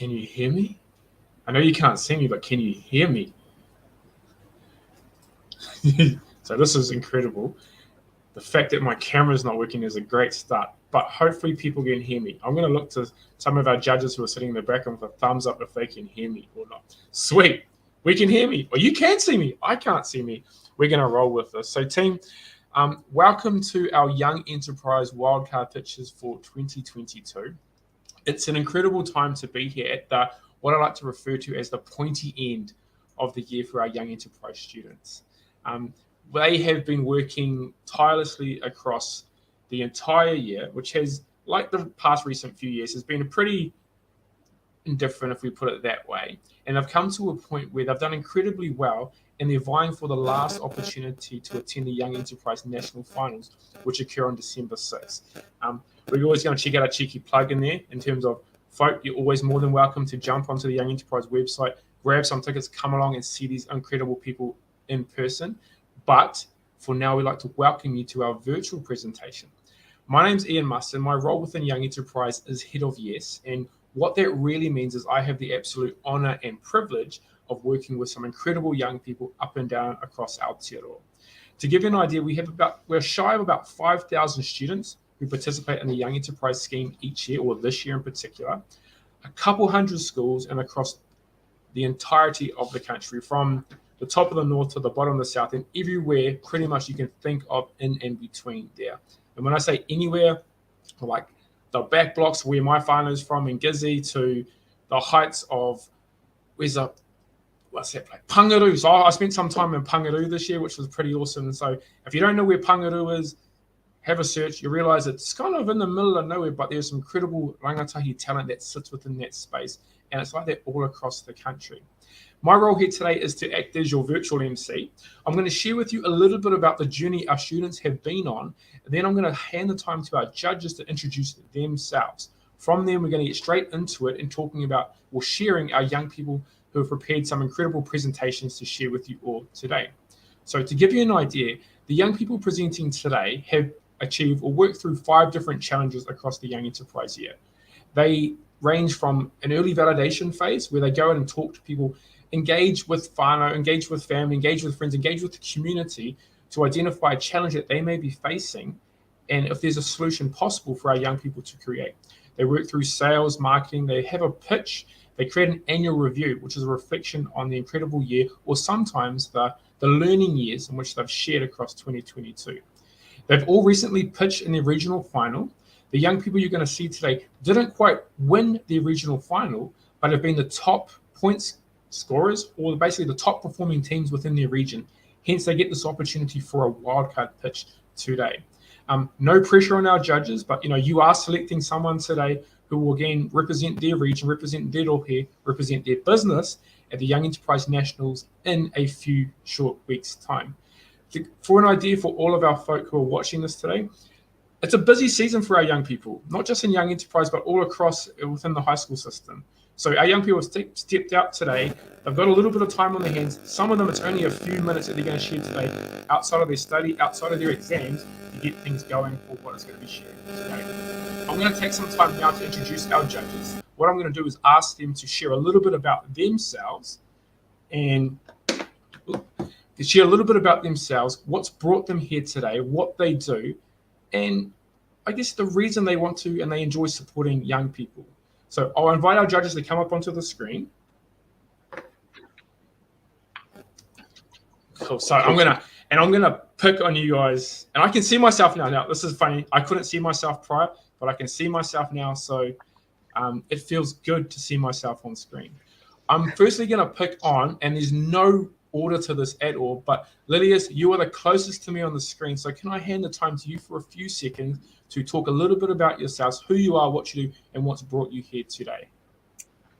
Can you hear me? I know you can't see me, but can you hear me? So this is incredible. The fact that my camera is not working is a great start, but hopefully people can hear me. I'm going to look to some of our judges who are sitting in the background with a thumbs up if they can hear me or not. Sweet. We can hear me. Or you can see me. I can't see me. We're going to roll with this. So team, welcome to our Young Enterprise Wildcard Pitches for 2022. It's an incredible time to be here at the what I like to refer to as the pointy end of the year for our Young Enterprise students. They have been working tirelessly across the entire year, which has, like the past recent few years, has been a pretty indifferent, if we put it that way. And they've come to a point where they've done incredibly well, and they're vying for the last opportunity to attend the Young Enterprise National Finals, which occur on December 6th. We're always going to check out a cheeky plug in there in terms of, folk, you're always more than welcome to jump onto the Young Enterprise website, grab some tickets, come along and see these incredible people in person. But for now, we'd like to welcome you to our virtual presentation. My name's Ian Mustin. My role within Young Enterprise is Head of Yes. And what that really means is I have the absolute honor and privilege of working with some incredible young people up and down across Aotearoa. To give you an idea, we're shy of about 5,000 students who participate in the Young Enterprise scheme each year, or this year in particular. A couple hundred schools and across the entirety of the country, from the top of the north to the bottom of the south, and everywhere pretty much you can think of in and between there. And when I say anywhere, like the back blocks where my whānau is from in Gizzy to the heights of, what's that place? Pangaru. So I spent some time in Pangaru this year, which was pretty awesome. And so if you don't know where Pangaru is, have a search. You realize it's kind of in the middle of nowhere, but there's some incredible rangatahi talent that sits within that space. And it's like that all across the country. My role here today is to act as your virtual MC. I'm going to share with you a little bit about the journey our students have been on. And then I'm going to hand the time to our judges to introduce themselves. From there, we're going to get straight into it and talking about, or sharing our young people who have prepared some incredible presentations to share with you all today. So to give you an idea, the young people presenting today have achieved or worked through 5 different challenges across the Young Enterprise year. They range from an early validation phase where they go out and talk to people, engage with whānau, engage with family, engage with friends, engage with the community to identify a challenge that they may be facing and if there's a solution possible for our young people to create. They work through sales, marketing, they have a pitch, they create an annual review, which is a reflection on the incredible year or sometimes the learning years in which they've shared across 2022. They've all recently pitched in the regional final. The young people you're going to see today didn't quite win the regional final, but have been the top points scorers or basically the top performing teams within their region. Hence, they get this opportunity for a wildcard pitch today. No pressure on our judges, but you are selecting someone today who will again represent their region, represent their rohe, represent their business at the Young Enterprise Nationals in a few short weeks' time. For an idea for all of our folk who are watching this today, it's a busy season for our young people, not just in Young Enterprise, but all across within the high school system. So our young people have stepped out today. They've got a little bit of time on their hands. Some of them, it's only a few minutes that they're going to share today outside of their study, outside of their exams, to get things going for what it's going to be shared today. I'm going to take some time now to introduce our judges. What I'm going to do is ask them to share a little bit about themselves and share a little bit about themselves, what's brought them here today, what they do, and I guess the reason they want to and they enjoy supporting young people. So I'll invite our judges to come up onto the screen. Cool. So I'm gonna pick on you guys, and I can see myself now. Now this is funny. I couldn't see myself prior, but I can see myself now. So it feels good to see myself on screen. I'm firstly gonna pick on, and there's no order to this at all, but Lydias, you are the closest to me on the screen, so can I hand the time to you for a few seconds to talk a little bit about yourselves, who you are, what you do, and what's brought you here today?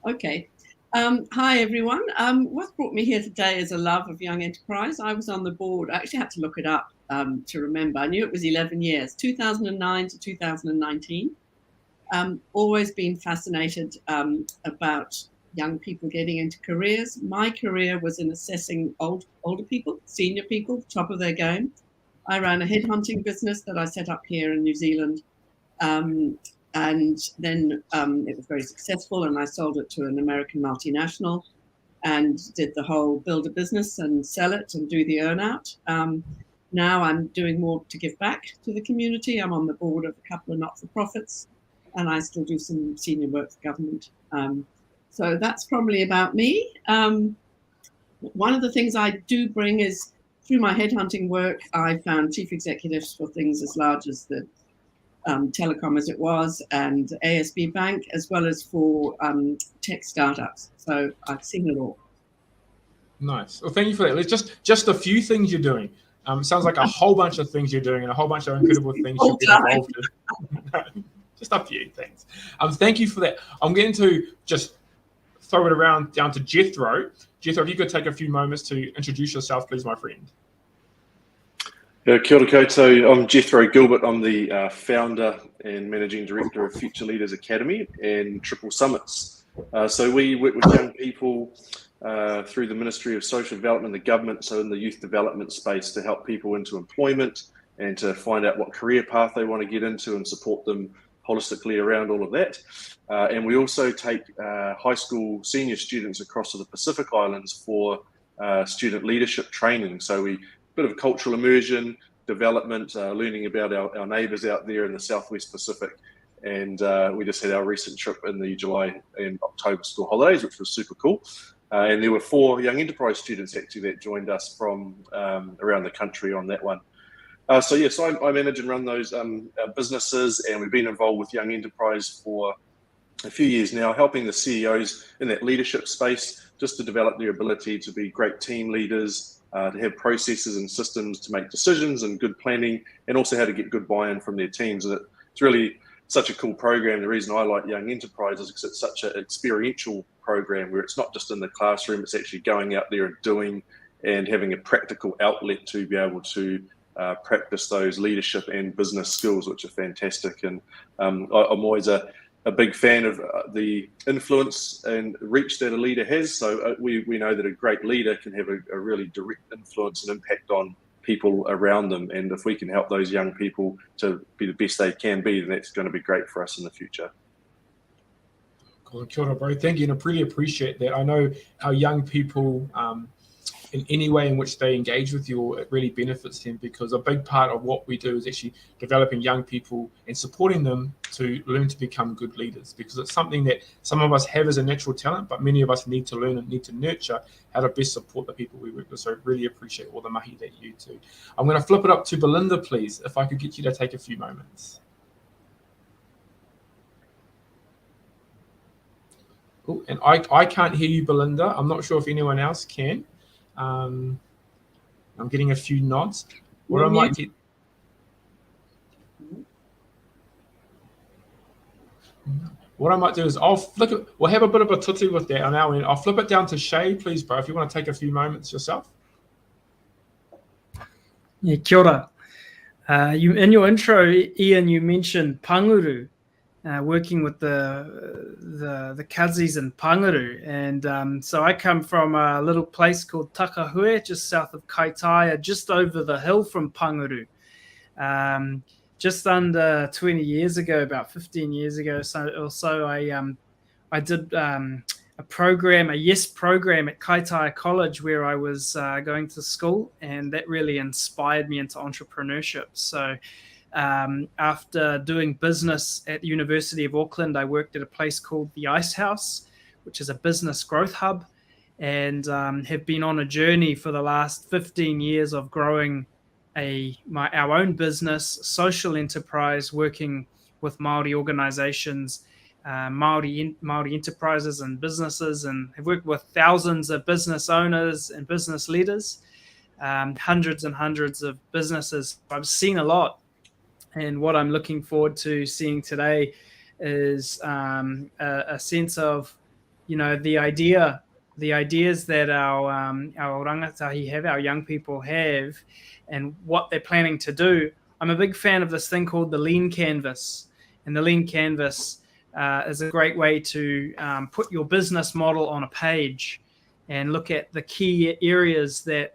Okay. Hi everyone. What's brought me here today is a love of Young Enterprise. I was on the board. I actually had to look it up to remember. I knew it was 11 years, 2009 to 2019. Always been fascinated about young people getting into careers. My career was in assessing older people, senior people, top of their game. I ran a headhunting business that I set up here in New Zealand And then it was very successful, and I sold it to an American multinational and did the whole build a business and sell it and do the earnout. Now I'm doing more to give back to the community. I'm on the board of a couple of not-for-profits, and I still do some senior work for government. So that's probably about me. One of the things I do bring is, through my headhunting work, I found chief executives for things as large as the telecom as it was, and ASB Bank, as well as for tech startups. So I've seen it all. Nice. Well, thank you for that. It's just a few things you're doing. Sounds like a whole bunch of things you're doing and a whole bunch of incredible things you've been involved in. Just a few things. Thank you for that. I'm going to just throw it around down to Jethro. Jethro, if you could take a few moments to introduce yourself, please, my friend. Kia ora koutou. I'm Jethro Gilbert. I'm the founder and managing director of Future Leaders Academy and Triple Summits. So we work with young people through the Ministry of Social Development, the government, so in the youth development space, to help people into employment and to find out what career path they want to get into and support them holistically around all of that. And we also take high school senior students across to the Pacific Islands for student leadership training. So we bit of cultural immersion, development, learning about our neighbours out there in the Southwest Pacific. And we just had our recent trip in the July and October school holidays, which was super cool. And there were 4 young enterprise students actually that joined us from around the country on that one. So yes, I manage and run those businesses, and we've been involved with young enterprise for a few years now, helping the CEOs in that leadership space just to develop their ability to be great team leaders, to have processes and systems to make decisions and good planning, and also how to get good buy-in from their teams. And it's really such a cool program. The reason I like Young Enterprise is because it's such an experiential program where it's not just in the classroom, it's actually going out there and doing and having a practical outlet to be able to practice those leadership and business skills, which are fantastic. And I'm always a big fan of the influence and reach that a leader has. So we know that a great leader can have a really direct influence and impact on people around them. And if we can help those young people to be the best they can be, then that's going to be great for us in the future. Cool. Kia ora, bro. Thank you. And I really appreciate that. I know our young people, in any way in which they engage with you, it really benefits them, because a big part of what we do is actually developing young people and supporting them to learn to become good leaders, because it's something that some of us have as a natural talent, but many of us need to learn and need to nurture how to best support the people we work with. So I really appreciate all the mahi that you do. I'm going to flip it up to Belinda, please, if I could get you to take a few moments. Cool. And I can't hear you, Belinda. I'm not sure if anyone else can. I'm getting a few nods. What I might do is I'll flick it. We'll have a bit of a tutu with that on our end. I'll flip it down to Shay, please, bro, if you want to take a few moments yourself. Yeah, kia ora. In your intro, Ian, you mentioned panguru, working with the Kazis in Pangaru. And so I come from a little place called Takahue, just south of Kaitaia, just over the hill from Pangaru. Just under 20 years ago, about 15 years ago or so, I did a YES program at Kaitaia College, where I was going to school, and that really inspired me into entrepreneurship. So after doing business at the University of Auckland, I worked at a place called the Ice House, which is a business growth hub, and have been on a journey for the last 15 years of growing our own business, social enterprise, working with Māori organizations, Māori enterprises and businesses, and have worked with thousands of business owners and business leaders, hundreds and hundreds of businesses. I've seen a lot. And what I'm looking forward to seeing today is a sense of, the ideas that our rangatahi have, our young people have, and what they're planning to do. I'm a big fan of this thing called the Lean Canvas. And the Lean Canvas is a great way to put your business model on a page and look at the key areas that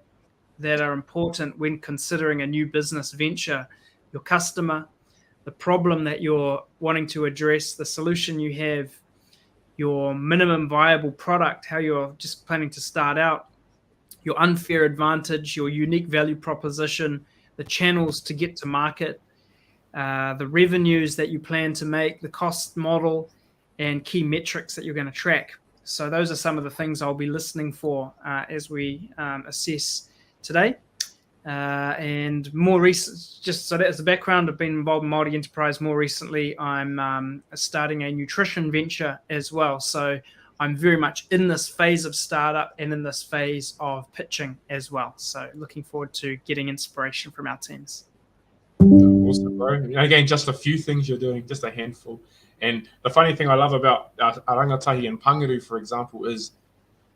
are important when considering a new business venture. Your customer, the problem that you're wanting to address, the solution you have, your minimum viable product, how you're just planning to start out, your unfair advantage, your unique value proposition, the channels to get to market, the revenues that you plan to make, the cost model, and key metrics that you're going to track. So those are some of the things I'll be listening for as we assess today. And more recent, just so that's the background, I've been involved in multi-enterprise more recently. I'm starting a nutrition venture as well. So I'm very much in this phase of startup and in this phase of pitching as well. So looking forward to getting inspiration from our teams. Awesome, bro. And again, just a few things you're doing, just a handful. And the funny thing I love about Rangatahi and Pangaru, for example, is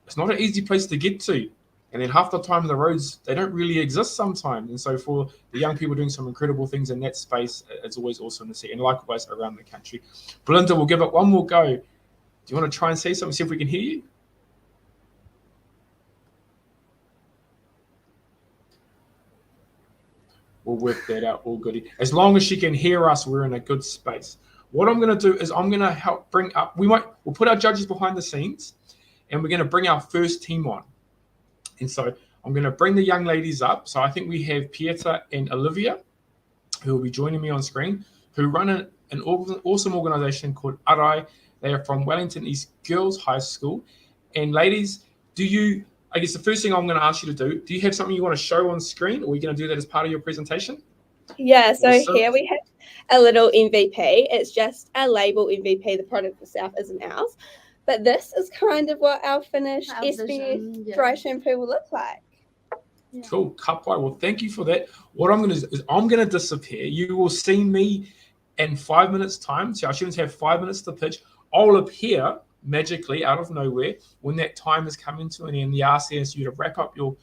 it's not an easy place to get to. And then half the time the roads, they don't really exist sometimes. And so for the young people doing some incredible things in that space, it's always awesome to see. And likewise around the country. Belinda, we'll give it one more go. Do you want to try and say something, see if we can hear you? We'll work that out all goody. As long as she can hear us, we're in a good space. What I'm going to do is I'm going to help bring up, we'll put our judges behind the scenes, and we're going to bring our first team on. And so I'm going to bring the young ladies up. So I think we have Pieter and Olivia, who will be joining me on screen, who run an awesome organization called Arai. They are from Wellington East Girls High School. And ladies, I guess the first thing I'm going to ask you to do you have something you want to show on screen, or are you going to do that as part of your presentation? Yeah, so Awesome. Here we have a little MVP. It's just a label MVP. The product itself isn't ours. But this is kind of what our finished SPF dry shampoo will look like. Yeah. Cool. Kapai. Well, thank you for that. What I'm going to do is I'm going to disappear. You will see me in 5 minutes' time. So our students have 5 minutes to pitch. I'll appear magically out of nowhere when that time is coming to an end. The RC asks you to wrap up your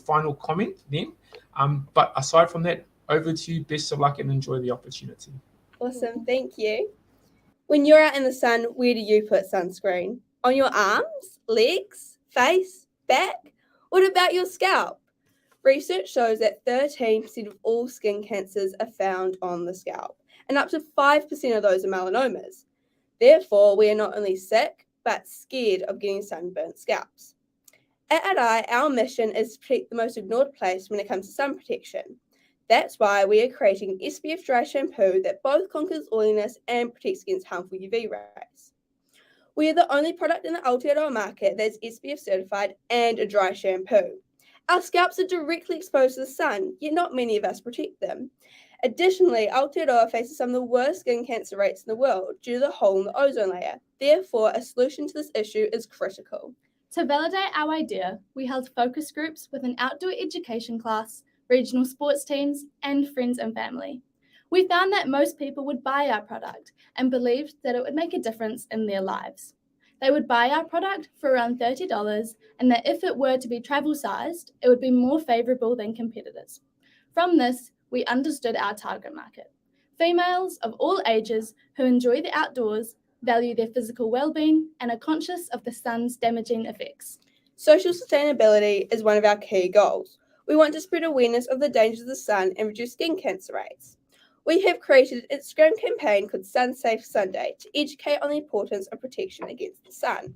final comment then. But aside from that, over to you. Best of luck and enjoy the opportunity. Awesome. Thank you. When you're out in the sun, where do you put sunscreen? On your arms, legs, face, back? What about your scalp? Research shows that 13% of all skin cancers are found on the scalp, and up to 5% of those are melanomas. Therefore, we are not only sick, but scared of getting sunburnt scalps. At Arai, our mission is to protect the most ignored place when it comes to sun protection. That's why we are creating an SPF dry shampoo that both conquers oiliness and protects against harmful UV rays. We are the only product in the Aotearoa market that's SPF certified and a dry shampoo. Our scalps are directly exposed to the sun, yet not many of us protect them. Additionally, Aotearoa faces some of the worst skin cancer rates in the world due to the hole in the ozone layer. Therefore, a solution to this issue is critical. To validate our idea, we held focus groups with an outdoor education class, regional sports teams, and friends and family. We found that most people would buy our product and believed that it would make a difference in their lives. They would buy our product for around $30, and that if it were to be travel-sized, it would be more favourable than competitors. From this, we understood our target market. Females of all ages who enjoy the outdoors, value their physical well-being, and are conscious of the sun's damaging effects. Social sustainability is one of our key goals. We want to spread awareness of the dangers of the sun and reduce skin cancer rates. We have created an Instagram campaign called Sun Safe Sunday to educate on the importance of protection against the sun.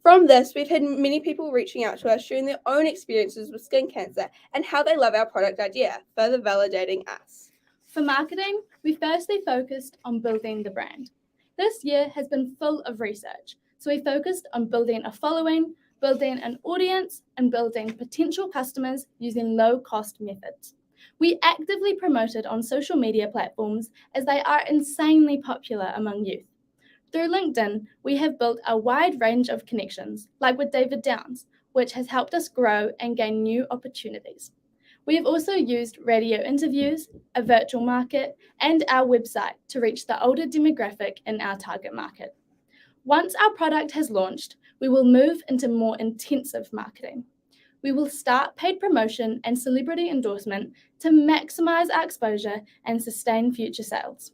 From this, we've had many people reaching out to us sharing their own experiences with skin cancer and how they love our product idea, further validating us. For marketing, we firstly focused on building the brand. This year has been full of research, so we focused on building a following, building an audience, and building potential customers using low-cost methods. We actively promoted on social media platforms as they are insanely popular among youth. Through LinkedIn, we have built a wide range of connections, like with David Downs, which has helped us grow and gain new opportunities. We have also used radio interviews, a virtual market, and our website to reach the older demographic in our target market. Once our product has launched, we will move into more intensive marketing. We will start paid promotion and celebrity endorsement to maximize our exposure and sustain future sales.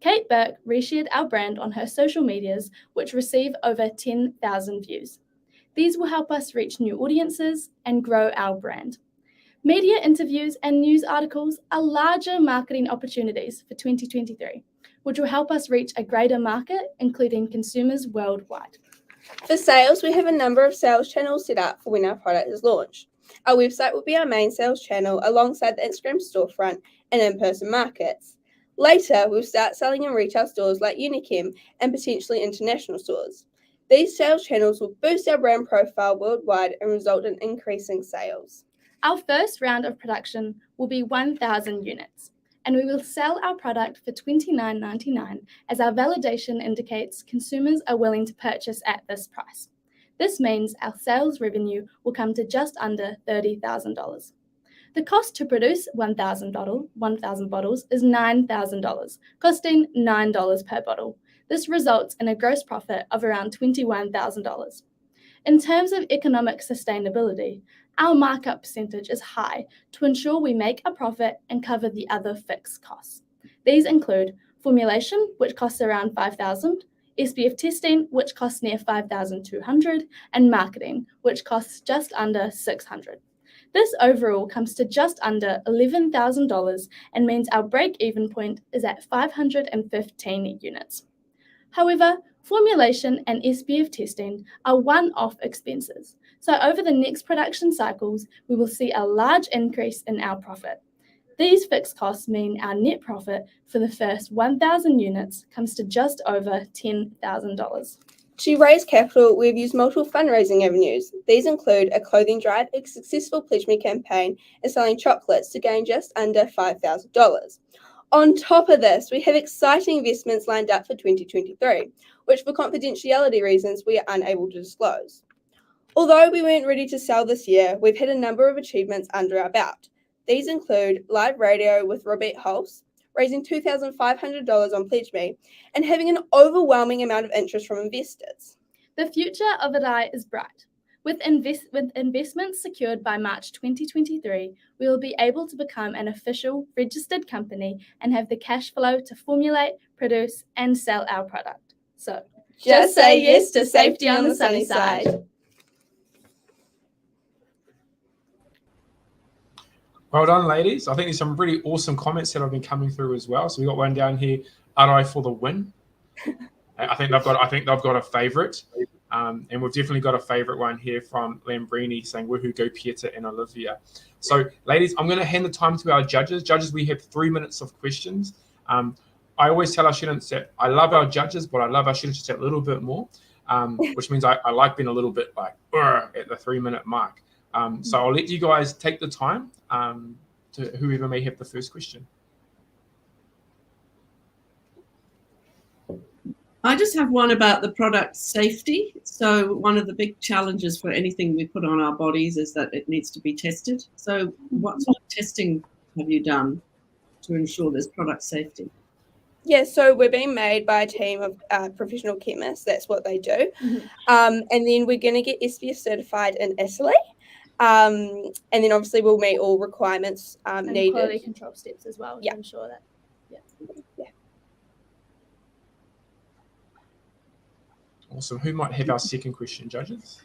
Kate Burke reshared our brand on her social medias, which receive over 10,000 views. These will help us reach new audiences and grow our brand. Media interviews and news articles are larger marketing opportunities for 2023, which will help us reach a greater market, including consumers worldwide. For sales, we have a number of sales channels set up for when our product is launched. Our website will be our main sales channel alongside the Instagram storefront and in-person markets. Later, we'll start selling in retail stores like Unichem and potentially international stores. These sales channels will boost our brand profile worldwide and result in increasing sales. Our first round of production will be 1,000 units, and we will sell our product for $29.99 as our validation indicates consumers are willing to purchase at this price. This means our sales revenue will come to just under $30,000. The cost to produce 1,000 bottles is $9,000, costing $9 per bottle. This results in a gross profit of around $21,000. In terms of economic sustainability, our markup percentage is high to ensure we make a profit and cover the other fixed costs. These include formulation, which costs around $5,000, SPF testing, which costs near $5,200, and marketing, which costs just under $600. This overall comes to just under $11,000 and means our break-even point is at 515 units. However, formulation and SPF testing are one-off expenses, so over the next production cycles, we will see a large increase in our profit. These fixed costs mean our net profit for the first 1,000 units comes to just over $10,000. To raise capital, we've used multiple fundraising avenues. These include a clothing drive, a successful Pledge Me campaign, and selling chocolates to gain just under $5,000. On top of this, we have exciting investments lined up for 2023, which for confidentiality reasons we are unable to disclose. Although we weren't ready to sell this year, we've had a number of achievements under our belt. These include live radio with Robert Hulse, raising $2,500 on Pledge Me, and having an overwhelming amount of interest from investors. The future of Arai is bright. With investments secured by March 2023, we will be able to become an official registered company and have the cash flow to formulate, produce, and sell our product. So, just say yes to safety on the sunny side. Well done, ladies. I think there's some really awesome comments that have been coming through as well. So we got one down here, Arai for the win. I think they've got a favourite. And we've definitely got a favourite one here from Lambrini saying, woohoo, go Pieter and Olivia. So, ladies, I'm going to hand the time to our judges. Judges, we have 3 minutes of questions. I always tell our students that I love our judges, but I love our students just a little bit more, which means I like being a little bit like at the 3-minute mark. So I'll let you guys take the time to whoever may have the first question. I just have one about the product safety. So one of the big challenges for anything we put on our bodies is that it needs to be tested. So what sort of testing have you done to ensure there's product safety? Yeah, so we're being made by a team of professional chemists. That's what they do. Mm-hmm. And then we're going to get SPF certified in Italy. And then obviously we'll meet all requirements and needed. Quality control steps as well Yeah. to ensure that. Yeah. Awesome. Who might have our second question, judges?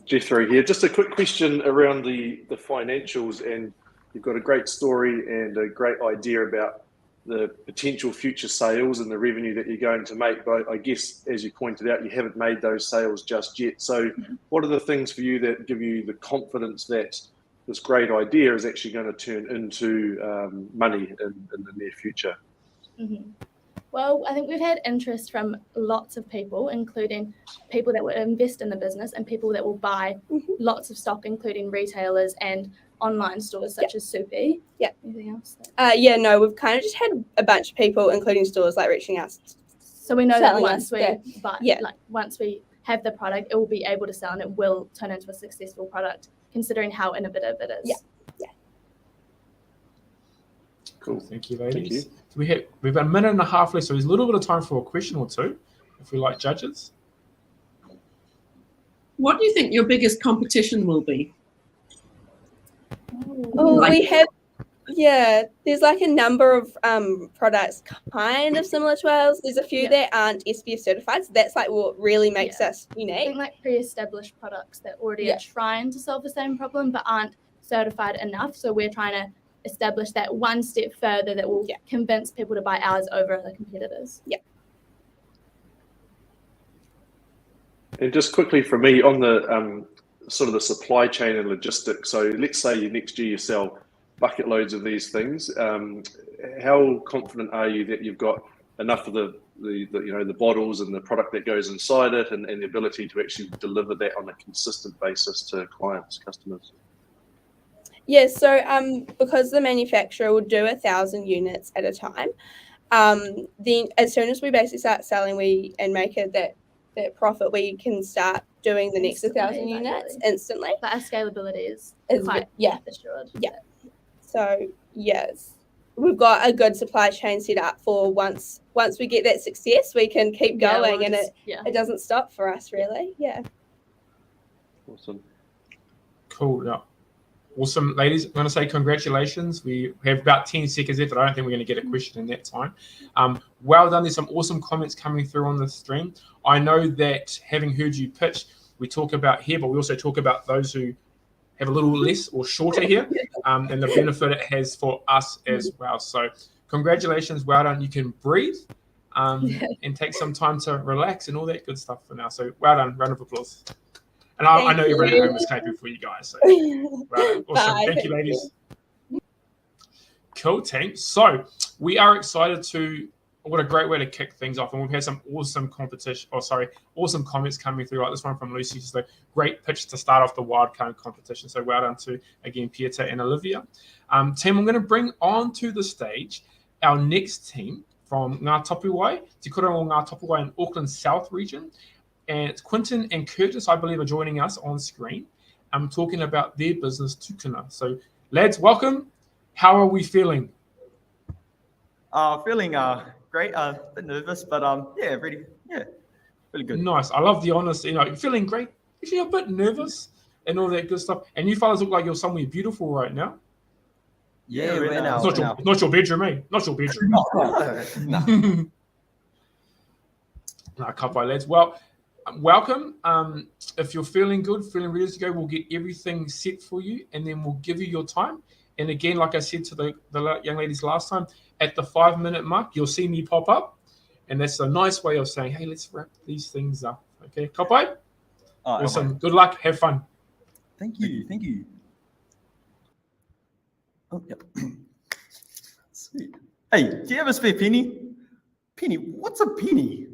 Jethro here. Just a quick question around the financials, and you've got a great story and a great idea about the potential future sales and the revenue that you're going to make. But I guess, as you pointed out, you haven't made those sales just yet. So what are the things for you that give you the confidence that this great idea is actually going to turn into money in the near future? Mm-hmm. Well, I think we've had interest from lots of people, including people that will invest in the business and people that will buy lots of stock, including retailers and online stores such as Supi. Yeah. Anything else? No, we've kind of just had a bunch of people, including stores, like reaching out. So we know that Selling once us, we yeah. buy, Yeah. like once we have the product, it will be able to sell and it will turn into a successful product, considering how innovative it is. Yeah. Cool. Thank you, ladies. So we've got a minute and a half left, so there's a little bit of time for a question or two, if we like judges. What do you think your biggest competition will be? Oh, we have, there's like a number of products kind of similar to ours. There's a few that aren't SPF certified, so that's like what really makes us I unique. think like pre-established products that already are trying to solve the same problem but aren't certified enough. So we're trying to establish that one step further that will convince people to buy ours over the competitors. Yeah. And just quickly from me on the sort of the supply chain and logistics. So let's say next year you sell bucket loads of these things. How confident are you that you've got enough of the bottles and the product that goes inside it, and the ability to actually deliver that on a consistent basis to clients, customers? Yeah, so because the manufacturer will do 1,000 units at a time, then as soon as we basically start selling and make it that profit, we can start doing the next 1,000 units instantly. But our scalability is quite assured. Yeah. So yes, we've got a good supply chain set up for once we get that success, we can keep going, it doesn't stop for us really. Yeah. Awesome. Cool. Yeah. Awesome, ladies. I'm going to say congratulations. We have about 10 seconds left, but I don't think we're going to get a question in that time. Well done. There's some awesome comments coming through on the stream. I know that having heard you pitch, we talk about here, but we also talk about those who have a little less or shorter here, and the benefit it has for us as well. So congratulations. Well done. You can breathe and take some time to relax and all that good stuff for now. So well done. Round of applause. And I know everyone at home is clapping for you guys. So well, awesome. Thank you, ladies. Cool, team. So we are excited to, what a great way to kick things off. And we've had some awesome awesome comments coming through, like this one from Lucy. Just a great pitch to start off the wildcard competition. So well done to, again, Pieter and Olivia. Team, I'm going to bring onto the stage our next team from Ngā Tapuwai, Te Kura o Ngā Tapuwai in Auckland South region. And Quinton and Curtis, I believe, are joining us on screen. I'm talking about their business, Tsukuna. So, lads, welcome. How are we feeling? Feeling great. A bit nervous, but really good. Nice. I love the honesty. Feeling great. Actually, a bit nervous and all that good stuff. And you fellas look like you're somewhere beautiful right now. Yeah, we're now. It's not your bedroom, eh? Not your bedroom. No. No, couple lads. Well, welcome. If you're feeling good, feeling ready to go, we'll get everything set for you, and then we'll give you your time. And again, like I said to the young ladies last time, at the 5-minute mark, you'll see me pop up, and that's a nice way of saying, hey, let's wrap these things up. Okay, Kapai? Awesome. Okay. Good luck. Have fun. Thank you. Oh, yep. Sweet. Hey, do you have a spare penny? Penny? What's a penny?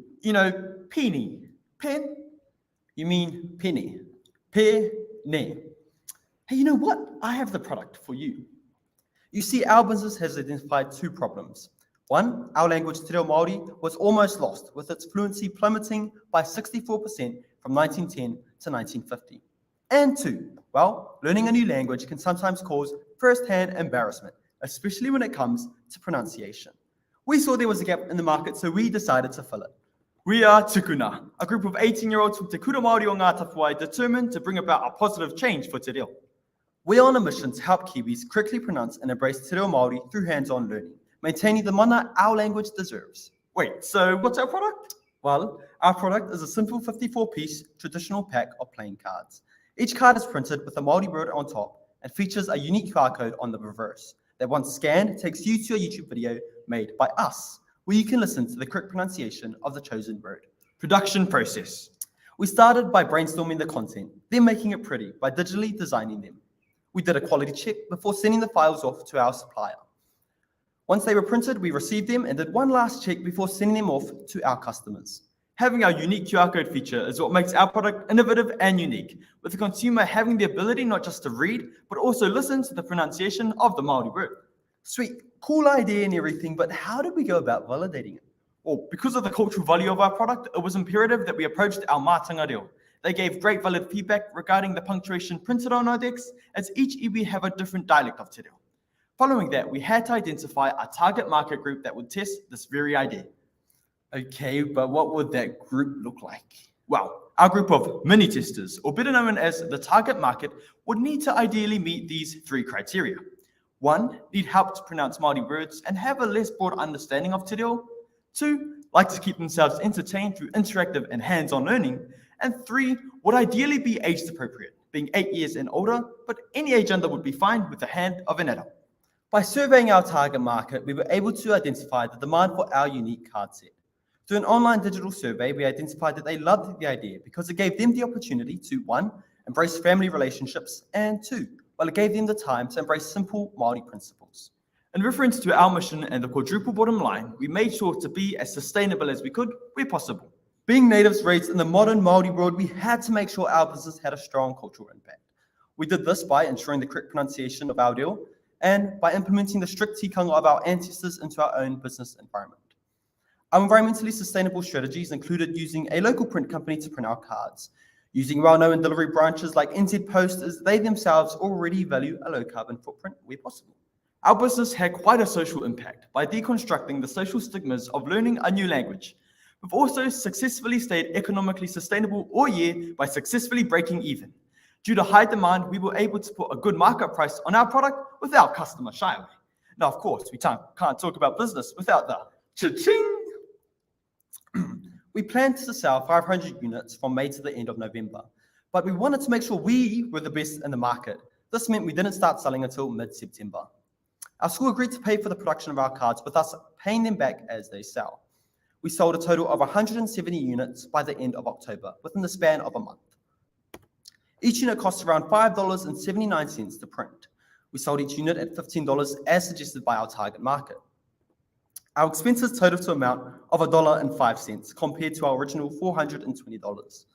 Penny. Pen? You mean penny. Penny. Hey, you know what? I have the product for you. You see, our business has identified 2 problems. 1, our language, Te Reo Māori, was almost lost, with its fluency plummeting by 64% from 1910 to 1950. And 2, well, learning a new language can sometimes cause first-hand embarrassment, especially when it comes to pronunciation. We saw there was a gap in the market, so we decided to fill it. We are Tsukuna, a group of 18-year-olds from Te Kura Māori o Ngā Tapuwai determined to bring about a positive change for Te Reo. We are on a mission to help Kiwis correctly pronounce and embrace Te Reo Māori through hands-on learning, maintaining the mana our language deserves. Wait, so what's our product? Well, our product is a simple 54-piece traditional pack of playing cards. Each card is printed with a Māori word on top and features a unique QR code on the reverse that once scanned takes you to a YouTube video made by us, where you can listen to the correct pronunciation of the chosen word. Production process. We started by brainstorming the content, then making it pretty by digitally designing them. We did a quality check before sending the files off to our supplier. Once they were printed, we received them and did one last check before sending them off to our customers. Having our unique QR code feature is what makes our product innovative and unique, with the consumer having the ability not just to read, but also listen to the pronunciation of the Māori word. Sweet, cool idea and everything, but how did we go about validating it? Well, because of the cultural value of our product, it was imperative that we approached our mātanga reo. They gave great valid feedback regarding the punctuation printed on our decks, as each iwi have a different dialect of Te Reo. Following that, we had to identify a target market group that would test this very idea. Okay, but what would that group look like? Well, our group of mini testers, or better known as the target market, would need to ideally meet these 3 criteria. 1, need help to pronounce Māori words and have a less broad understanding of Te Reo. 2, like to keep themselves entertained through interactive and hands-on learning. And 3, would ideally be age appropriate, being 8 years and older, but any age under would be fine with the hand of an adult. By surveying our target market, we were able to identify the demand for our unique card set. Through an online digital survey, we identified that they loved the idea because it gave them the opportunity to, 1, embrace family relationships, and 2, well, it gave them the time to embrace simple Māori principles. In reference to our mission and the quadruple bottom line, we made sure to be as sustainable as we could where possible. Being natives raised in the modern Māori world, we had to make sure our business had a strong cultural impact. We did this by ensuring the correct pronunciation of our reo and by implementing the strict tikanga of our ancestors into our own business environment. Our environmentally sustainable strategies included using a local print company to print our cards, using well-known delivery branches like NZ Post, as they themselves already value a low-carbon footprint where possible. Our business had quite a social impact by deconstructing the social stigmas of learning a new language. We've also successfully stayed economically sustainable all year by successfully breaking even. Due to high demand, we were able to put a good markup price on our product without customer shy away. Now, of course, we can't talk about business without the cha-ching. We planned to sell 500 units from May to the end of November, but we wanted to make sure we were the best in the market. This meant we didn't start selling until mid-September. Our school agreed to pay for the production of our cards, with us paying them back as they sell. We sold a total of 170 units by the end of October, within the span of a month. Each unit costs around $5.79 to print. We sold each unit at $15 as suggested by our target market. Our expenses totaled to an amount of $1.05 compared to our original $420.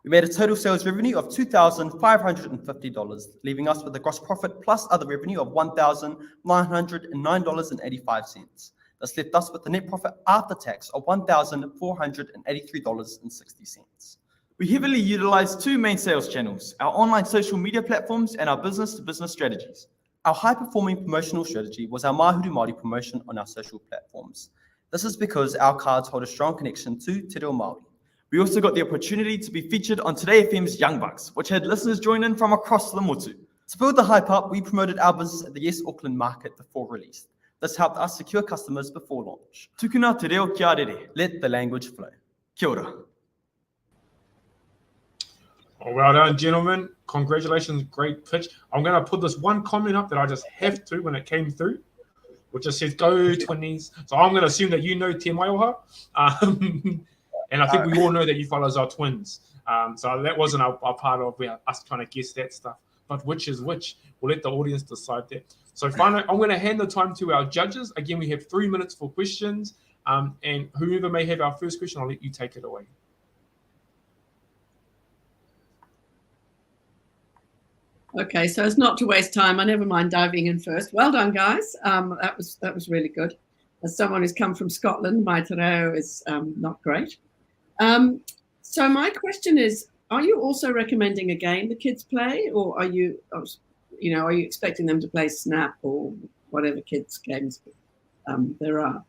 We made a total sales revenue of $2,550, leaving us with a gross profit plus other revenue of $1,909.85. This left us with a net profit after tax of $1,483.60. We heavily utilized 2 main sales channels, our online social media platforms and our business-to-business strategies. Our high-performing promotional strategy was our Mahuru Māori promotion on our social platforms. This is because our cards hold a strong connection to Te Reo Māori. We also got the opportunity to be featured on Today FM's Young Bucks, which had listeners join in from across the motu. To build the hype up, we promoted our business at the Yes Auckland market before release. This helped us secure customers before launch. Tsukuna te reo kia rere. Let the language flow. Kia ora. Oh, well done, gentlemen. Congratulations, great pitch. I'm going to put this one comment up that I just have to when it came through, which just says, go Twinnies. So I'm going to assume that you know Te Maioha. And I think we all know that you fellas are twins. So that wasn't our part of us trying to guess that stuff. But which is which? We'll let the audience decide that. So finally, I'm going to hand the time to our judges. Again, we have 3 minutes for questions. And whoever may have our first question, I'll let you take it away. Okay, so as not to waste time, I never mind diving in first. Well done, guys. That was really good. As someone who's come from Scotland, my te reo is not great. So my question is, are you also recommending a game the kids play, or are you expecting them to play Snap or whatever kids games there are?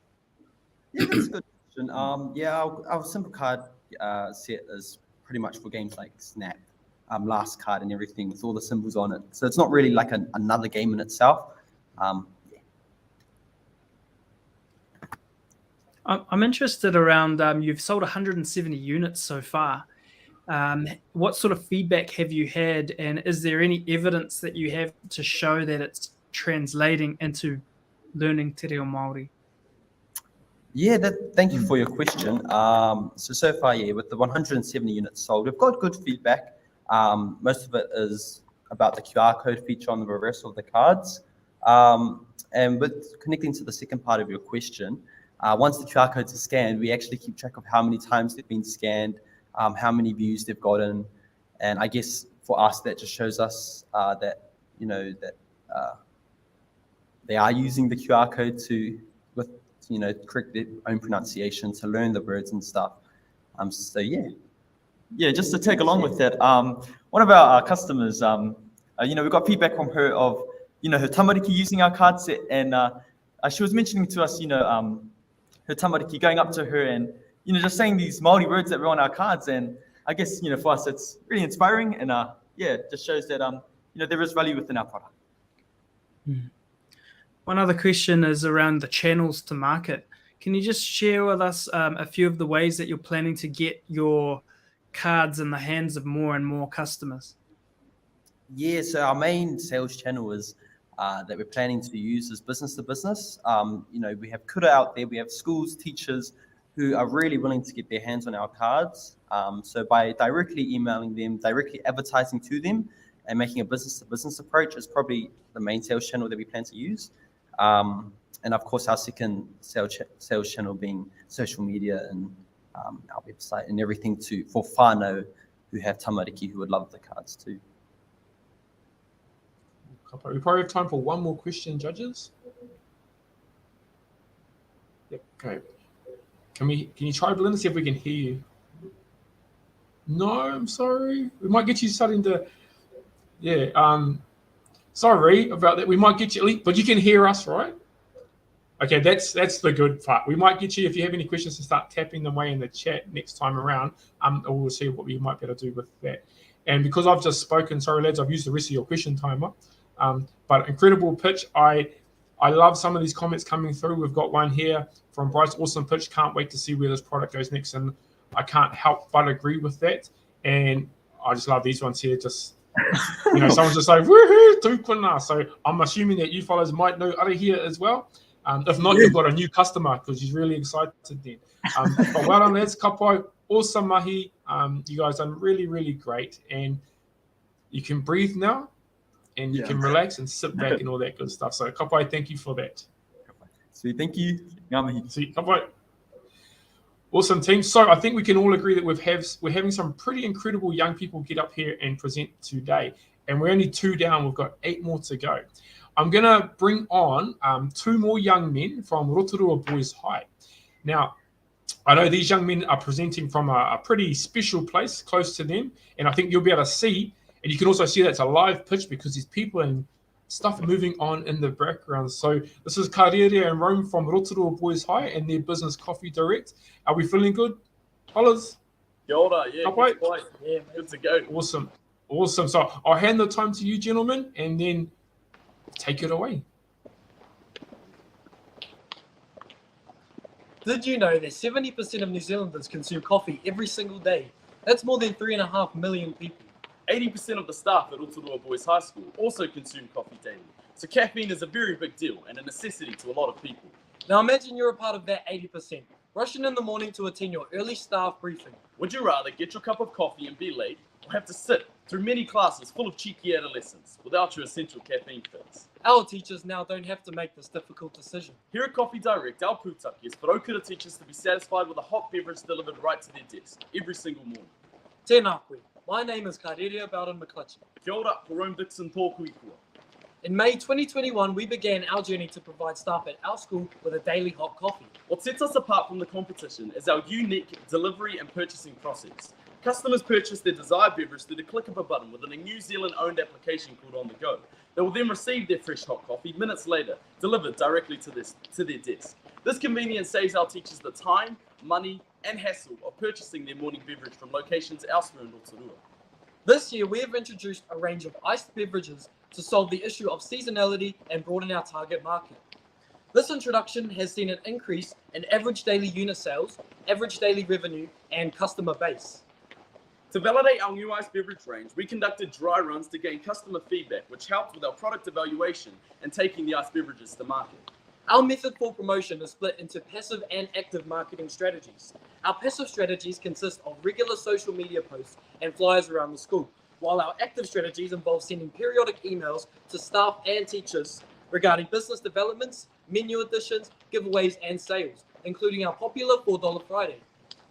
Yeah, that's a good question. Our simple card set is pretty much for games like Snap. Last card and everything with all the symbols on it. So it's not really like another game in itself. I'm interested around, you've sold 170 units so far. What sort of feedback have you had, and is there any evidence that you have to show that it's translating into learning Te Reo Māori? Yeah, thank you for your question. So far, with the 170 units sold, we've got good feedback. Most of it is about the QR code feature on the reverse of the cards. And with connecting to the second part of your question, once the QR codes are scanned, we actually keep track of how many times they've been scanned, how many views they've gotten. And I guess for us, that just shows us that they are using the QR code to correct their own pronunciation, to learn the words and stuff. Yeah, just to tag along with that, one of our customers, we got feedback from her of, her tamariki using our card set, and she was mentioning to us, her tamariki going up to her and, just saying these Māori words that were on our cards, and I guess, for us, it's really inspiring, and it just shows that, there is value within our product. One other question is around the channels to market. Can you just share with us a few of the ways that you're planning to get your cards in the hands of more and more customers? Yeah, so our main sales channel is that we're planning to use is business to business. We have kura out there, we have schools, teachers who are really willing to get their hands on our cards. So by directly emailing them, directly advertising to them, and making a business to business approach is probably the main sales channel that we plan to use. And of course, our second sales channel being social media and our website and everything for whānau who have tamariki who would love the cards too. We probably have time for one more question, judges. Yep. Okay. Can you try, Belinda, see if we can hear you? No, I'm sorry. We might get you starting to. Yeah. Sorry about that. We might get you, but you can hear us, right? Okay, that's the good part. We might get you, if you have any questions, to start tapping them away in the chat next time around. We'll see what we might be able to do with that. And because I've just spoken, sorry lads, I've used the rest of your question timer. But incredible pitch. I love some of these comments coming through. We've got one here from Bryce. Awesome pitch. Can't wait to see where this product goes next. And I can't help but agree with that. And I just love these ones here. Just, someone's just like, woohoo, Tsukuna. So I'm assuming that you fellows might know Arai as well. If not, you've got a new customer because he's really excited then. But well done, lads. Kapai, awesome mahi. You guys done really, really great. And you can breathe now. And you can relax and sit back and all that good stuff. So, kapai, thank you for that. Sweet, thank you. Ngā mihi. Sweet, kapai. Awesome, team. So, I think we can all agree that we're having some pretty incredible young people get up here and present today. And we're only 2 down. We've got 8 more to go. I'm going to bring on 2 more young men from Rotorua Boys High. Now, I know these young men are presenting from a pretty special place close to them. And I think you'll be able to see. And you can also see that's a live pitch because there's people and stuff moving on in the background. So this is Karerea and Rome from Rotorua Boys High and their business Coffee Direct. Are we feeling good? Fellas? Kia ora, yeah, good to go. Awesome. So I'll hand the time to you, gentlemen, and then take it away. Did you know that 70% of New Zealanders consume coffee every single day? That's more than 3.5 million people. 80% of the staff at Rotorua Boys High School also consume coffee daily. So caffeine is a very big deal and a necessity to a lot of people. Now imagine you're a part of that 80%, rushing in the morning to attend your early staff briefing. Would you rather get your cup of coffee and be late, or have to sit through many classes full of cheeky adolescents without your essential caffeine fix? Our teachers now don't have to make this difficult decision. Here at Coffee Direct, our pūtaki is for Okura teachers to be satisfied with a hot beverage delivered right to their desk every single morning. Tēnā koe. My name is Karerea Bowden McClutchy. Kia ora, Jerome Dixon tōku ikua. In May 2021, we began our journey to provide staff at our school with a daily hot coffee. What sets us apart from the competition is our unique delivery and purchasing process. Customers purchase their desired beverage through the click of a button within a New Zealand-owned application called On The Go. They will then receive their fresh hot coffee minutes later, delivered directly to their desk. This convenience saves our teachers the time, money, and hassle of purchasing their morning beverage from locations elsewhere in Rotorua. This year, we have introduced a range of iced beverages to solve the issue of seasonality and broaden our target market. This introduction has seen an increase in average daily unit sales, average daily revenue, and customer base. To validate our new iced beverage range, we conducted dry runs to gain customer feedback, which helped with our product evaluation and taking the iced beverages to market. Our method for promotion is split into passive and active marketing strategies. Our passive strategies consist of regular social media posts and flyers around the school, while our active strategies involve sending periodic emails to staff and teachers regarding business developments, menu additions, giveaways, and sales, including our popular $4 Friday.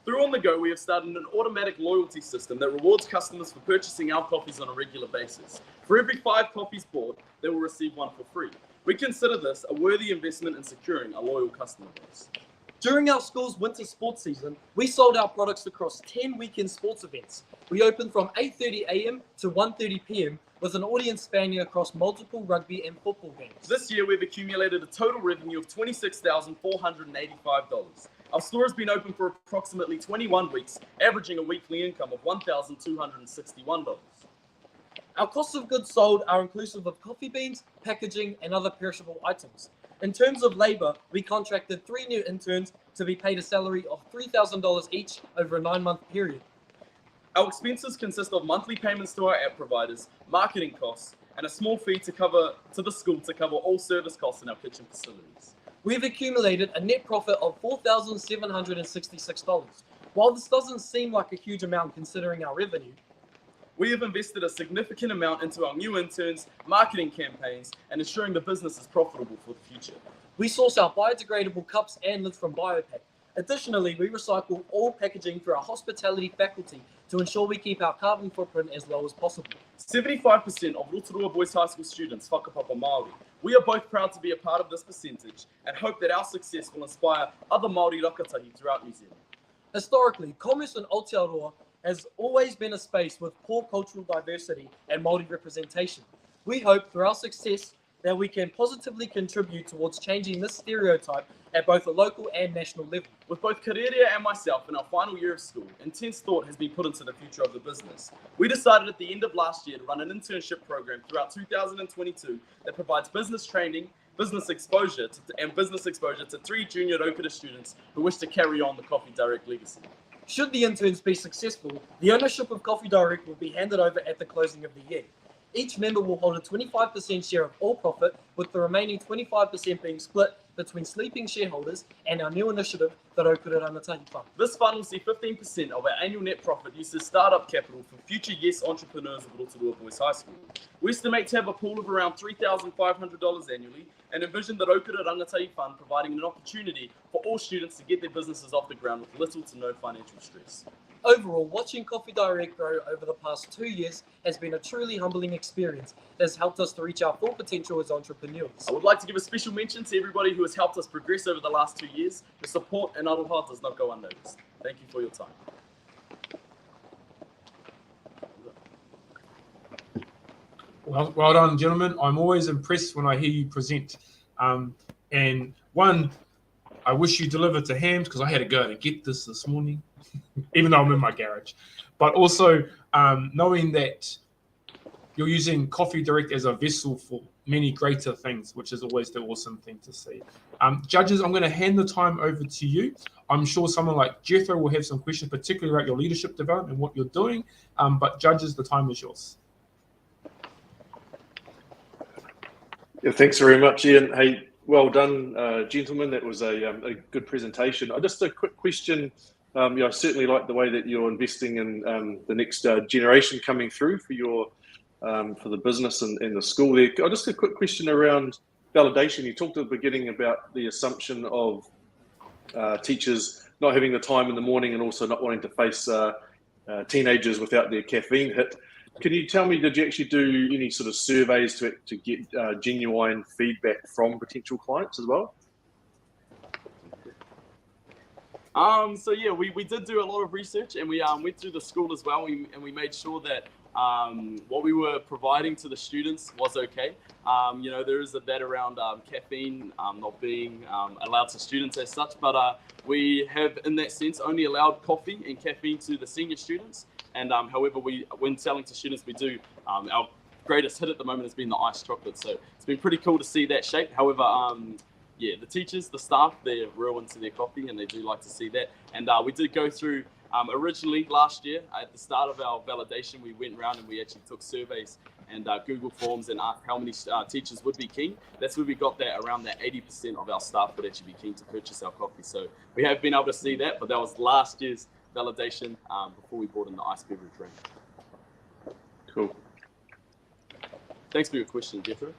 Through On The Go, we have started an automatic loyalty system that rewards customers for purchasing our coffees on a regular basis. For every 5 coffees bought, they will receive 1 for free. We consider this a worthy investment in securing a loyal customer base. During our school's winter sports season, we sold our products across 10 weekend sports events. We opened from 8:30 a.m. to 1:30 p.m. with an audience spanning across multiple rugby and football games. This year, we've accumulated a total revenue of $26,485. Our store has been open for approximately 21 weeks, averaging a weekly income of $1,261. Our costs of goods sold are inclusive of coffee beans, packaging, and other perishable items. In terms of labor, we contracted 3 new interns to be paid a salary of $3,000 each over a 9-month period. Our expenses consist of monthly payments to our app providers, marketing costs, and a small fee to the school to cover all service costs in our kitchen facilities. We've accumulated a net profit of $4,766. While this doesn't seem like a huge amount considering our revenue, we have invested a significant amount into our new interns, marketing campaigns, and ensuring the business is profitable for the future. we source our biodegradable cups and lids from BioPack. Additionally, we recycle all packaging through our hospitality faculty to ensure we keep our carbon footprint as low as possible. 75% of Rotorua Boys High School students whakapapa Māori. We are both proud to be a part of this percentage and hope that our success will inspire other Māori rakatahi throughout New Zealand. Historically, commerce in Aotearoa has always been a space with poor cultural diversity and Māori representation. We hope through our success that we can positively contribute towards changing this stereotype at both a local and national level. With both Karerea and myself in our final year of school, intense thought has been put into the future of the business. We decided at the end of last year to run an internship program throughout 2022 that provides business training, business exposure to 3 junior Okura students who wish to carry on the Coffee Direct legacy. Should the interns be successful, the ownership of Coffee Direct will be handed over at the closing of the year. Each member will hold a 25% share of all profit, with the remaining 25% being split between sleeping shareholders and our new initiative, the Okura Rangatahi Fund. This fund will see 15% of our annual net profit used as startup capital for future yes entrepreneurs of Rotorua Boys High School. We estimate to have a pool of around $3,500 annually and envision the Okura Rangatahi Fund providing an opportunity for all students to get their businesses off the ground with little to no financial stress. Overall, watching Coffee Direct grow over the past 2 years has been a truly humbling experience that has helped us to reach our full potential as entrepreneurs. I would like to give a special mention to everybody who has helped us progress over the last 2 years. The support and aroha does not go unnoticed. Thank you for your time. Well done, gentlemen. I'm always impressed when I hear you present. And one, I wish you delivered to Hams because I had to go to get this morning, even though I'm in my garage. But also knowing that you're using Coffee Direct as a vessel for many greater things, which is always the awesome thing to see. Judges, I'm going to hand the time over to you. I'm sure someone like Jethro will have some questions, particularly about your leadership development and what you're doing. But judges, the time is yours. Yeah, thanks very much, Ian. Hey, well done, gentlemen. That was a good presentation. Just a quick question. I certainly like the way that you're investing in the next generation coming through for your for the business and the school there. Just a quick question around validation. You talked at the beginning about the assumption of teachers not having the time in the morning and also not wanting to face teenagers without their caffeine hit. Can you tell me, did you actually do any sort of surveys to get genuine feedback from potential clients as well? So yeah, we did do a lot of research, and we went through the school as well, and we made sure that what we were providing to the students was okay. There is that around caffeine not being allowed to students as such, but we have, in that sense, only allowed coffee and caffeine to the senior students. And however, when selling to students, we do, our greatest hit at the moment has been the iced chocolate. So it's been pretty cool to see that shape. However, yeah, the teachers, the staff, they're real into their coffee and they do like to see that. And we did go through, originally last year, at the start of our validation, we went around and we actually took surveys and Google Forms and asked how many teachers would be keen. That's where we got that around that 80% of our staff would actually be keen to purchase our coffee. So we have been able to see that, but that was last year's validation before we brought in the iced beverage range. Cool. Thanks for your question, Jethro.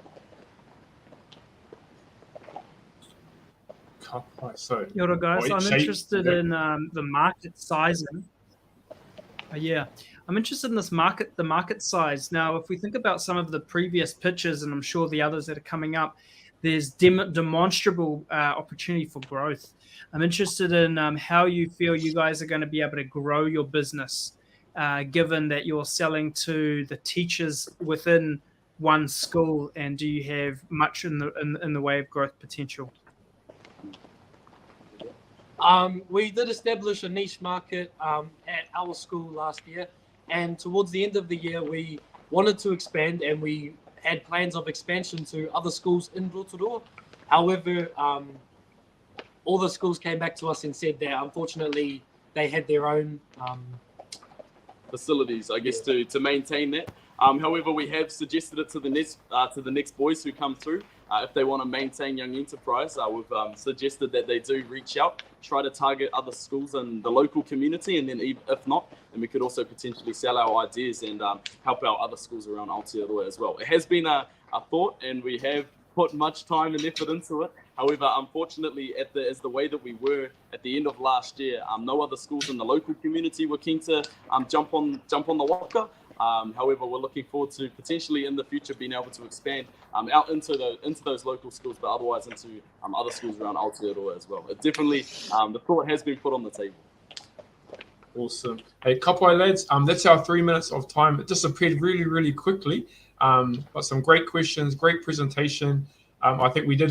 So, Kia ora, guys. I'm interested in the market sizing. I'm interested in this the market size. Now, if we think about some of the previous pitches, and I'm sure the others that are coming up, there's demonstrable opportunity for growth. I'm interested in how you feel you guys are going to be able to grow your business, given that you're selling to the teachers within one school, and do you have much in the way of growth potential? We did establish a niche market at our school last year, and towards the end of the year, we wanted to expand, and we had plans of expansion to other schools in Rotorua. However, all the schools came back to us and said that unfortunately they had their own facilities, I guess, to maintain that. However, we have suggested it to the next boys who come through. If they want to maintain young enterprise, we've suggested that they do reach out, try to target other schools in the local community, and then if not, then we could also potentially sell our ideas and help out other schools around Aotearoa as well. It has been a thought, and we have put much time and effort into it. However, unfortunately, as the way that we were at the end of last year, no other schools in the local community were keen to jump on the waka. However, we're looking forward to potentially in the future being able to expand out into those local schools, but otherwise into other schools around Aotearoa as well. It definitely, the thought has been put on the table. Awesome. Hey, kapai lads, that's our 3 minutes of time. It disappeared really, really quickly. But some great questions, great presentation. I think we had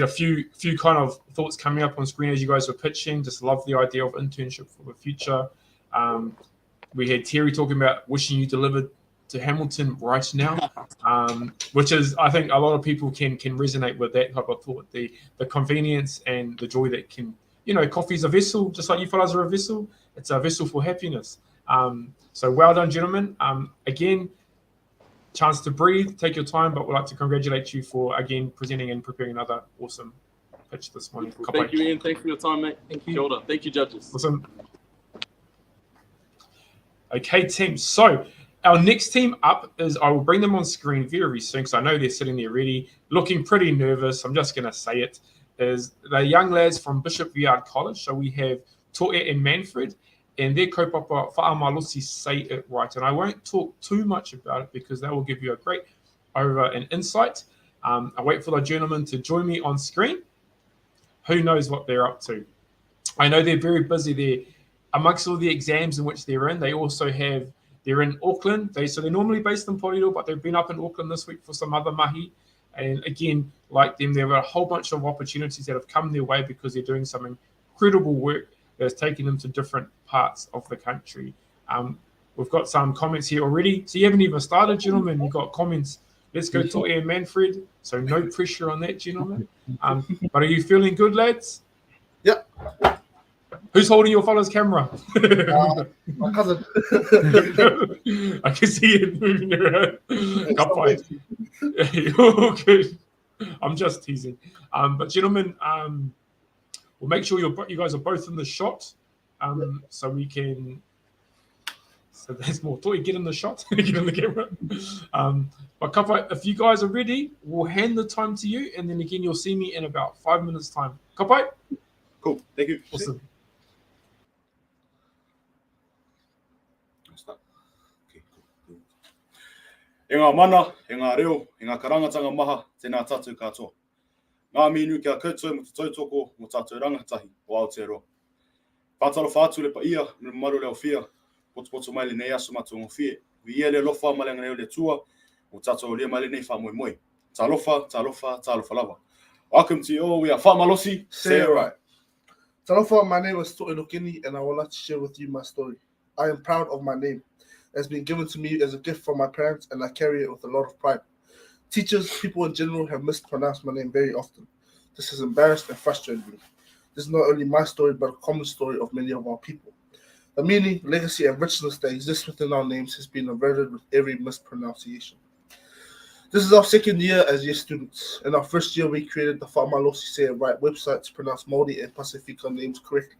a few kind of thoughts coming up on screen as you guys were pitching. Just love the idea of internship for the future. We had Terry talking about wishing you delivered to Hamilton right now, which is, I think a lot of people can resonate with that type of thought, the convenience and the joy that can, coffee is a vessel, just like you fellas are a vessel. It's a vessel for happiness. So well done, gentlemen. Again, chance to breathe, take your time, but we'd like to congratulate you for, again, presenting and preparing another awesome pitch this morning. Thank you, Ian. Thanks for your time, mate. Thank you. Kia ora. Thank you, judges. Awesome. Okay, team. So our next team up is, I will bring them on screen very soon because I know they're sitting there ready, looking pretty nervous. I'm just going to say it, is the young lads from Bishop Yard College. So we have Toe and Manfred, and their kaupapa Farmlosi say it right. And I won't talk too much about it because that will give you a great over and insight. I wait for the gentlemen to join me on screen. Who knows what they're up to? I know they're very busy there. Amongst all the exams in which they're in, they're in Auckland. So they're normally based in Porirua, but they've been up in Auckland this week for some other mahi. And again, like them, there are a whole bunch of opportunities that have come their way because they're doing some incredible work that's taking them to different parts of the country. We've got some comments here already. So you haven't even started, gentlemen. You've got comments. Let's go to Air Manfred. So no pressure on that, gentlemen. But are you feeling good, lads? Yep. Who's holding your fellow's camera? My cousin. I can see it moving around. You're good. I'm just teasing. But gentlemen, we'll make sure you guys are both in the shot, so we can. So there's more. Thought you get in the shot, get in the camera. But Kapai, if you guys are ready, we'll hand the time to you, and then again you'll see me in about 5 minutes' time. Kapai. Cool. Thank you. Awesome. E ngā mana, e ngā reo, e ngā karangatanga maha, tēnā tātou katoa. Ngā minu kia koutou mo te tautoko mo tātou rangatahi o Aotearoa. Whātaro whātu le pa ia, me maru leo whia, poto mai le nei aso matu ngō whie. Ia le lofa ma le nganeo le tua, o tātou lia mai le nei wha moi moi. Tā lofa lava. Welcome to you all, we are Farmlosi, say it right. Talofa, my name is Toe Nokini, and I would like to share with you my story. I am proud of my name. It's been given to me as a gift from my parents, and I carry it with a lot of pride. Teachers, people in general, have mispronounced my name very often. This has embarrassed and frustrated me. This is not only my story, but a common story of many of our people. The meaning, legacy, and richness that exists within our names has been averted with every mispronunciation. This is our second year as year students. In our first year, we created the Farmlosi Say It Right website to pronounce Māori and Pacifica names correctly.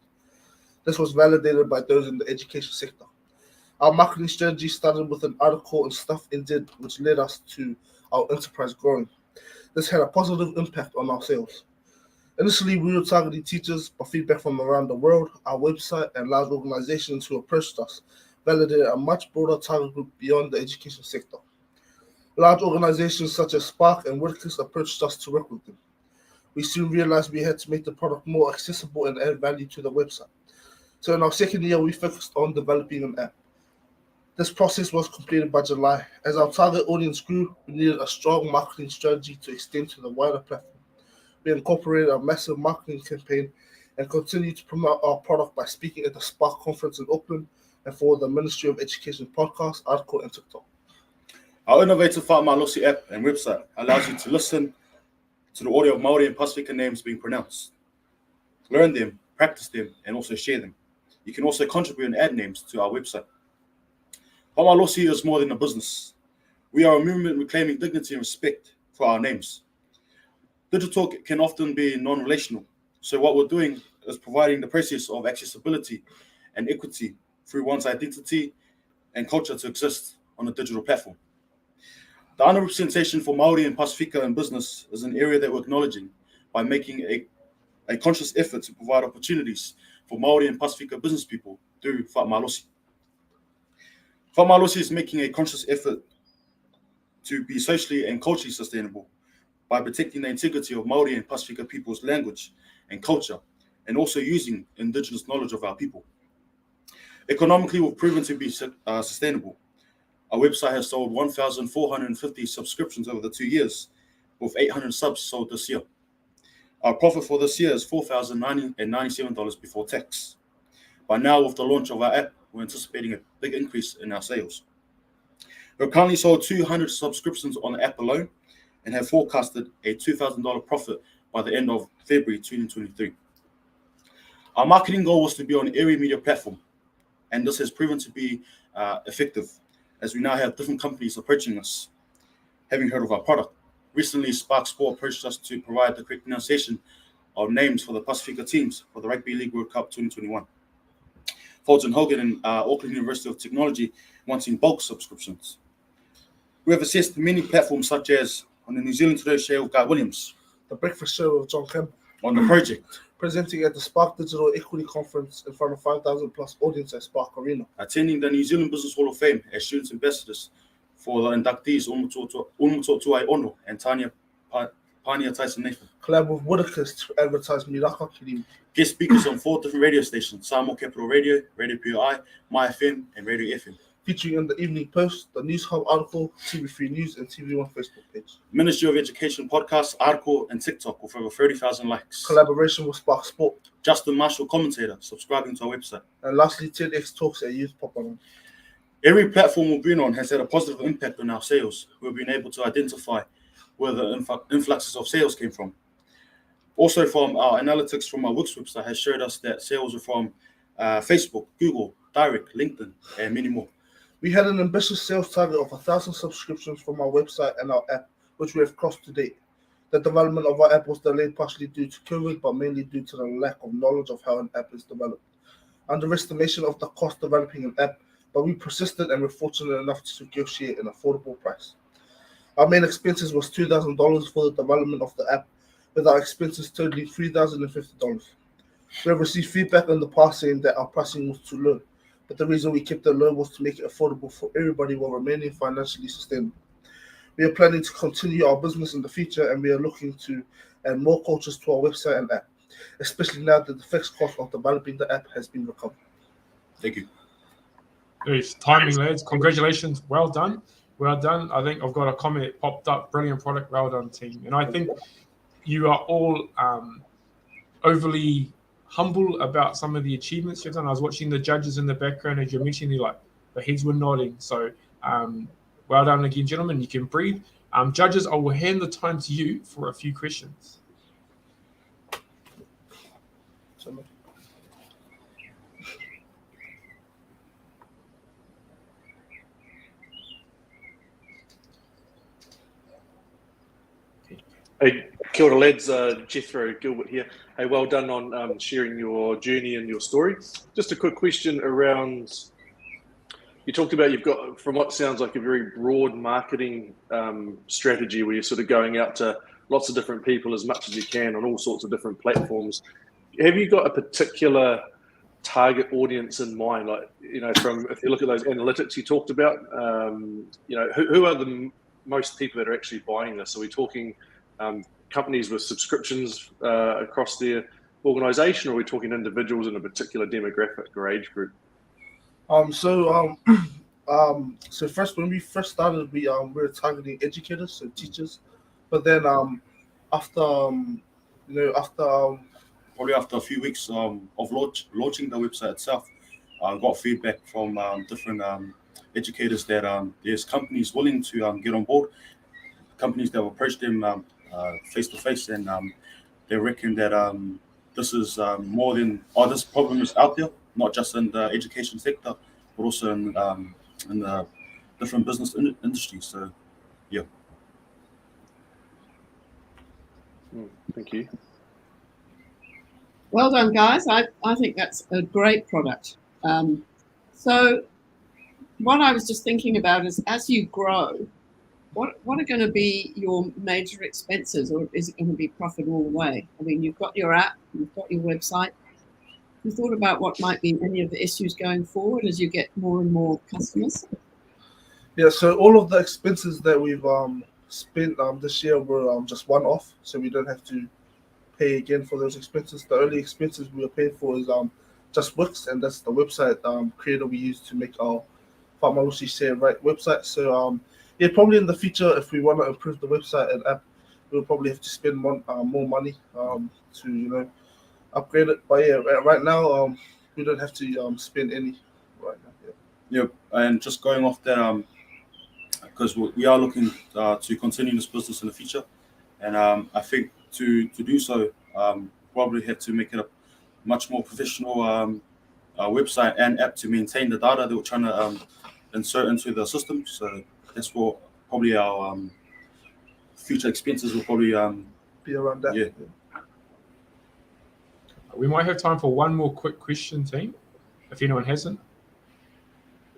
This was validated by those in the education sector. Our marketing strategy started with an article and stuff it did, which led us to our enterprise growing. This had a positive impact on our sales. Initially, we were targeting teachers, but feedback from around the world, our website, and large organizations who approached us validated a much broader target group beyond the education sector. Large organizations such as Spark and Whitakers approached us to work with them. We soon realized we had to make the product more accessible and add value to the website. So in our second year, we focused on developing an app. This process was completed by July. As our target audience grew, we needed a strong marketing strategy to extend to the wider platform. We incorporated a massive marketing campaign and continued to promote our product by speaking at the Spark conference in Auckland and for the Ministry of Education podcast, article, and TikTok. Our innovative Farmlosi app and website allows you to listen to the audio of Māori and Pacifica names being pronounced, learn them, practice them, and also share them. You can also contribute and add names to our website. Farmlosi is more than a business. We are a movement reclaiming dignity and respect for our names. Digital can often be non-relational, so what we're doing is providing the process of accessibility and equity through one's identity and culture to exist on a digital platform. The underrepresentation for Māori and Pasifika in business is an area that we're acknowledging by making a conscious effort to provide opportunities for Māori and Pasifika business people through Farmlosi. Farmlosi is making a conscious effort to be socially and culturally sustainable by protecting the integrity of Māori and Pasifika people's language and culture, and also using indigenous knowledge of our people. Economically, we've proven to be sustainable. Our website has sold 1,450 subscriptions over the 2 years, with 800 subs sold this year. Our profit for this year is $4,097 before tax. By now, with the launch of our app, we're anticipating a big increase in our sales. We've currently sold 200 subscriptions on the app alone and have forecasted a $2,000 profit by the end of February 2023. Our marketing goal was to be on every media platform, and this has proven to be effective, as we now have different companies approaching us, having heard of our product. Recently, Spark Sport approached us to provide the correct pronunciation of names for the Pasifika teams for the Rugby League World Cup 2021. Fulton Hogan and Auckland University of Technology wanting bulk subscriptions. We have assessed many platforms such as on the New Zealand Today show with Guy Williams, The Breakfast Show with John Campbell, on The Project, presenting at the Spark Digital Equity Conference in front of 5,000 plus audience at Spark Arena, attending the New Zealand Business Hall of Fame as students ambassadors for the inductees Umutotuai Ono and Tanya Tyson Nathan. collab with Whitakers to advertise Miraka Kirimi, Guest speakers on 4 different radio stations: Samoa Capital Radio, Radio POI, My FM, and Radio FM. featuring in the Evening Post, the News Hub article, TV3 News, and TV1 Facebook page. Ministry of Education podcast, article, and TikTok with over 30,000 likes. Collaboration with Spark Sport. Justin Marshall commentator, subscribing to our website. And lastly, TEDx talks at Youth Pop On. Every platform we've been on has had a positive impact on our sales. We've been able to identify where the influxes of sales came from. Also, from our analytics from our Wix website has showed us that sales are from Facebook, Google, Direct, LinkedIn, and many more. We had an ambitious sales target of 1,000 subscriptions from our website and our app, which we have crossed to date. The development of our app was delayed partially due to COVID, but mainly due to the lack of knowledge of how an app is developed. Underestimation of the cost developing an app, but we persisted and were fortunate enough to negotiate an affordable price. Our main expenses was $2,000 for the development of the app, with our expenses totaling $3,050. We have received feedback in the past saying that our pricing was too low, but the reason we kept it low was to make it affordable for everybody while remaining financially sustainable. We are planning to continue our business in the future, and we are looking to add more cultures to our website and app, especially now that the fixed cost of developing the app has been recovered. Thank you. It's timing, lads. Congratulations. Well done. Well done. I think I've got a comment popped up. Brilliant product. Well done, team. And I think you are all overly humble about some of the achievements you've done. I was watching the judges in the background as you're mentioning, like the heads were nodding. So well done again, gentlemen. You can breathe. Judges, I will hand the time to you for a few questions. Hey, kia ora lads, Jethro Gilbert here. Hey, well done on sharing your journey and your story. Just a quick question around, you talked about you've got, from what sounds like a very broad marketing strategy where you're sort of going out to lots of different people as much as you can on all sorts of different platforms. Have you got a particular target audience in mind? Like, you know, from, if you look at those analytics you talked about, you know, who are the most people that are actually buying this? Are we talking companies with subscriptions across their organization, or are we talking individuals in a particular demographic or age group? So first, when we first started, we were targeting educators, so teachers. But then after probably after a few weeks of launching the website itself, I got feedback from different educators that there's companies willing to get on board, companies that will approach them face to face, and they reckon that this is more than, this problem is out there, not just in the education sector, but also in the different business industries. So, yeah. Thank you. Well done, guys. I think that's a great product. So what I was just thinking about is, as you grow, what are going to be your major expenses, or is it going to be profit all the way? I mean, you've got your app, you've got your website. You thought about what might be any of the issues going forward as you get more and more customers? Yeah, so all of the expenses that we've spent this year were just one-off, so we don't have to pay again for those expenses. The only expenses we are paying for is just Wix, and that's the website creator we use to make our Farmlosi Share Right website. So yeah, probably in the future, if we want to improve the website and app, we'll probably have to spend more money to upgrade it. But yeah, right now we don't have to spend any right now. Yeah, and just going off that, because we are looking to continue this business in the future, and I think to do so, probably have to make it a much more professional website and app to maintain the data that we're trying to insert into the system. So that's what probably our future expenses will probably be around that. Yeah. We might have time for one more quick question, team, if anyone hasn't.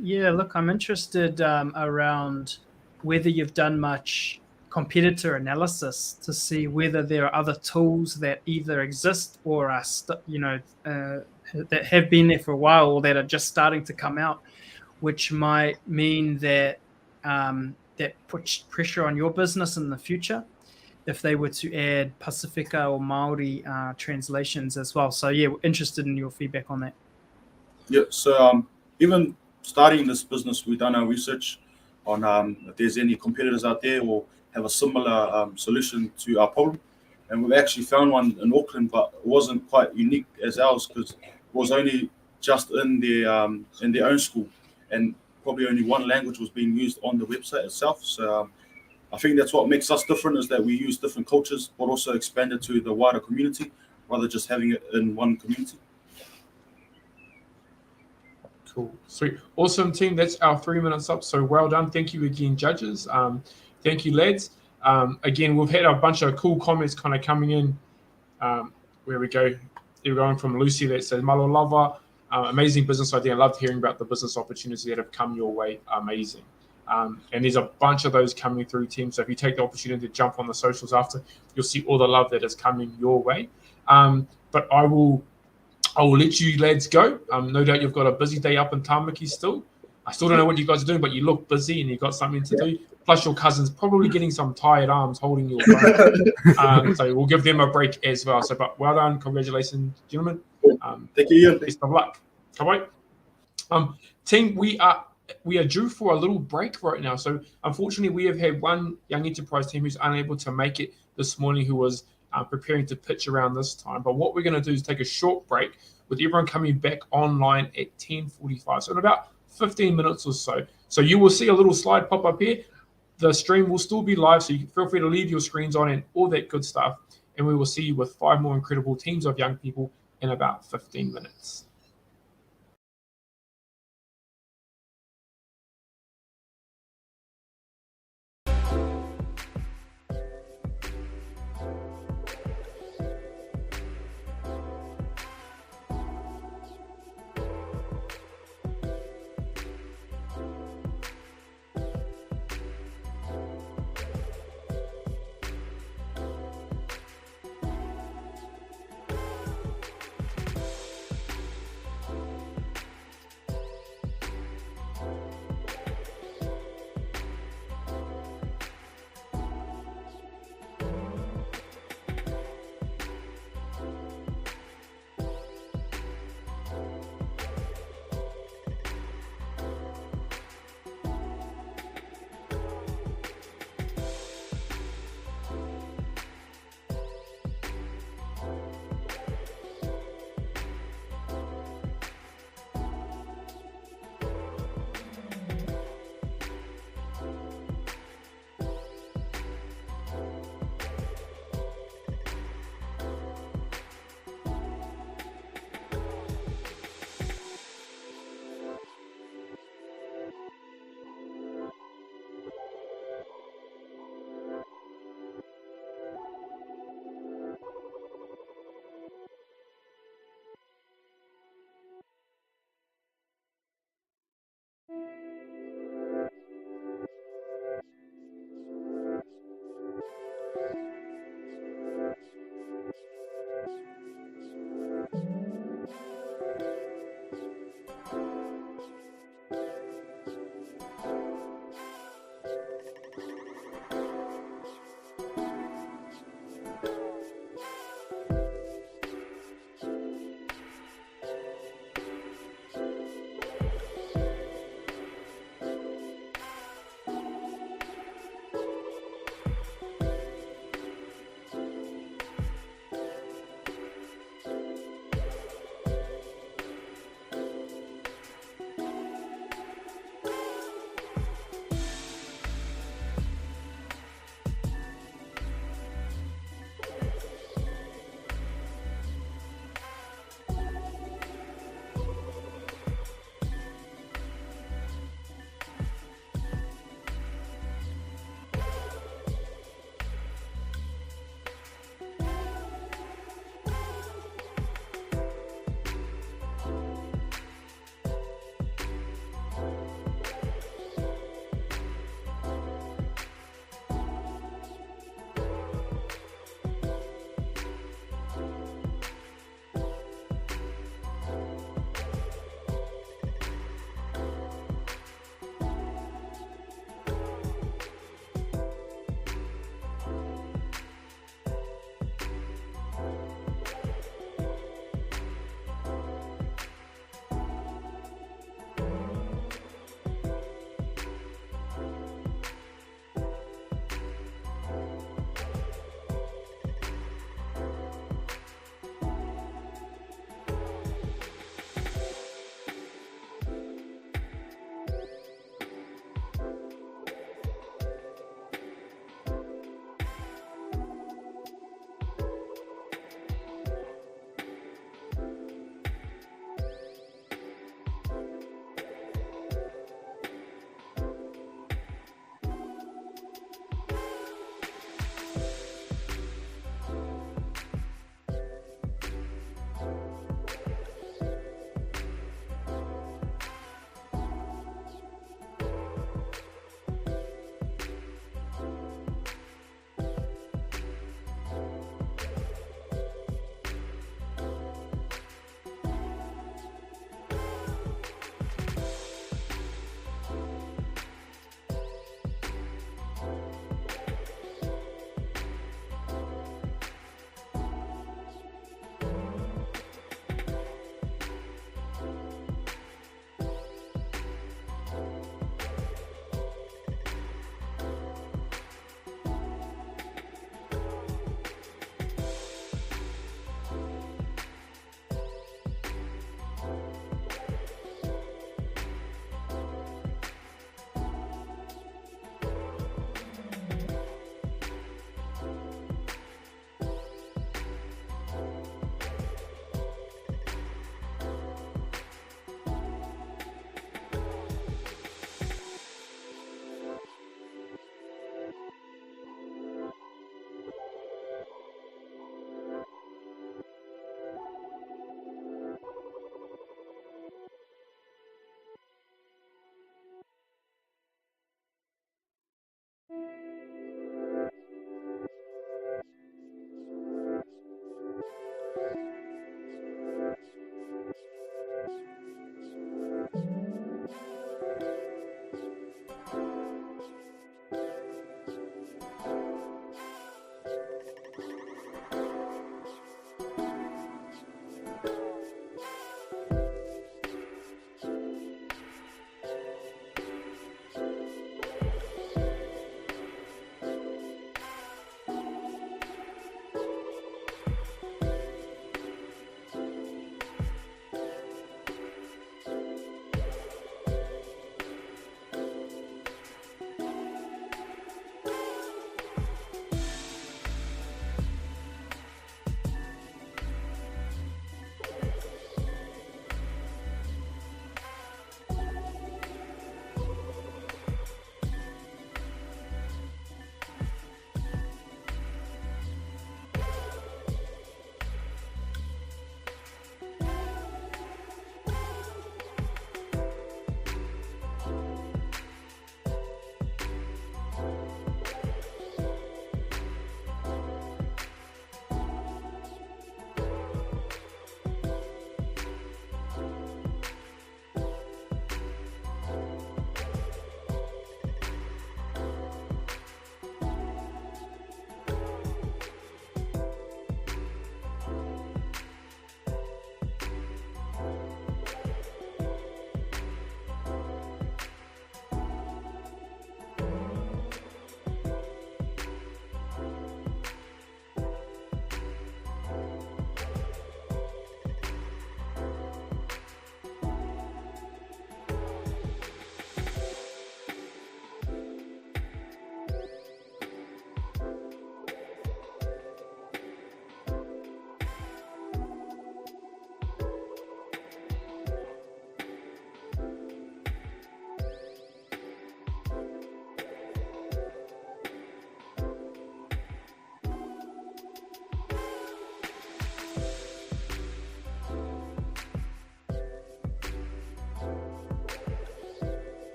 Yeah, look, I'm interested around whether you've done much competitor analysis to see whether there are other tools that either exist or are, that have been there for a while or that are just starting to come out, which might mean that that puts pressure on your business in the future if they were to add Pacifica or Maori translations as well. So yeah, we're interested in your feedback on that. Yeah, so even starting this business, we've done our research on if there's any competitors out there or have a similar solution to our problem. And we've actually found one in Auckland, but it wasn't quite unique as ours because it was only just in their own school, and probably only one language was being used on the website itself. So I think that's what makes us different, is that we use different cultures, but also expand it to the wider community rather than just having it in one community. Cool. Sweet. Awesome, team. That's our 3 minutes up. So well done. Thank you again, judges. Thank you, lads. Again, we've had a bunch of cool comments kind of coming in. Where we go. They're going from Lucy that says, Malo lava, amazing business idea. I loved hearing about the business opportunities that have come your way. Amazing. And there's a bunch of those coming through, team. So if you take the opportunity to jump on the socials after, you'll see all the love that is coming your way. But I will let you lads go. No doubt you've got a busy day up in Tamaki still. I still don't know what you guys are doing, but you look busy and you've got something to do. Plus your cousin's probably getting some tired arms holding your phone. So we'll give them a break as well. So, but well done. Congratulations, gentlemen. Thank you. Best of luck. Come on. Team, we are due for a little break right now. So unfortunately, we have had one young enterprise team who's unable to make it this morning, who was preparing to pitch around this time. But what we're going to do is take a short break with everyone coming back online at 10:45. So in about 15 minutes or so. So you will see a little slide pop up here. The stream will still be live, so you feel free to leave your screens on and all that good stuff. And we will see you with 5 more incredible teams of young people in about 15 minutes.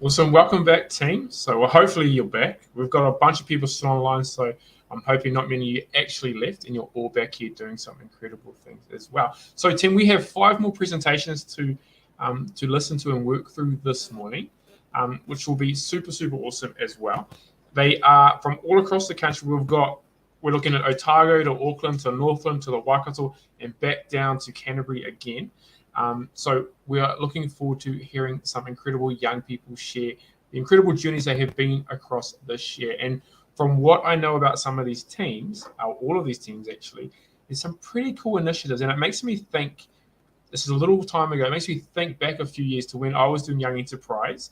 Awesome. Welcome back, team. So well, hopefully you're back. We've got a bunch of people still online, so I'm hoping not many of you actually left and you're all back here doing some incredible things as well. So, Tim, we have 5 more presentations to listen to and work through this morning, which will be super, super awesome as well. They are from all across the country. We're looking at Otago to Auckland to Northland to the Waikato and back down to Canterbury again. So we are looking forward to hearing some incredible young people share the incredible journeys they have been across this year. And from what I know about some of these teams, all of these teams actually, there's some pretty cool initiatives. And it makes me think, this is a little time ago, it makes me think back a few years to when I was doing Young Enterprise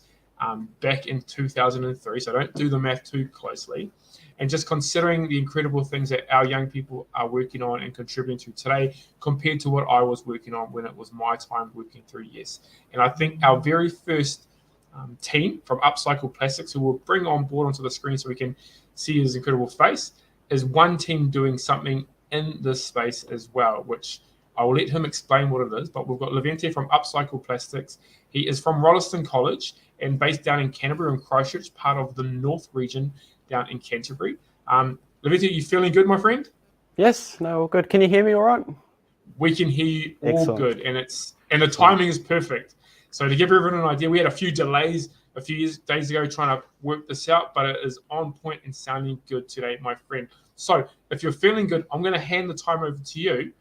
back in 2003. So don't do the math too closely. And just considering the incredible things that our young people are working on and contributing to today compared to what I was working on when it was my time working through YES. And I think our very first team from Upcycled Plastics, who we'll bring on board onto the screen so we can see his incredible face, is one team doing something in this space as well, which I will let him explain what it is. But we've got Levente from Upcycled Plastics. He is from Rolleston College and based down in Canterbury and Christchurch, part of the North region down in Canterbury. Levente, you feeling good, my friend? Yes, no, all good. Can you hear me all right? We can hear you all Excellent. good, and the timing is perfect. So to give everyone an idea, we had a few delays a few days ago trying to work this out, but it is on point and sounding good today, my friend. So if you're feeling good, I'm going to hand the time over to you,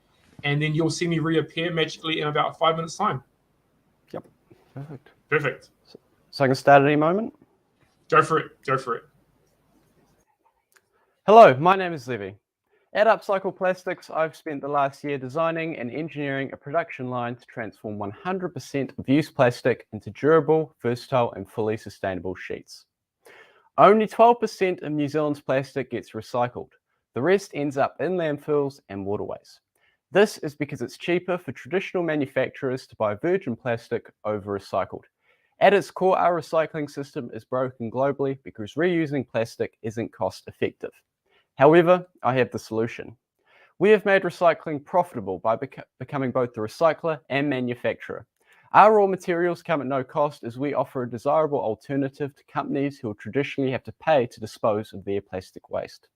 and then you'll see me reappear magically in about 5 minutes' time. Yep, perfect. Perfect. So I can start at any moment? Go for it. Go for it. Hello, my name is Levi. At Upcycled Plastics, I've spent the last year designing and engineering a production line to transform 100% of used plastic into durable, versatile, and fully sustainable sheets. Only 12% of New Zealand's plastic gets recycled. The rest ends up in landfills and waterways. This is because it's cheaper for traditional manufacturers to buy virgin plastic over recycled. At its core, our recycling system is broken globally because reusing plastic isn't cost effective. However, I have the solution. We have made recycling profitable by becoming both the recycler and manufacturer. Our raw materials come at no cost as we offer a desirable alternative to companies who will traditionally have to pay to dispose of their plastic waste.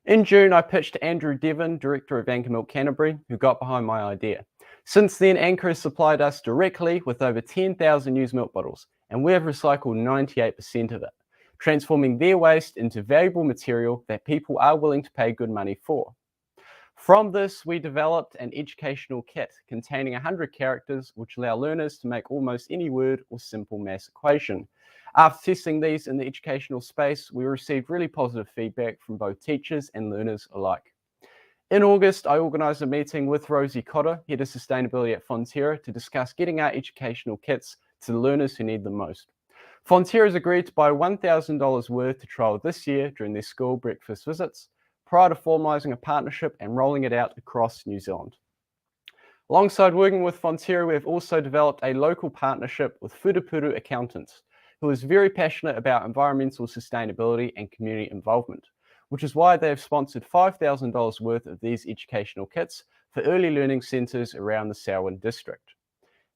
In June, I pitched to Andrew Devon, Director of Anchor Milk Canterbury, who got behind my idea. Since then, Anchor has supplied us directly with over 10,000 used milk bottles, and we have recycled 98% of it, transforming their waste into valuable material that people are willing to pay good money for. From this, we developed an educational kit containing 100 characters which allow learners to make almost any word or simple maths equation. After testing these in the educational space, we received really positive feedback from both teachers and learners alike. In August, I organised a meeting with Rosie Cotter, Head of Sustainability at Fonterra, to discuss getting our educational kits to the learners who need them most. Fonterra has agreed to buy $1,000 worth to trial this year during their school breakfast visits, prior to formalising a partnership and rolling it out across New Zealand. Alongside working with Fonterra, we have also developed a local partnership with Furupuru Accountants, who is very passionate about environmental sustainability and community involvement, which is why they have sponsored $5,000 worth of these educational kits for early learning centres around the Selwyn district.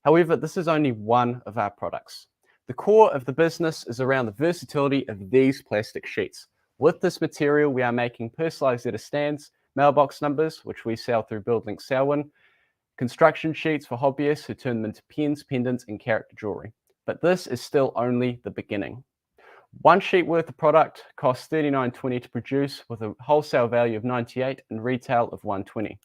However, this is only one of our products. The core of the business is around the versatility of these plastic sheets. With this material, we are making personalised letter stands, mailbox numbers, which we sell through BuildLink Selwyn, construction sheets for hobbyists who turn them into pens, pendants, and character jewellery. But this is still only the beginning. One sheet worth of product costs $39.20 to produce, with a wholesale value of $98 and retail of $120.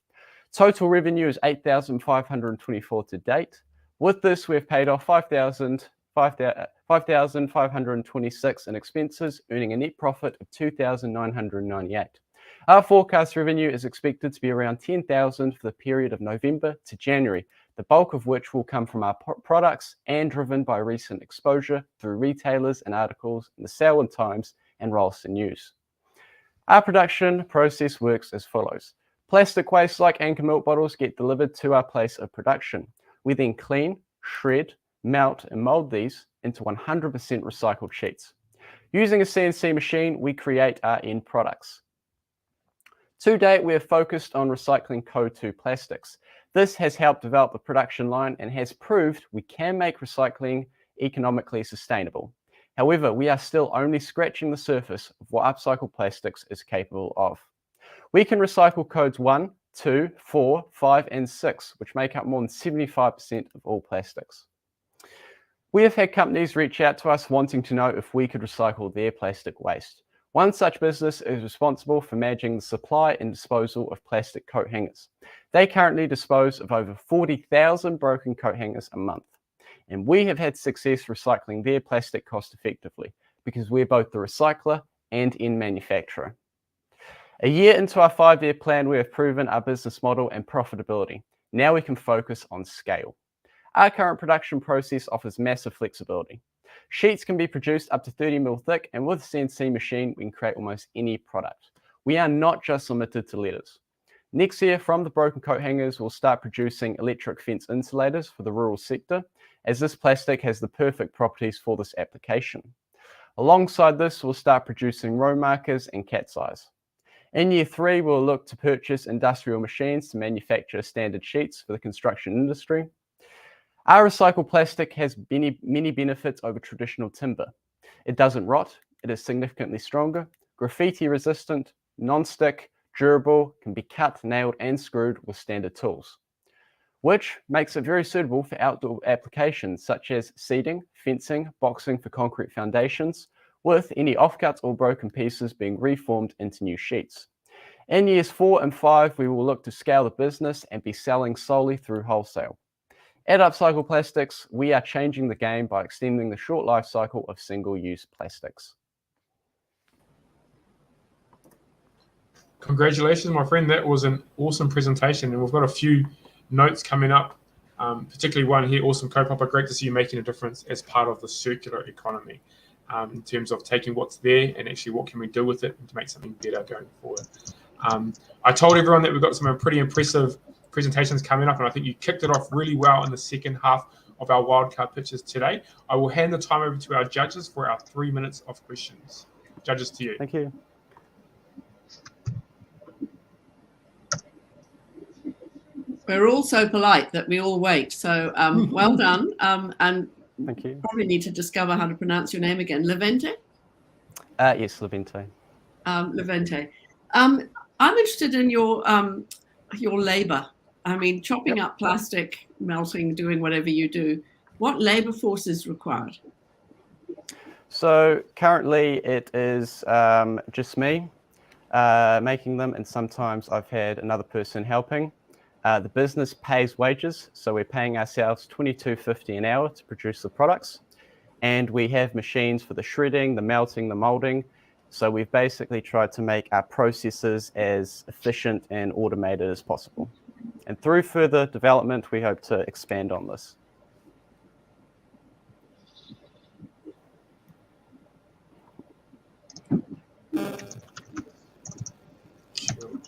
Total revenue is $8,524 to date. With this, we have paid off $5,526 in expenses, earning a net profit of $2,998. Our forecast revenue is expected to be around $10,000 for the period of November to January, the bulk of which will come from our products and driven by recent exposure through retailers and articles in the Selwyn Times and Rolleston News. Our production process works as follows. Plastic waste like Anchor milk bottles get delivered to our place of production. We then clean, shred, melt and mold these into 100% recycled sheets. Using a CNC machine, we create our end products. To date, we have focused on recycling Code 2 plastics. This has helped develop the production line and has proved we can make recycling economically sustainable. However, we are still only scratching the surface of what Upcycled Plastics is capable of. We can recycle codes 1, 2, 4, 5, and 6, which make up more than 75% of all plastics. We have had companies reach out to us wanting to know if we could recycle their plastic waste. One such business is responsible for managing the supply and disposal of plastic coat hangers. They currently dispose of over 40,000 broken coat hangers a month. And we have had success recycling their plastic cost effectively because we're both the recycler and end manufacturer. A year into our 5-year plan, we have proven our business model and profitability. Now we can focus on scale. Our current production process offers massive flexibility. Sheets can be produced up to 30 mil thick, and with a CNC machine, we can create almost any product. We are not just limited to letters. Next year, from the broken coat hangers, we'll start producing electric fence insulators for the rural sector, as this plastic has the perfect properties for this application. Alongside this, we'll start producing row markers and cat's eyes. In year 3, we'll look to purchase industrial machines to manufacture standard sheets for the construction industry. Our recycled plastic has many benefits over traditional timber. It doesn't rot, it is significantly stronger, graffiti resistant, non-stick, durable, can be cut, nailed and screwed with standard tools, which makes it very suitable for outdoor applications such as seeding, fencing, boxing for concrete foundations, with any offcuts or broken pieces being reformed into new sheets. In years 4 and 5, we will look to scale the business and be selling solely through wholesale. At Upcycled Plastics, we are changing the game by extending the short life cycle of single-use plastics. Congratulations, my friend. That was an awesome presentation, and we've got a few notes coming up, particularly one here, awesome co-popper. Great to see you making a difference as part of the circular economy in terms of taking what's there and actually what can we do with it to make something better going forward. I told everyone that we've got some pretty impressive presentations coming up, and I think you kicked it off really well in the second half of our wildcard pitches today. I will hand the time over to our judges for our 3 minutes of questions. Judges, to you. Thank you. We're all so polite that we all wait. So well done. And thank you. Probably need to discover how to pronounce your name again. Levente? Yes, Levente. Levente. I'm interested in your labor. I mean, chopping up plastic, melting, doing whatever you do. What labor force is required? So currently it is just me making them, and sometimes I've had another person helping. The business pays wages, so we're paying ourselves $22.50 an hour to produce the products, and we have machines for the shredding, the melting, the molding. So we've basically tried to make our processes as efficient and automated as possible. And through further development, we hope to expand on this.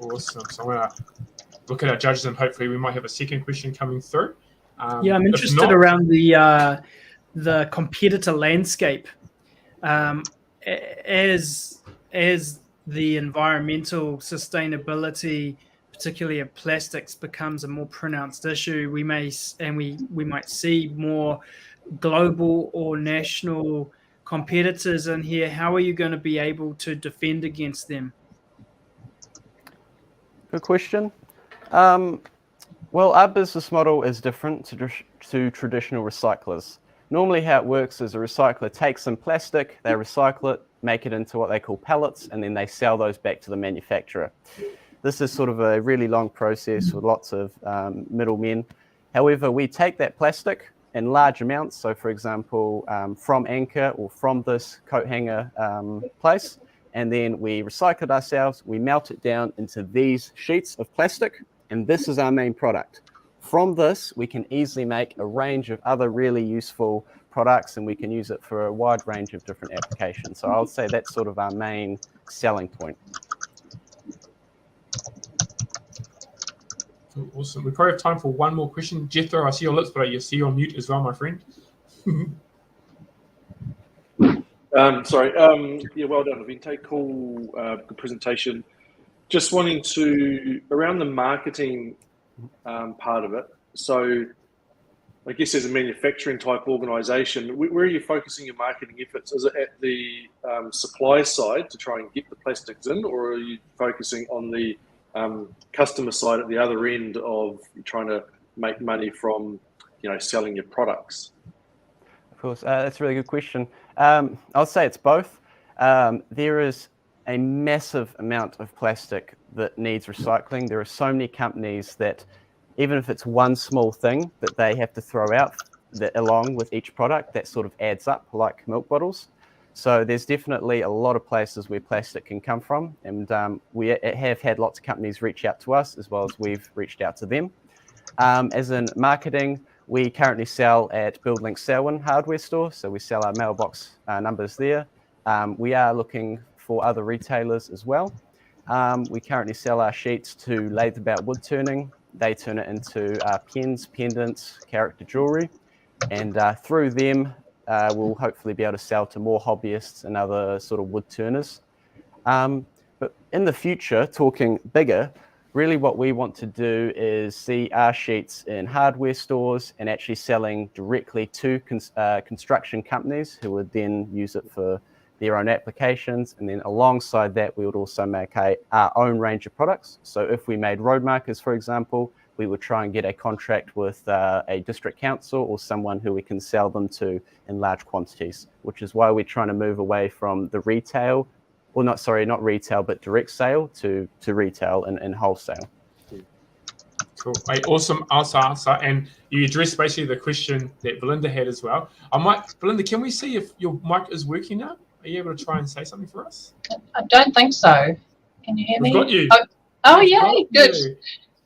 Awesome. So I'm going to look at our judges, and hopefully we might have a second question coming through. Yeah, I'm interested around the competitor landscape. As the environmental sustainability, particularly of plastics, becomes a more pronounced issue, we might see more global or national competitors in here. How are you going to be able to defend against them? Good question. Well, our business model is different to traditional recyclers. Normally how it works is a recycler takes some plastic, they recycle it, make it into what they call pellets, and then they sell those back to the manufacturer. This is sort of a really long process with lots of middlemen. However, we take that plastic in large amounts. So for example, from Anchor or from this coat hanger place, and then we recycle it ourselves, we melt it down into these sheets of plastic, and this is our main product. From this, we can easily make a range of other really useful products, and we can use it for a wide range of different applications. So I would say that's sort of our main selling point. Awesome. We probably have time for one more question. Jethro, I see your lips, but I see you're on mute as well, my friend. Sorry. Yeah, well done, Levente. Cool, good presentation. Just wanting to, around the marketing part of it. So I guess as a manufacturing type organisation, where are you focusing your marketing efforts? Is it at the supply side to try and get the plastics in, or are you focusing on the customer side at the other end of trying to make money from, selling your products? Of course, that's a really good question. I'll say it's both. There is a massive amount of plastic that needs recycling. There are so many companies that, even if it's one small thing that they have to throw out that along with each product, that sort of adds up, like milk bottles. So there's definitely a lot of places where plastic can come from, and we have had lots of companies reach out to us as well as we've reached out to them. As in marketing, we currently sell at BuildLink Selwyn hardware store, so we sell our mailbox numbers there. We are looking for other retailers as well. We currently sell our sheets to Lathe About Wood Turning. They turn it into pens, pendants, character jewelry, and through them, we'll hopefully be able to sell to more hobbyists and other sort of wood turners. But in the future, talking bigger, really what we want to do is see our sheets in hardware stores and actually selling directly to construction companies who would then use it for their own applications. And then alongside that, we would also make our own range of products. So if we made road markers, for example, we would try and get a contract with a district council or someone who we can sell them to in large quantities, which is why we're trying to move away from the retail, or not retail, but direct sale to retail and wholesale. Cool. Awesome answer. And you addressed basically the question that Belinda had as well. Belinda, can we see if your mic is working now? Are you able to try and say something for us? I don't think so. Can you hear me? We've got you. Oh yay, good. You.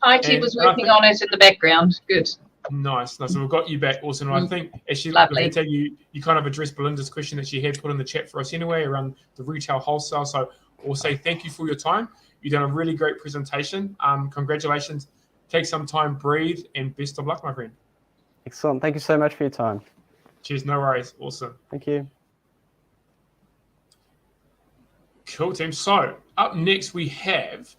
IT was working on it in the background. Good. Nice. So we've got you back. Awesome. I think actually, Lovely. you kind of addressed Belinda's question that she had put in the chat for us anyway around the retail wholesale. So we'll say thank you for your time. You've done a really great presentation. Congratulations. Take some time, breathe, and best of luck, my friend. Excellent. Thank you so much for your time. Cheers. No worries. Awesome. Thank you. Cool, team. So up next, we have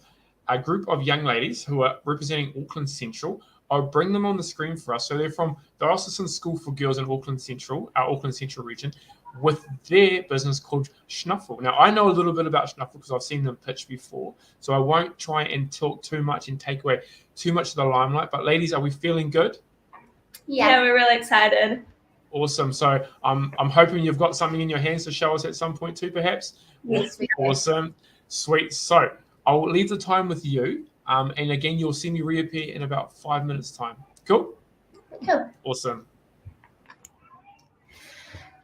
a group of young ladies who are representing Auckland Central. I'll bring them on the screen for us. So they're from the Diocesan School for Girls in Auckland Central, our Auckland Central region, with their business called Schnuffel. Now, I know a little bit about Schnuffel because I've seen them pitch before, so I won't try and talk too much and take away too much of the limelight. But ladies, are we feeling good? Yeah, we're really excited. Awesome. So I'm hoping you've got something in your hands to show us at some point too, perhaps. Yes, we do. Awesome. Sweet. So I'll leave the time with you. And again, you'll see me reappear in about 5 minutes' time. Cool? Cool. Awesome.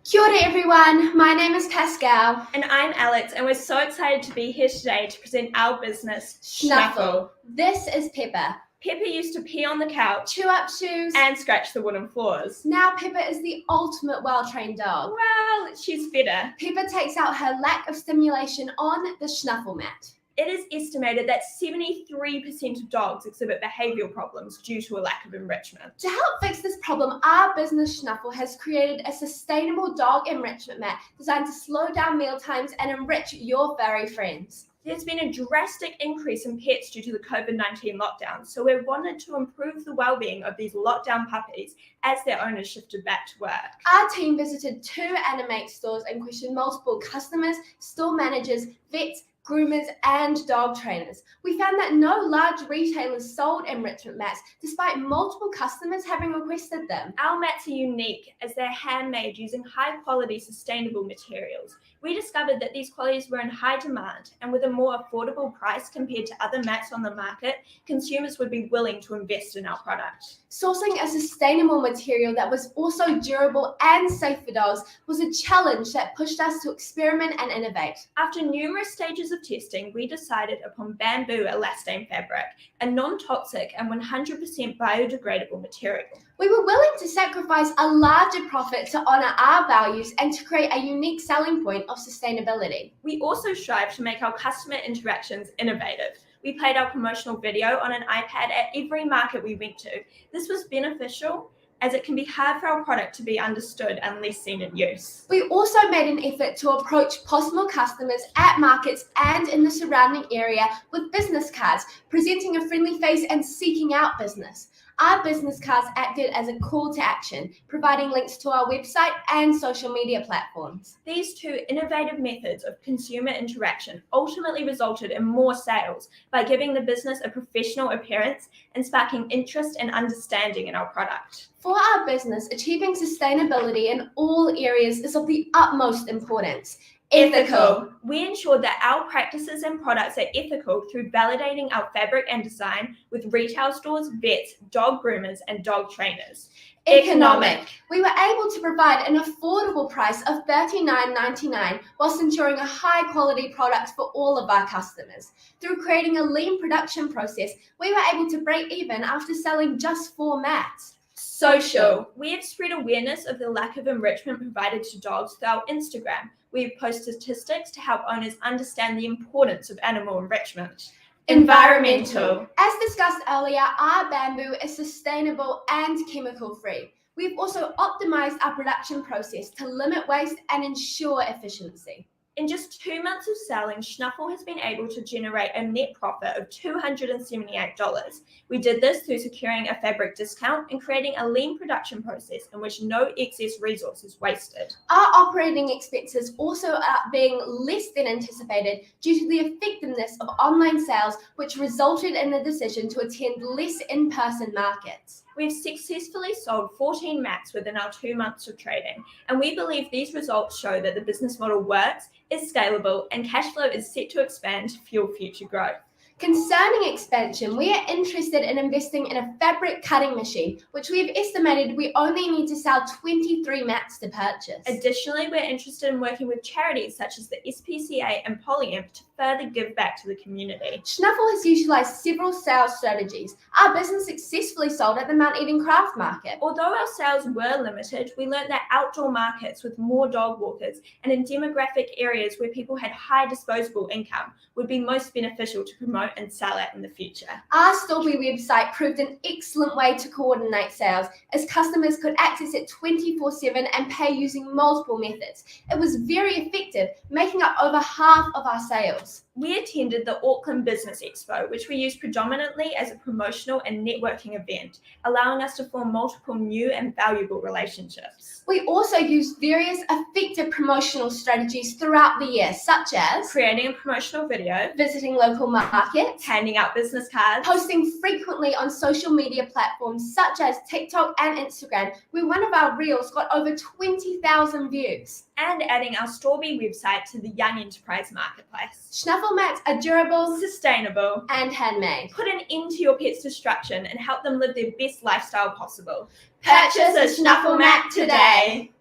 Kia ora, everyone. My name is Pascal. And I'm Alex, and we're so excited to be here today to present our business, Schnuffel. This is Pepper. Pepper used to pee on the couch, chew up shoes, and scratch the wooden floors. Now Pepper is the ultimate well-trained dog. Well, she's fitter. Pepper takes out her lack of stimulation on the Schnuffel mat. It is estimated that 73% of dogs exhibit behavioural problems due to a lack of enrichment. To help fix this problem, our business Schnuffel has created a sustainable dog enrichment mat designed to slow down meal times and enrich your furry friends. There's been a drastic increase in pets due to the COVID-19 lockdown, so we wanted to improve the well-being of these lockdown puppies as their owners shifted back to work. Our team visited 2 Animate stores and questioned multiple customers, store managers, vets, groomers, and dog trainers. We found that no large retailers sold enrichment mats, despite multiple customers having requested them. Our mats are unique as they're handmade using high-quality sustainable materials. We discovered that these qualities were in high demand, and with a more affordable price compared to other mats on the market, consumers would be willing to invest in our product. Sourcing a sustainable material that was also durable and safe for dogs was a challenge that pushed us to experiment and innovate. After numerous stages of testing, we decided upon bamboo elastane fabric, a non-toxic and 100% biodegradable material. We were willing to sacrifice a larger profit to honour our values and to create a unique selling point of sustainability. We also strive to make our customer interactions innovative. We played our promotional video on an iPad at every market we went to. This was beneficial as it can be hard for our product to be understood unless seen in use. We also made an effort to approach possible customers at markets and in the surrounding area with business cards, presenting a friendly face and seeking out business. our business cards acted as a call to action, providing links to our website and social media platforms. These two innovative methods of consumer interaction ultimately resulted in more sales by giving the business a professional appearance and sparking interest and understanding in our product. For our business, achieving sustainability in all areas is of the utmost importance. Ethical. We ensured that our practices and products are ethical through validating our fabric and design with retail stores, vets, dog groomers, and dog trainers. Economic. We were able to provide an affordable price of $39.99 whilst ensuring a high quality product for all of our customers. Through creating a lean production process, we were able to break even after selling just 4 mats. Social. We have spread awareness of the lack of enrichment provided to dogs through our Instagram. We have posted statistics to help owners understand the importance of animal enrichment. Environmental. As discussed earlier, our bamboo is sustainable and chemical free. We've also optimized our production process to limit waste and ensure efficiency. In just 2 months of selling, Schnuffel has been able to generate a net profit of $278. We did this through securing a fabric discount and creating a lean production process in which no excess resource is wasted. Our operating expenses also are being less than anticipated due to the effectiveness of online sales, which resulted in the decision to attend less in-person markets. We've successfully sold 14 mats within our 2 months of trading, and we believe these results show that the business model works, is scalable, and cash flow is set to expand to fuel future growth. Concerning expansion, we are interested in investing in a fabric cutting machine, which we have estimated we only need to sell 23 mats to purchase. Additionally, we're interested in working with charities such as the SPCA and Polyamp to further give back to the community. Schnuffel has utilised several sales strategies. Our business successfully sold at the Mount Eden Craft Market. Although our sales were limited, we learned that outdoor markets with more dog walkers and in demographic areas where people had high disposable income would be most beneficial to promote and sell at in the future. Our Storby website proved an excellent way to coordinate sales, as customers could access it 24/7 and pay using multiple methods. It was very effective, making up over half of our sales. We attended the Auckland Business Expo, which we used predominantly as a promotional and networking event, allowing us to form multiple new and valuable relationships. We also used various effective promotional strategies throughout the year, such as creating a promotional video, visiting local markets, handing out business cards, posting frequently on social media platforms such as TikTok and Instagram, where one of our reels got over 20,000 views, and adding our Storby website to the Young Enterprise Marketplace. Schnuffel mats are durable, sustainable, and handmade. Put an end to your pet's destruction and help them live their best lifestyle possible. Purchase a Schnuffel mat today.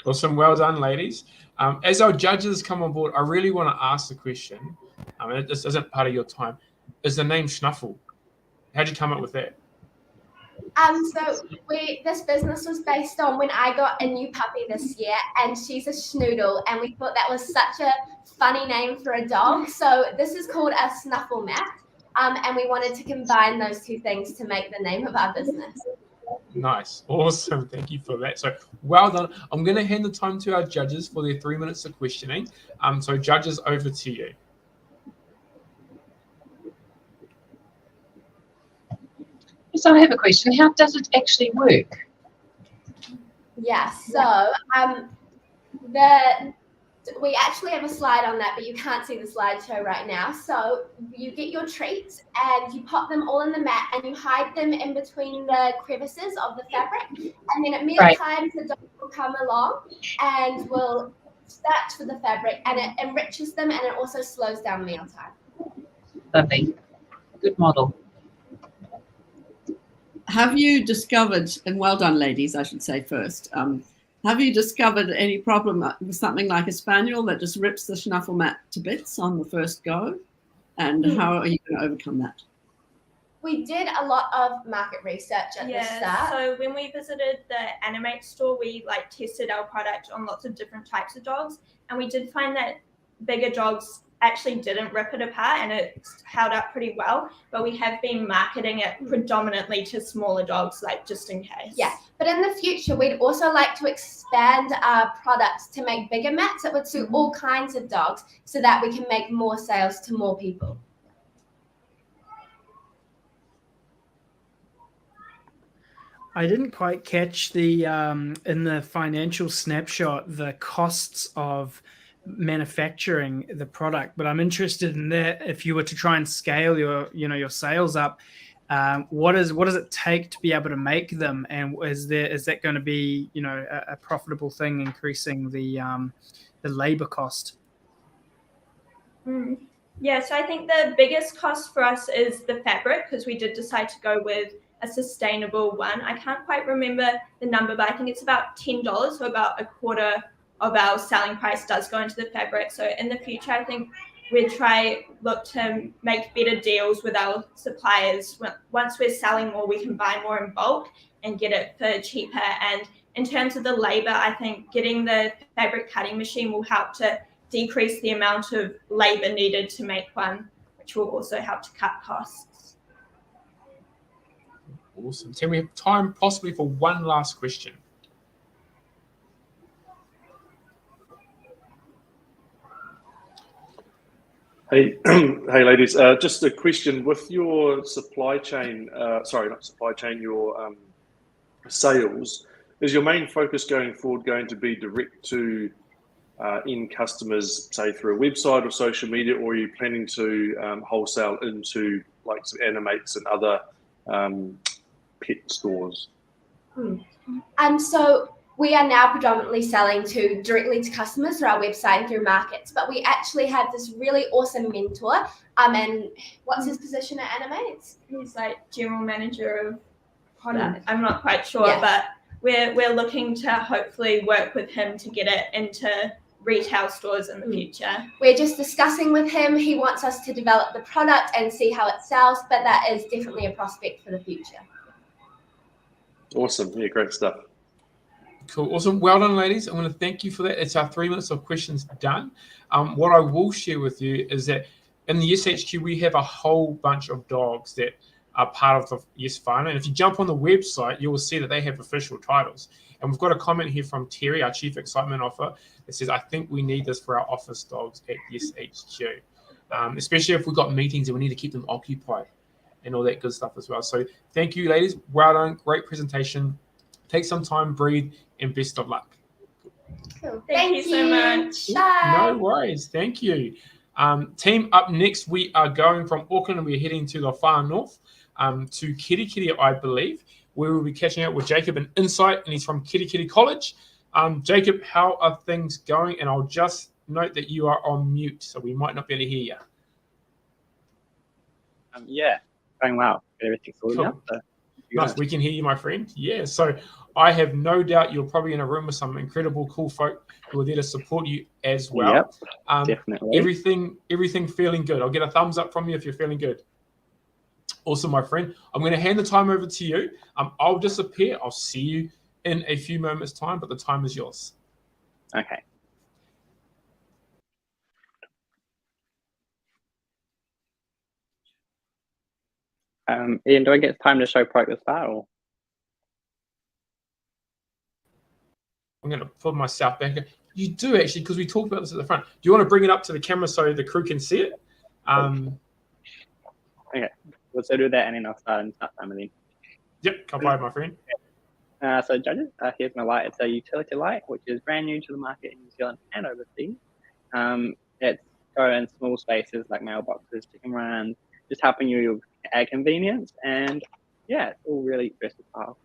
Awesome, well done, ladies. As our judges come on board, I really want to ask the question, and this isn't part of your time, is the name Schnuffel? How'd you come up with that? This business was based on when I got a new puppy this year, and she's a schnoodle, and we thought that was such a funny name for a dog. So this is called a Schnuffel mat, and we wanted to combine those two things to make the name of our business. Nice, awesome, thank you for that. So well done. I'm going to hand the time to our judges for their 3 minutes of questioning. So judges, over to you. So I have a question. How does it actually work? Yeah, so we actually have a slide on that, but you can't see the slideshow right now. So you get your treats and you pop them all in the mat and you hide them in between the crevices of the fabric. And then at meal times, the dog will come along and will search for the fabric, and it enriches them, and it also slows down mealtime. Lovely. Good model. Have you discovered, and well done, ladies, I should say first, have you discovered any problem with something like a spaniel that just rips the Schnuffel mat to bits on the first go? And how are you going to overcome that? We did a lot of market research at the start. So when we visited the Animate store, we tested our product on lots of different types of dogs, and we did find that bigger dogs actually didn't rip it apart and it held up pretty well, but we have been marketing it predominantly to smaller dogs, just in case. Yeah, but in the future, we'd also like to expand our products to make bigger mats that would suit all kinds of dogs so that we can make more sales to more people. I didn't quite catch the in the financial snapshot the costs of manufacturing the product, but I'm interested in that. If you were to try and scale your sales up, what does it take to be able to make them, and is that going to be a profitable thing, increasing the labor cost? Yeah, so I think the biggest cost for us is the fabric, because we did decide to go with a sustainable one. I can't quite remember the number, but I think it's about $10, so about a quarter of our selling price does go into the fabric. So in the future, I think we'd look to make better deals with our suppliers. Once we're selling more, we can buy more in bulk and get it for cheaper. And in terms of the labor, I think getting the fabric cutting machine will help to decrease the amount of labor needed to make one, which will also help to cut costs. Awesome. Tim, we have time possibly for one last question. Hey, hey, ladies. Just a question with your supply chain. Sorry, not supply chain. Your sales. Is your main focus going forward going to be direct to end customers, say through a website or social media, or are you planning to wholesale into like some Animates and other pet stores? So we are now predominantly selling directly to customers through our website and through markets, but we actually have this really awesome mentor. And what's his position at Animates? He's like general manager of product. I'm not quite sure, but we're looking to hopefully work with him to get it into retail stores in the future. We're just discussing with him. He wants us to develop the product and see how it sells, but that is definitely a prospect for the future. Awesome. Yeah, great stuff. Cool. Awesome. Well done, ladies. I want to thank you for that. It's our 3 minutes of questions done. What I will share with you is that in the SHQ, we have a whole bunch of dogs that are part of the Yes Whānau. And if you jump on the website, you will see that they have official titles. And we've got a comment here from Terry, our Chief Excitement Officer, that says, I think we need this for our office dogs at Yes HQ. Especially if we've got meetings and we need to keep them occupied and all that good stuff as well. So thank you, ladies. Well done. Great presentation. Take some time, breathe, and best of luck. Cool. Thank you so much. Bye. No worries. Thank you. Team, up next, we are going from Auckland and we're heading to the far north to Kirikiri, I believe, where we'll be catching up with Jacob in Insight, and he's from Kirikiri College. Jacob, how are things going? And I'll just note that you are on mute, so we might not be able to hear you. Yeah, going well. Everything's sorted out. So nice. We can hear you, my friend. Yeah, so I have no doubt you're probably in a room with some incredible, cool folk who are there to support you as well. Yep, definitely. Everything feeling good. I'll get a thumbs up from you if you're feeling good. Awesome, my friend. I'm going to hand the time over to you. I'll disappear. I'll see you in a few moments' time, but the time is yours. Okay. Ian, do I get time to show product at the start, or? I'm going to pull myself back. You do actually, because we talked about this at the front. Do you want to bring it up to the camera so the crew can see it? Okay, let's do that, and then I'll start time then. Yep, come by, my friend. So judges, here's my light. It's a utility light, which is brand new to the market in New Zealand and overseas. It's go in small spaces like mailboxes, chicken runs, just helping you add convenience, and yeah, it's all really versatile.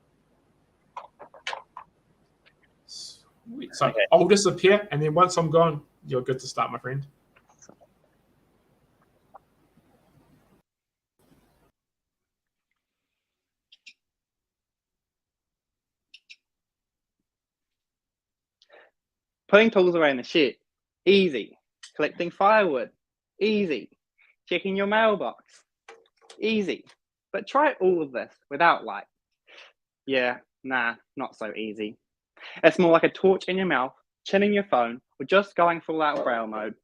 Sweet. So I'll disappear, and then once I'm gone, you're good to start, my friend. Putting tools away in the shed, easy. Collecting firewood, easy. Checking your mailbox, easy. But try all of this without light. Yeah, nah, not so easy. It's more like a torch in your mouth, chinning your phone, or just going full out braille mode.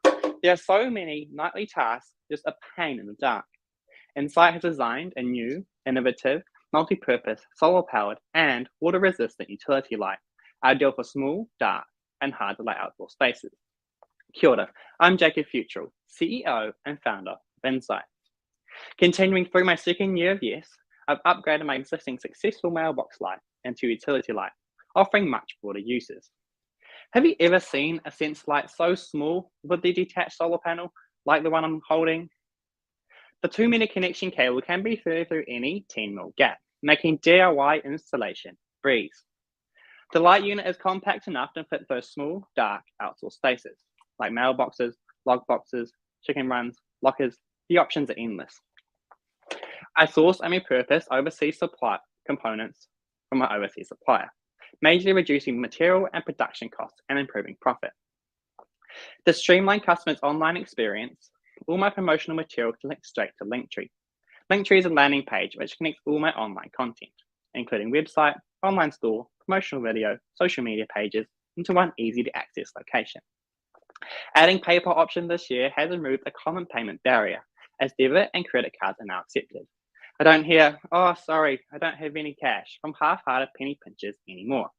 There are so many nightly tasks, just a pain in the dark. Insight has designed a new, innovative, multi-purpose, solar-powered, and water-resistant utility light, ideal for small, dark, and hard to light outdoor spaces. Kia ora, I'm Jacob Futrell, CEO and founder of Insight. Continuing through my second year of Yes, I've upgraded my existing successful mailbox light into utility light, offering much broader uses. Have you ever seen a sense light so small with the detached solar panel like the one I'm holding? The 2-meter connection cable can be fitted through any 10mm gap, making DIY installation a breeze. The light unit is compact enough to fit those small, dark outdoor spaces, like mailboxes, log boxes, chicken runs, lockers. The options are endless. I source and repurpose overseas supply components from my overseas supplier, majorly reducing material and production costs and improving profit. To streamline customers' online experience, all my promotional material connects straight to Linktree. Linktree is a landing page which connects all my online content, including website, online store, promotional video, social media pages, into one easy-to-access location. Adding PayPal option this year has removed a common payment barrier, as debit and credit cards are now accepted. I don't hear, "Oh, sorry, I don't have any cash," from half-hearted penny pinchers anymore.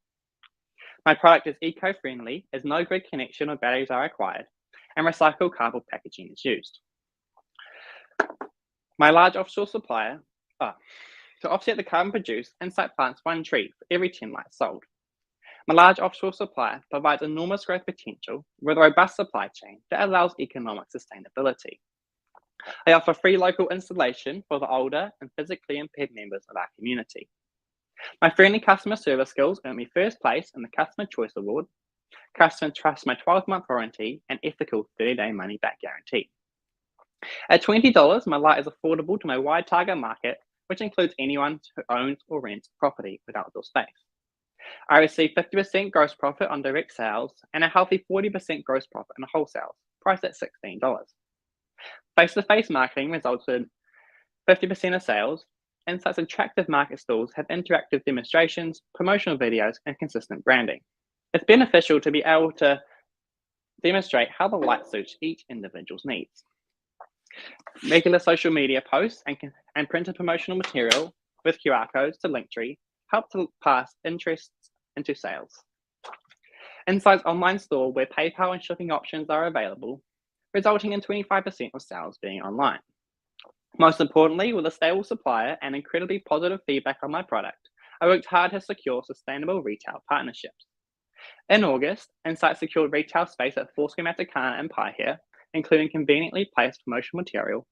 My product is eco-friendly, as no grid connection or batteries are required, and recycled cardboard packaging is used. My large offshore supplier, to offset the carbon produced, Insight plants 1 tree for every 10 lights sold. My large offshore supplier provides enormous growth potential with a robust supply chain that allows economic sustainability. I offer free local installation for the older and physically impaired members of our community. My friendly customer service skills earned me first place in the Customer Choice Award. Customers trust my 12-month warranty and ethical 30-day money-back guarantee. At $20, my light is affordable to my wide target market, which includes anyone who owns or rents property with outdoor space. I receive 50% gross profit on direct sales and a healthy 40% gross profit on wholesale, priced at $16. Face-to-face marketing results in 50% of sales, and such attractive market stalls have interactive demonstrations, promotional videos, and consistent branding. It's beneficial to be able to demonstrate how the light suits each individual's needs. Regular social media posts and printed promotional material with QR codes to Linktree help to pass interests into sales. Insight's online store where PayPal and shipping options are available, resulting in 25% of sales being online. Most importantly, with a stable supplier and incredibly positive feedback on my product, I worked hard to secure sustainable retail partnerships. In August, Insight secured retail space at Foursquare Matakana and Paihia, including conveniently placed promotional material.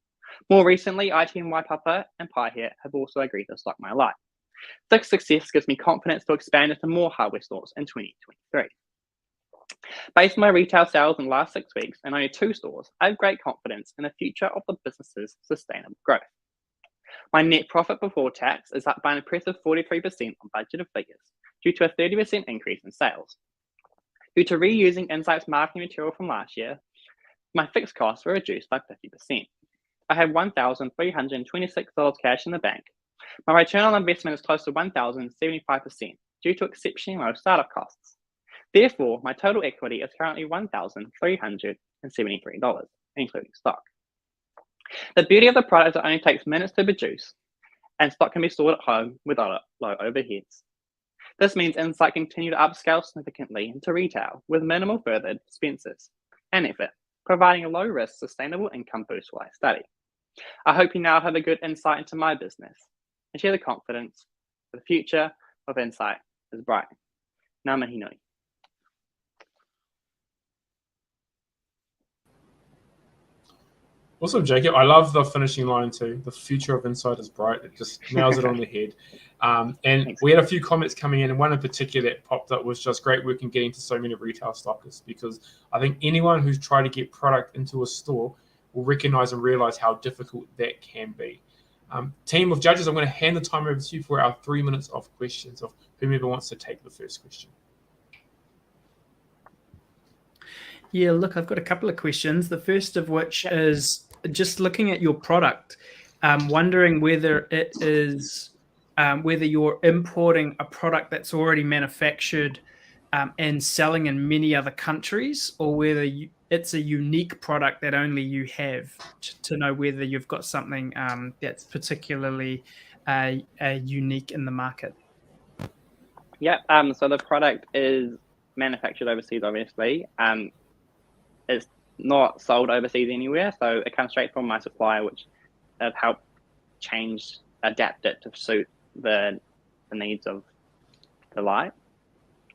More recently, ITNY Papa and Paihia have also agreed to stock my light. This success gives me confidence to expand into more hardware stores in 2023. Based on my retail sales in the last 6 weeks and only 2 stores, I have great confidence in the future of the business's sustainable growth. My net profit before tax is up by an impressive 43% on budgeted figures due to a 30% increase in sales. Due to reusing Insight's marketing material from last year, my fixed costs were reduced by 50%. I have $1,326 cash in the bank. My return on investment is close to 1,075% due to exceptionally low startup costs. Therefore, my total equity is currently $1,373, including stock. The beauty of the product is it only takes minutes to produce, and stock can be stored at home without low overheads. This means Insight continue to upscale significantly into retail with minimal further expenses and effort, providing a low-risk, sustainable income boost while I study. I hope you now have a good insight into my business and share the confidence that the future of Insight is bright. Ngā mihi nui. Awesome, Jacob. I love the finishing line too. The future of Insight is bright. It just nails it on the head. And Thanks. We had a few comments coming in, and one in particular that popped up was just great work in getting to so many retail stockers, because I think anyone who's tried to get product into a store will recognize and realize how difficult that can be. Team of judges, I'm going to hand the time over to you for our 3 minutes of questions of whomever wants to take the first question. Yeah, look, I've got a couple of questions. The first of which is just looking at your product, wondering whether it is whether you're importing a product that's already manufactured and selling in many other countries, or whether it's a unique product that only you have, to know whether you've got something that's particularly unique in the market. Yeah, so the product is manufactured overseas, obviously. It's not sold overseas anywhere, so it comes straight from my supplier, which have helped adapt it to suit the needs of the light.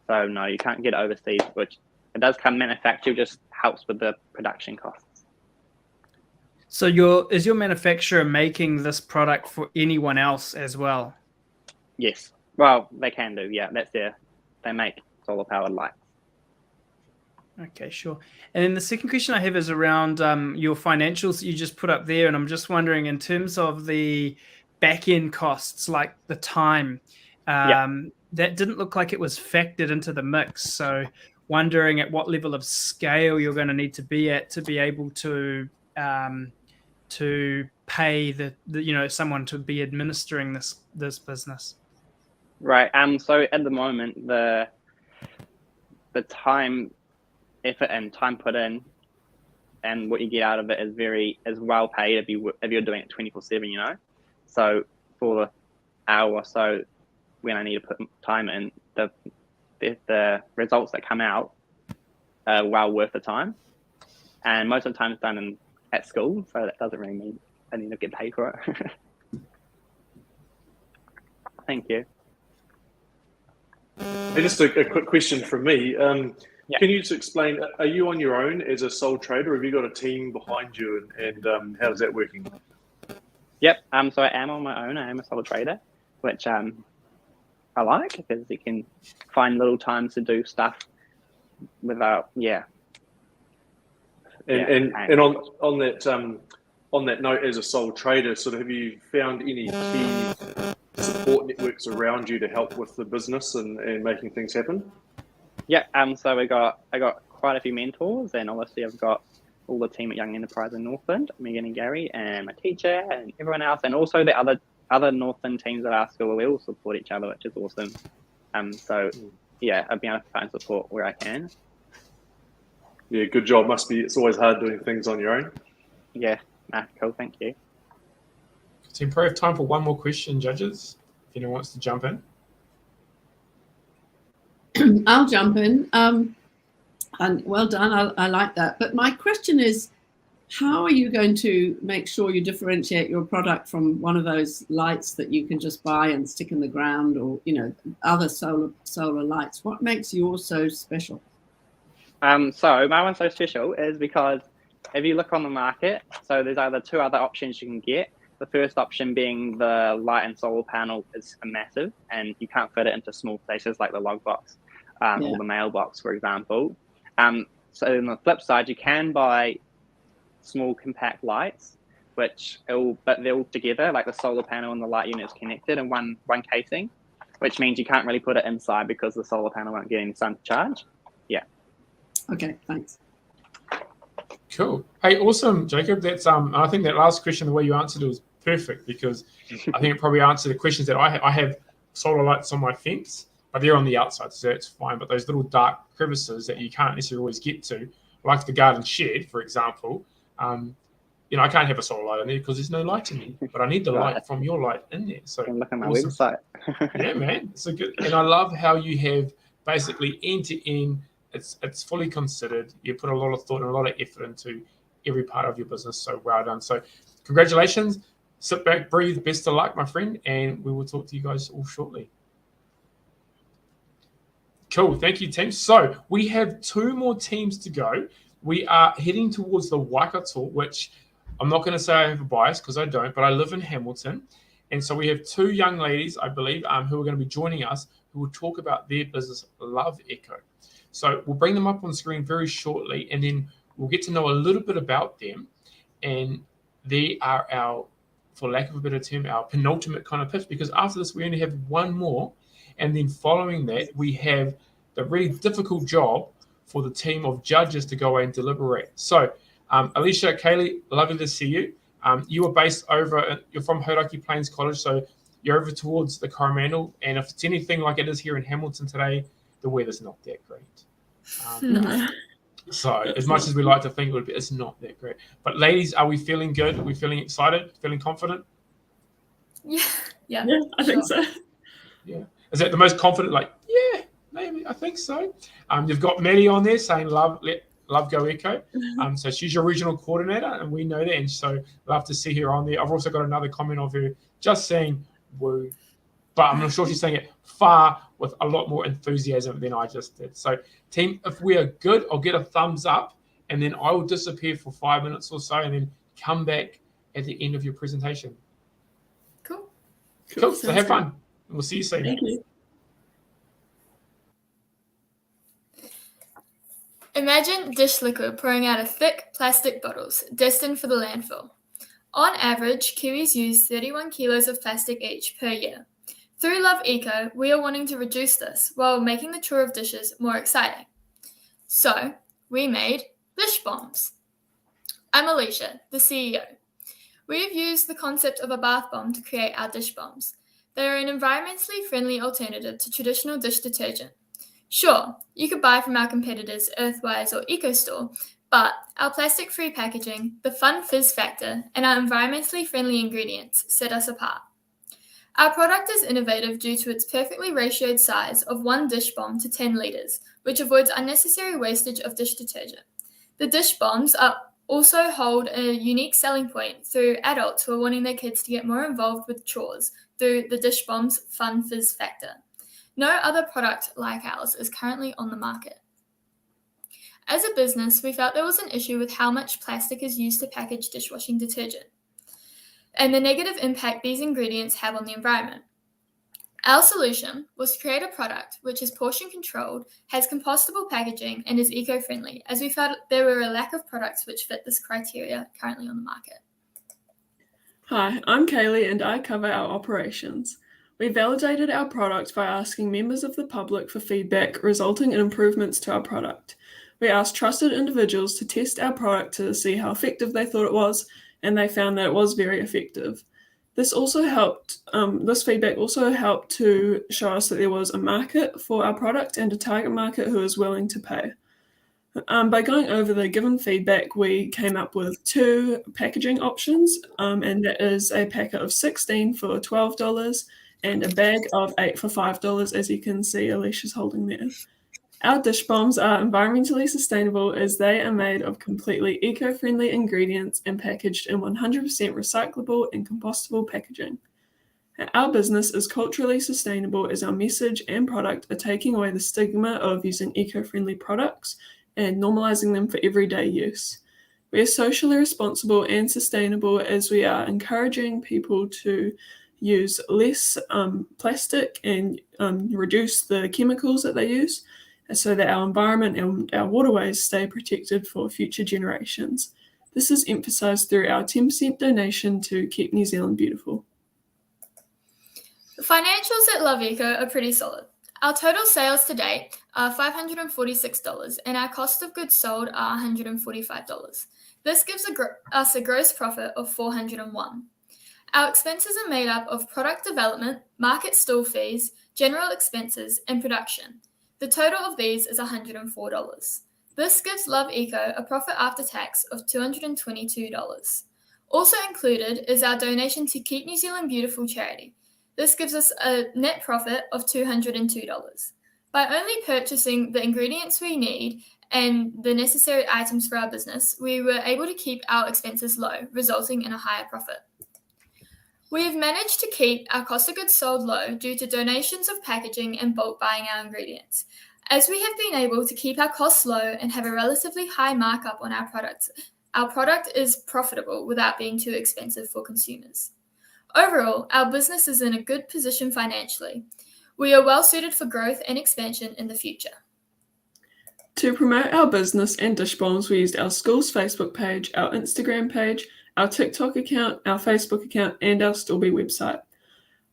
So no, you can't get it overseas, which it does come manufactured, just helps with the production costs. So is your manufacturer making this product for anyone else as well? Yes. Well, they can do, yeah. They make solar powered lights. Okay, sure. And then the second question I have is around your financials that you just put up there. And I'm just wondering, in terms of the back-end costs, like the time, that didn't look like it was factored into the mix. So wondering at what level of scale you're going to need to be at to be able to pay the someone to be administering this business. Right. So at the moment, the time, effort, and time put in, and what you get out of it is well paid if you're doing it 24/7. You know, so for the hour or so when I need to put time in, the results that come out are well worth the time. And most of the time it's done at school, so that doesn't really mean I need to get paid for it. Thank you. Hey, just a quick question from me. Can you just explain, are you on your own as a sole trader, or have you got a team behind you, and how's that working? Yep, so I am on my own. I am a sole trader, which I like, because you can find little times to do stuff without, And on that note, as a sole trader, sort of, have you found any key support networks around you to help with the business and making things happen? Yeah, so I got quite a few mentors, and obviously I've got all the team at Young Enterprise in Northland, Megan and Gary, and my teacher, and everyone else, and also the other Northland teams at our school. We all support each other, which is awesome. So yeah, I've been able to find support where I can. Yeah, good job. It's always hard doing things on your own. Yeah, cool. Thank you. Team Pro, have time for one more question, judges. If anyone wants to jump in. I'll jump in. And well done. I like that. But my question is, how are you going to make sure you differentiate your product from one of those lights that you can just buy and stick in the ground, or other solar lights? What makes yours so special? So my one's so special is because if you look on the market, so there's either two other options you can get. The first option being the light and solar panel is massive, and you can't fit it into small spaces like the log box or the mailbox, for example. So on the flip side, you can buy small compact lights, but they're all together, like the solar panel and the light unit is connected in one casing, which means you can't really put it inside because the solar panel won't get any sun to charge. Yeah. Okay, thanks. Cool. Hey, awesome, Jacob. That's I think that last question, the way you answered it, was perfect, because I think it probably answered the questions that I have solar lights on my fence, but they're on the outside, so that's fine. But those little dark crevices that you can't necessarily always get to, like the garden shed, for example, I can't have a solar light in there because there's no light in there, but I need the light from your light in there. So look at my website. Yeah, man, it's a good. And I love how you have basically end to end. It's fully considered. You put a lot of thought and a lot of effort into every part of your business. So well done. So congratulations. Sit back, breathe. Best of luck, my friend, and we will talk to you guys all shortly. Cool. Thank you, team. So we have 2 more teams to go. We are heading towards the Waikato, which I'm not going to say I have a bias because I don't, but I live in Hamilton. And so we have 2 young ladies, I believe, who are going to be joining us, who will talk about their business, Love Echo. So we'll bring them up on screen very shortly, and then we'll get to know a little bit about them. And they are our, for lack of a better term, our penultimate kind of pitch, because after this, we only have 1 more. And then following that, we have the really difficult job for the team of judges to go away and deliberate. So, Alicia, Kaylee, lovely to see you. You are based you're from Hauraki Plains College, so you're over towards the Coromandel. And if it's anything like it is here in Hamilton today, the weather's not that great. So as much as we like to think it would be, it's not that great. But ladies, are we feeling good? Are we feeling excited? Feeling confident? Yeah, I think so. Yeah. Is that the most confident? Like, yeah, maybe. I think so. You've got Maddie on there saying love Go Echo. So she's your regional coordinator, and we know that. And so love to see her on there. I've also got another comment of her just saying woo, but I'm not sure she's saying it far with a lot more enthusiasm than I just did. So team, if we are good, I'll get a thumbs up, and then I will disappear for 5 minutes or so and then come back at the end of your presentation. Cool. Cool. So have fun. We'll see you soon. Thank you. Imagine dish liquid pouring out of thick plastic bottles destined for the landfill. On average, Kiwis use 31 kilos of plastic each per year. Through Love Eco, we are wanting to reduce this while making the chore of dishes more exciting. So, we made dish bombs. I'm Alicia, the CEO. We have used the concept of a bath bomb to create our dish bombs. They are an environmentally friendly alternative to traditional dish detergent. Sure, you could buy from our competitors Earthwise or EcoStore, but our plastic-free packaging, the fun fizz factor, and our environmentally friendly ingredients set us apart. Our product is innovative due to its perfectly ratioed size of 1 dish bomb to 10 litres, which avoids unnecessary wastage of dish detergent. The dish bombs also hold a unique selling point through adults who are wanting their kids to get more involved with chores through the dish bomb's fun fizz factor. No other product like ours is currently on the market. As a business, we felt there was an issue with how much plastic is used to package dishwashing detergent and the negative impact these ingredients have on the environment. Our solution was to create a product which is portion controlled, has compostable packaging, and is eco-friendly, as we felt there were a lack of products which fit this criteria currently on the market. Hi, I'm Kaylee and I cover our operations. We validated our product by asking members of the public for feedback, resulting in improvements to our product. We asked trusted individuals to test our product to see how effective they thought it was, and they found that it was very effective. This feedback also helped to show us that there was a market for our product and a target market who is willing to pay. By going over the given feedback, we came up with 2 packaging options, and that is a packet of 16 for $12 and a bag of 8 for $5, as you can see Alicia's holding there. Our dish bombs are environmentally sustainable as they are made of completely eco-friendly ingredients and packaged in 100% recyclable and compostable packaging. Our business is culturally sustainable as our message and product are taking away the stigma of using eco-friendly products and normalizing them for everyday use. We are socially responsible and sustainable as we are encouraging people to use less plastic and reduce the chemicals that they use so that our environment and our waterways stay protected for future generations. This is emphasised through our 10% donation to Keep New Zealand Beautiful. The financials at Love Eco are pretty solid. Our total sales to date are $546 and our cost of goods sold are $145. This gives us a gross profit of $401. Our expenses are made up of product development, market stall fees, general expenses, and production. The total of these is $104. This gives Love Eco a profit after tax of $222. Also included is our donation to Keep New Zealand Beautiful charity. This gives us a net profit of $202. By only purchasing the ingredients we need and the necessary items for our business, we were able to keep our expenses low, resulting in a higher profit. We have managed to keep our cost of goods sold low due to donations of packaging and bulk buying our ingredients. As we have been able to keep our costs low and have a relatively high markup on our products, our product is profitable without being too expensive for consumers. Overall, our business is in a good position financially. We are well suited for growth and expansion in the future. To promote our business and dish bombs, we used our school's Facebook page, our Instagram page, our TikTok account, our Facebook account, and our Stillby website.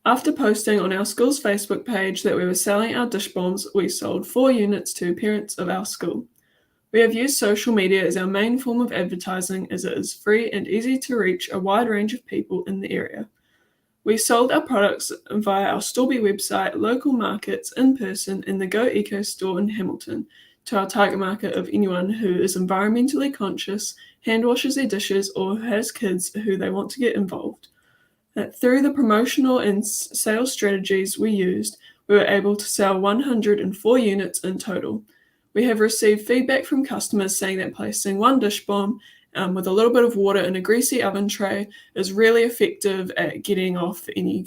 After posting on our school's Facebook page that we were selling our dish bombs, we sold 4 units to parents of our school. We have used social media as our main form of advertising as it is free and easy to reach a wide range of people in the area. We sold our products via our Stillby website, local markets, in person, in the Go Eco store in Hamilton, to our target market of anyone who is environmentally conscious, hand washes their dishes, or has kids who they want to get involved. Through the promotional and sales strategies we used, we were able to sell 104 units in total. We have received feedback from customers saying that placing 1 dish bomb with a little bit of water in a greasy oven tray is really effective at getting off any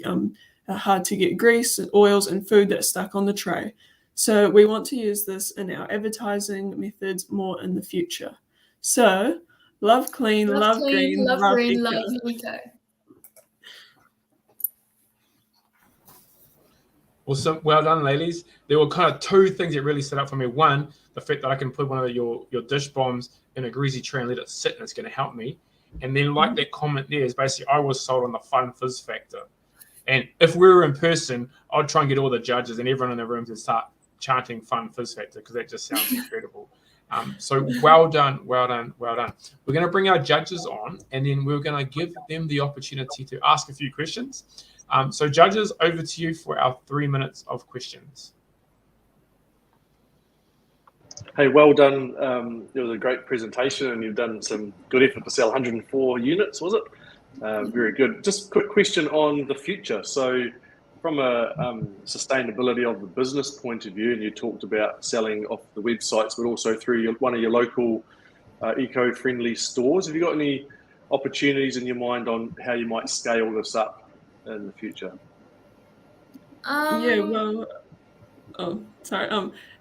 hard to get grease, oils, and food that's stuck on the tray. So we want to use this in our advertising methods more in the future. So love clean, love green, love love green, eco. love eco. Awesome. Well done, ladies. There were kind of two things that really stood out for me. One, the fact that I can put one of your dish bombs in a greasy tray and let it sit, and it's going to help me. And then like that comment there is basically I was sold on the fun fizz factor. And if we were in person, I'd try and get all the judges and everyone in the room to start chanting fun fizz factor because that just sounds incredible. So well done, well done, well done. We're going to bring our judges on, and then we're going to give them the opportunity to ask a few questions. So judges, over to you for our 3 minutes of questions. Hey, well done. It was a great presentation, and you've done some good effort to sell 104 units, was it? Very good. Just a quick question on the future. So from a sustainability of the business point of view, and you talked about selling off the websites, but also through one of your local eco-friendly stores. Have you got any opportunities in your mind on how you might scale this up in the future? Yeah, well,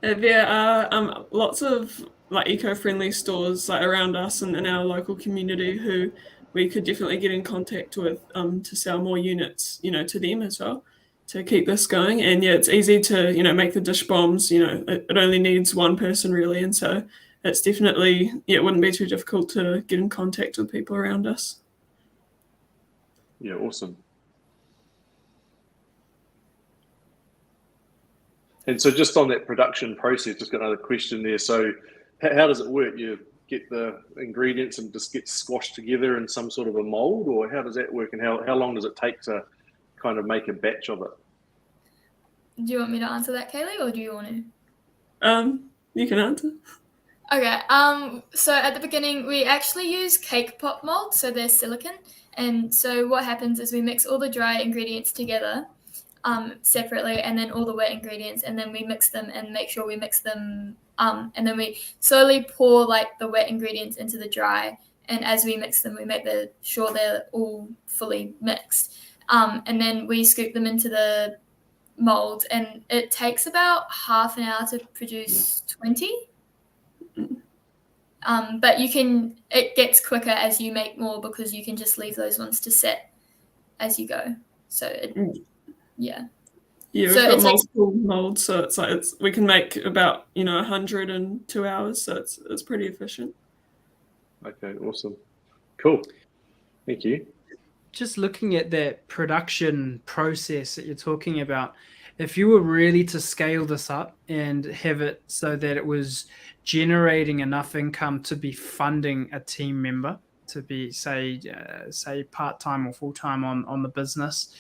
there are lots of like eco-friendly stores like around us and in our local community who we could definitely get in contact with to sell more units, to them as well, to keep this going. And yeah, it's easy to, make the dish bombs, it only needs one person really. And so it's definitely, it wouldn't be too difficult to get in contact with people around us. Yeah, awesome. And so just on that production process, just got another question there. So how does it work? You get the ingredients and just get squashed together in some sort of a mold, or how does that work, and how long does it take to kind of make a batch of it? Do you want me to answer that, Kaylee, or do you want to? You can answer. Okay. So at the beginning, we actually use cake pop molds, so they're silicone. And so what happens is we mix all the dry ingredients together separately, and then all the wet ingredients, and then we mix them and make sure we mix them. And then we slowly pour like the wet ingredients into the dry, and as we mix them, we make sure they're all fully mixed. And then we scoop them into the mold, and it takes about half an hour to produce 20. But it gets quicker as you make more because you can just leave those ones to set as you go. So yeah. Yeah, we've So got multiple molds, so it's like we can make about 100 in 2 hours, so it's pretty efficient. Okay, awesome, cool, thank you. Just looking at that production process that you're talking about, if you were really to scale this up and have it so that it was generating enough income to be funding a team member, to be say part-time or full-time on the business,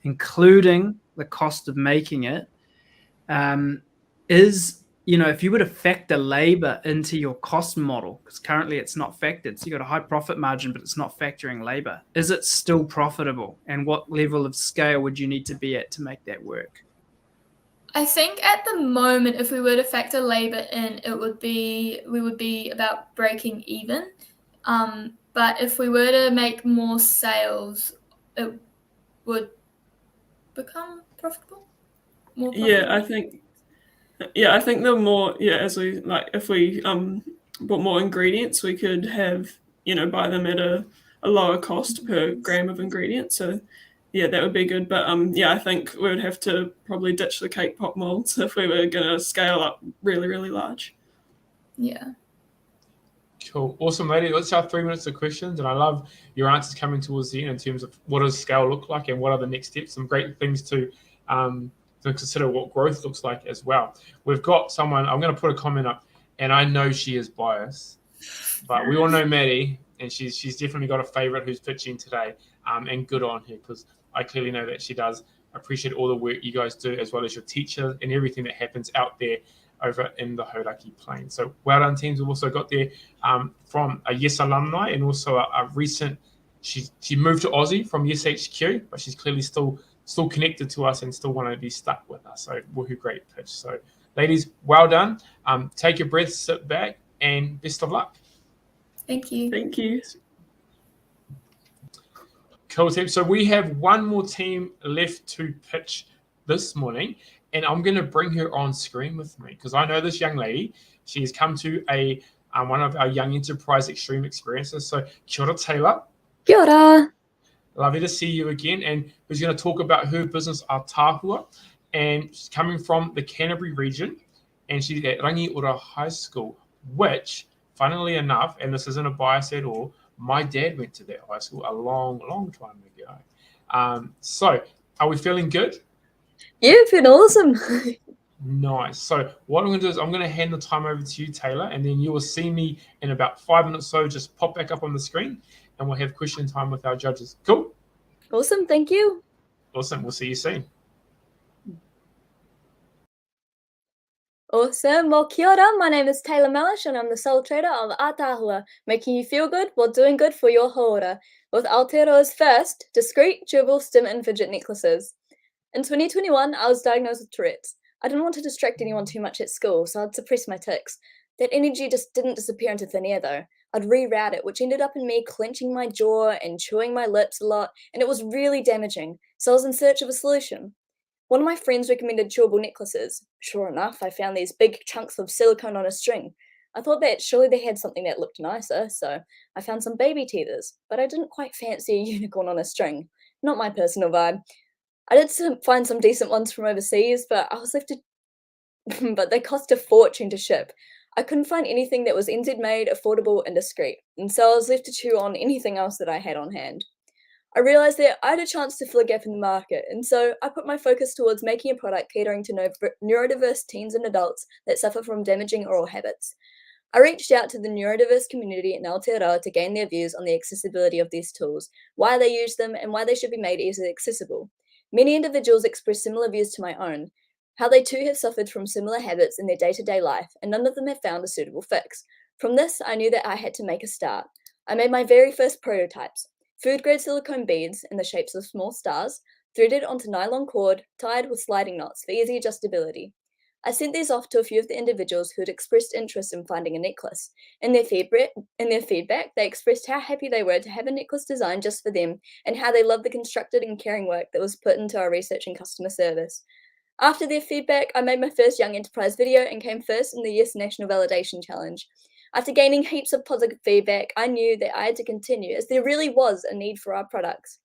including the cost of making it, is, if you were to factor labor into your cost model, because currently it's not factored, so you got a high profit margin, but it's not factoring labor, is it still profitable? And what level of scale would you need to be at to make that work? I think at the moment, if we were to factor labor in, we would be about breaking even. But if we were to make more sales, it would become profitable. More profitable. I think the more, as we if we bought more ingredients, we could have, buy them at a lower cost per gram of ingredients. So yeah, that would be good. But I think we would have to probably ditch the cake pop molds if we were going to scale up really, really large. Yeah. Cool. Awesome, lady. Let's have 3 minutes of questions. And I love your answers coming towards the end in terms of what does scale look like and what are the next steps. Some great things to consider what growth looks like as well. We've got someone, I'm going to put a comment up, and I know she is biased, but we all know Maddie, and she's definitely got a favorite who's pitching today, and good on her, because I clearly know that she does appreciate all the work you guys do, as well as your teacher and everything that happens out there over in the Hauraki Plains. So well done, teams. We've also got there from a Yes alumni, and also a recent, she moved to Aussie from Yes HQ, but she's clearly still connected to us and still want to be stuck with us. So woohoo, great pitch. So ladies, well done. Take your breath, sit back, and best of luck. Thank you. Thank you. Cool. Cool team. So we have one more team left to pitch this morning, and I'm going to bring her on screen with me because I know this young lady. She's come to one of our Young Enterprise Extreme experiences. So kia ora, Taylor. Kia ora. Lovely to see you again. And who's going to talk about her business, Atahua, and she's coming from the Canterbury region, and she's at Rangiora High School, which, funnily enough, and this isn't a bias at all, my dad went to that high school a long, long time ago. So, are we feeling good? Yeah, feeling awesome. Nice. So, what I'm going to do is I'm going to hand the time over to you, Taylor, and then you will see me in about 5 minutes. So, just pop back up on the screen, and we'll have question time with our judges. Cool. Awesome. Thank you. Awesome. We'll see you soon. Awesome. Well, kia ora. My name is Taylor Mellish, and I'm the sole trader of Atahua, making you feel good while doing good for your haora, with Aotearoa's first discreet, durable stim and fidget necklaces. In 2021, I was diagnosed with Tourette's. I didn't want to distract anyone too much at school, so I'd suppress my tics. That energy just didn't disappear into thin air, though. I'd reroute it, which ended up in me clenching my jaw and chewing my lips a lot, and it was really damaging, so I was in search of a solution. One of my friends recommended chewable necklaces. Sure enough, I found these big chunks of silicone on a string. I thought that surely they had something that looked nicer, so I found some baby teethers, but I didn't quite fancy a unicorn on a string. Not my personal vibe. I did find some decent ones from overseas, but I was left to... but they cost a fortune to ship. I couldn't find anything that was NZ made, affordable, and discreet, and so I was left to chew on anything else that I had on hand. I realised that I had a chance to fill a gap in the market, and so I put my focus towards making a product catering to neurodiverse teens and adults that suffer from damaging oral habits. I reached out to the neurodiverse community in Aotearoa to gain their views on the accessibility of these tools, why they use them, and why they should be made easily accessible. Many individuals expressed similar views to my own, how they too have suffered from similar habits in their day-to-day life, and none of them have found a suitable fix. From this, I knew that I had to make a start. I made my very first prototypes. Food-grade silicone beads in the shapes of small stars, threaded onto nylon cord, tied with sliding knots for easy adjustability. I sent these off to a few of the individuals who had expressed interest in finding a necklace. In their feedback, they expressed how happy they were to have a necklace designed just for them, and how they loved the constructed and caring work that was put into our research and customer service. After their feedback, I made my first Young Enterprise video and came first in the Yes National Validation Challenge. After gaining heaps of positive feedback, I knew that I had to continue, as there really was a need for our products.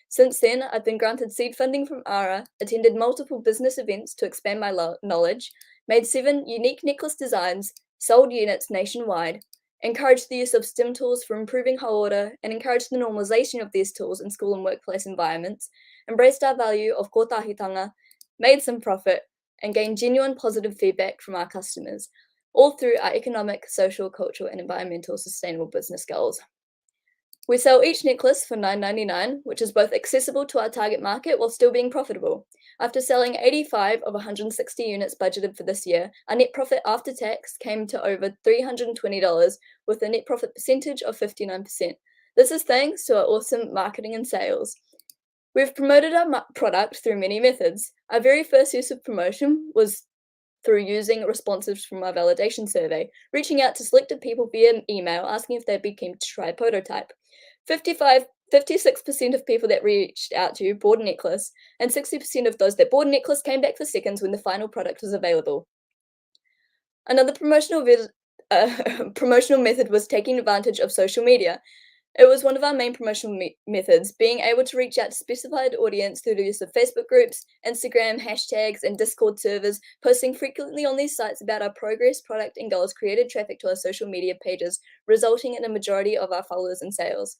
Since then, I've been granted seed funding from Arai, attended multiple business events to expand my knowledge, made 7 unique necklace designs, sold units nationwide, encouraged the use of STEM tools for improving haora, and encouraged the normalization of these tools in school and workplace environments, embraced our value of kotahitanga, made some profit, and gained genuine positive feedback from our customers, all through our economic, social, cultural, and environmental sustainable business goals. We sell each necklace for $9.99, which is both accessible to our target market while still being profitable. After selling 85 of 160 units budgeted for this year, our net profit after tax came to over $320, with a net profit percentage of 59%. This is thanks to our awesome marketing and sales. We've promoted our product through many methods. Our very first use of promotion was through using responses from our validation survey, reaching out to selected people via email, asking if they'd be keen to try a prototype. 56% of people that reached out to bought a necklace, and 60% of those that bought a necklace came back for seconds when the final product was available. Another promotional method was taking advantage of social media. It was one of our main promotional methods, being able to reach out to specified audience through the use of Facebook groups, Instagram, hashtags, and Discord servers. Posting frequently on these sites about our progress, product, and goals created traffic to our social media pages, resulting in a majority of our followers and sales.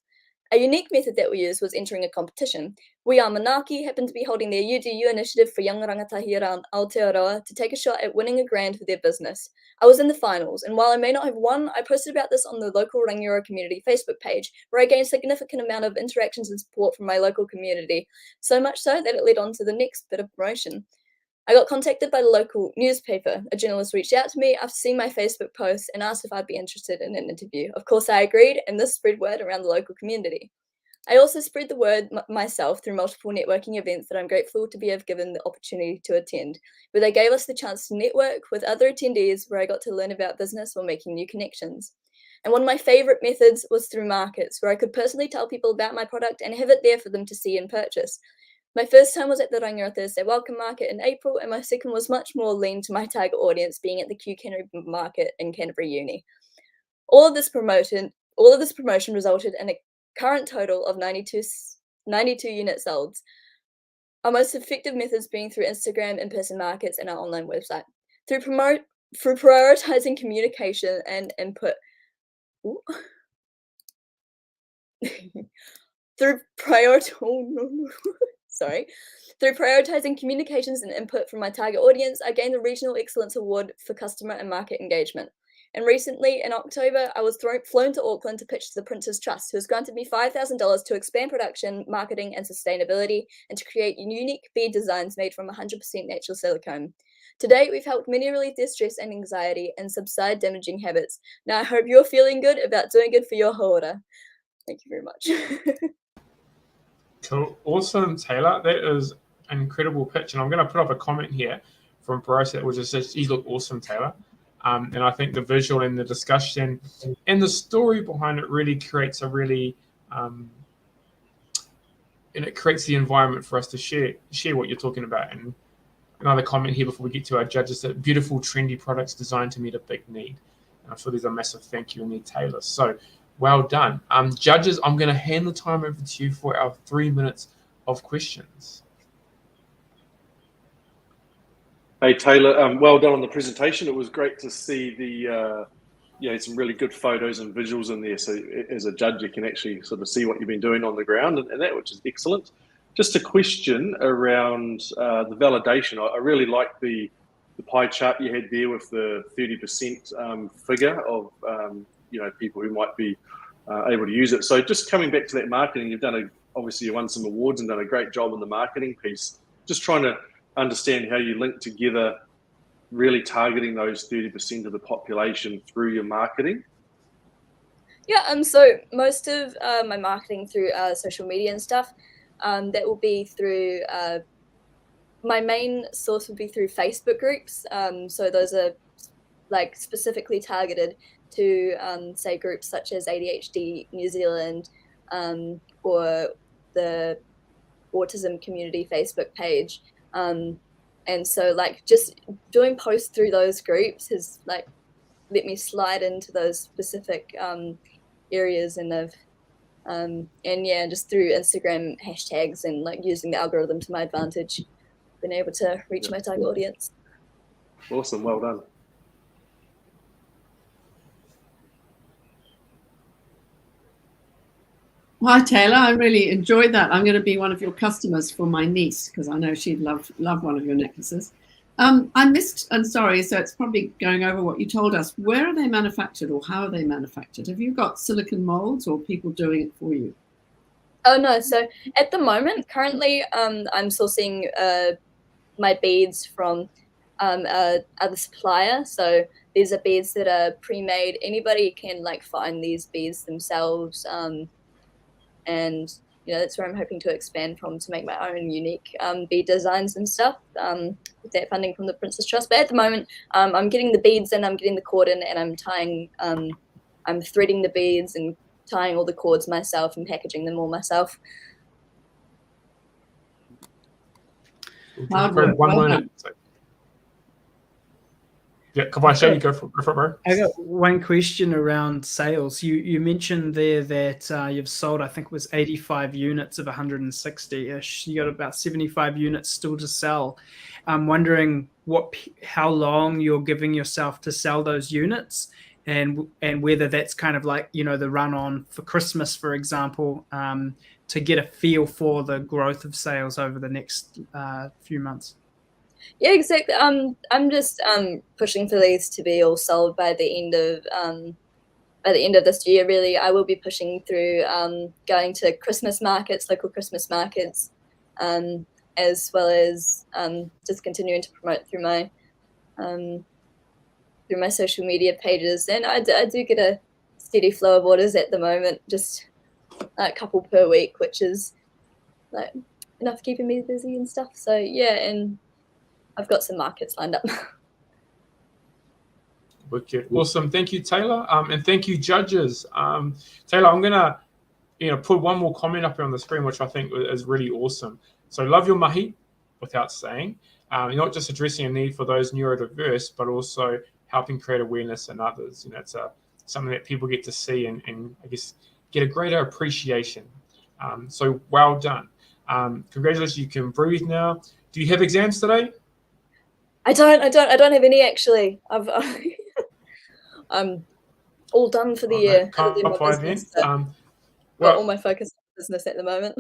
A unique method that we used was entering a competition. We Are Manaki happened to be holding their UDU initiative for young rangatahi around Aotearoa to take a shot at winning $1,000 for their business. I was in the finals, and while I may not have won, I posted about this on the local Rangiora community Facebook page, where I gained a significant amount of interactions and support from my local community, so much so that it led on to the next bit of promotion. I got contacted by the local newspaper. A journalist reached out to me after seeing my Facebook post and asked if I'd be interested in an interview. Of course, I agreed, and this spread word around the local community. I also spread the word myself through multiple networking events that I'm grateful to be given the opportunity to attend, where they gave us the chance to network with other attendees, where I got to learn about business while making new connections. And one of my favorite methods was through markets, where I could personally tell people about my product and have it there for them to see and purchase. My first time was at the Rangiora Thursday Welcome Market in April, and my second was much more lean to my target audience, being at the Kew Canterbury Market in Canterbury Uni. All of this promotion resulted in a current total of 92 units sold. Our most effective methods being through Instagram, in-person markets, and our online website. Through prioritizing communication and input. Through prioritizing communications and input from my target audience, I gained the Regional Excellence Award for Customer and Market Engagement. And recently, in October, I was flown to Auckland to pitch to the Prince's Trust, who has granted me $5,000 to expand production, marketing, and sustainability, and to create unique bead designs made from 100% natural silicone. To date, we've helped many relieve their stress and anxiety and subside damaging habits. Now, I hope you're feeling good about doing good for your haora. Thank you very much. Cool. Awesome, Taylor. That is an incredible pitch. And I'm going to put up a comment here from Bryce that was just, you look awesome, Taylor. And I think the visual and the discussion and the story behind it really creates a really, and it creates the environment for us to share what you're talking about. And another comment here before we get to our judges, that beautiful, trendy products designed to meet a big need. And I'm sure there's a massive thank you in there, Taylor. So well done. Judges, I'm going to hand the time over to you for our 3 minutes of questions. Hey, Taylor, well done on the presentation. It was great to see the, some really good photos and visuals in there. So as a judge, you can actually sort of see what you've been doing on the ground and that, which is excellent. Just a question around the validation. I really like the pie chart you had there with the 30% figure of, people who might be able to use it. So just coming back to that marketing, you've done obviously you won some awards and done a great job on the marketing piece. Just trying to understand how you link together really targeting those 30% of the population through your marketing. Yeah, so most of my marketing through social media and stuff, that will be through, my main source would be through Facebook groups. So those are like specifically targeted to say groups such as ADHD New Zealand or the Autism Community Facebook page. And so like just doing posts through those groups has like let me slide into those specific areas and just through Instagram hashtags and like using the algorithm to my advantage, been able to reach my target audience. Awesome, well done. Hi, Taylor. I really enjoyed that. I'm going to be one of your customers for my niece because I know she'd love one of your necklaces. I missed, and sorry, so it's probably going over what you told us. Where are they manufactured or how are they manufactured? Have you got silicone molds or people doing it for you? Oh, no. So at the moment, currently, I'm sourcing my beads from other supplier. So these are beads that are pre-made. Anybody can like find these beads themselves. And that's where I'm hoping to expand from to make my own unique bead designs and stuff with that funding from the Prince's Trust. But at the moment, I'm getting the beads in, I'm getting the cord in, and I'm tying, I'm threading the beads and tying all the cords myself and packaging them all myself. Hard work. One minute. Yeah, come on, Shane, go for it, bro. I got one question around sales. You mentioned there that you've sold, I think it was 85 units of 160-ish. You got about 75 units still to sell. I'm wondering how long you're giving yourself to sell those units, and whether that's kind of like the run on for Christmas, for example, to get a feel for the growth of sales over the next few months. Yeah, exactly. I'm just pushing for these to be all sold by the end of this year. Really, I will be pushing through going to Christmas markets, local Christmas markets, as well as just continuing to promote through my social media pages. And I do get a steady flow of orders at the moment, just a couple per week, which is like enough keeping me busy and stuff. So yeah, and I've got some markets lined up. Wicked. Awesome. Thank you, Taylor. And thank you, judges. Taylor, I'm going to put one more comment up here on the screen, which I think is really awesome. So love your mahi, without saying. You're not just addressing a need for those neurodiverse, but also helping create awareness in others. It's something that people get to see and I guess get a greater appreciation. So well done. Congratulations, you can breathe now. Do you have exams today? I don't have any actually. I'm all done for the year. Can't other than my apply business, then. so Well, all my focus on business at the moment.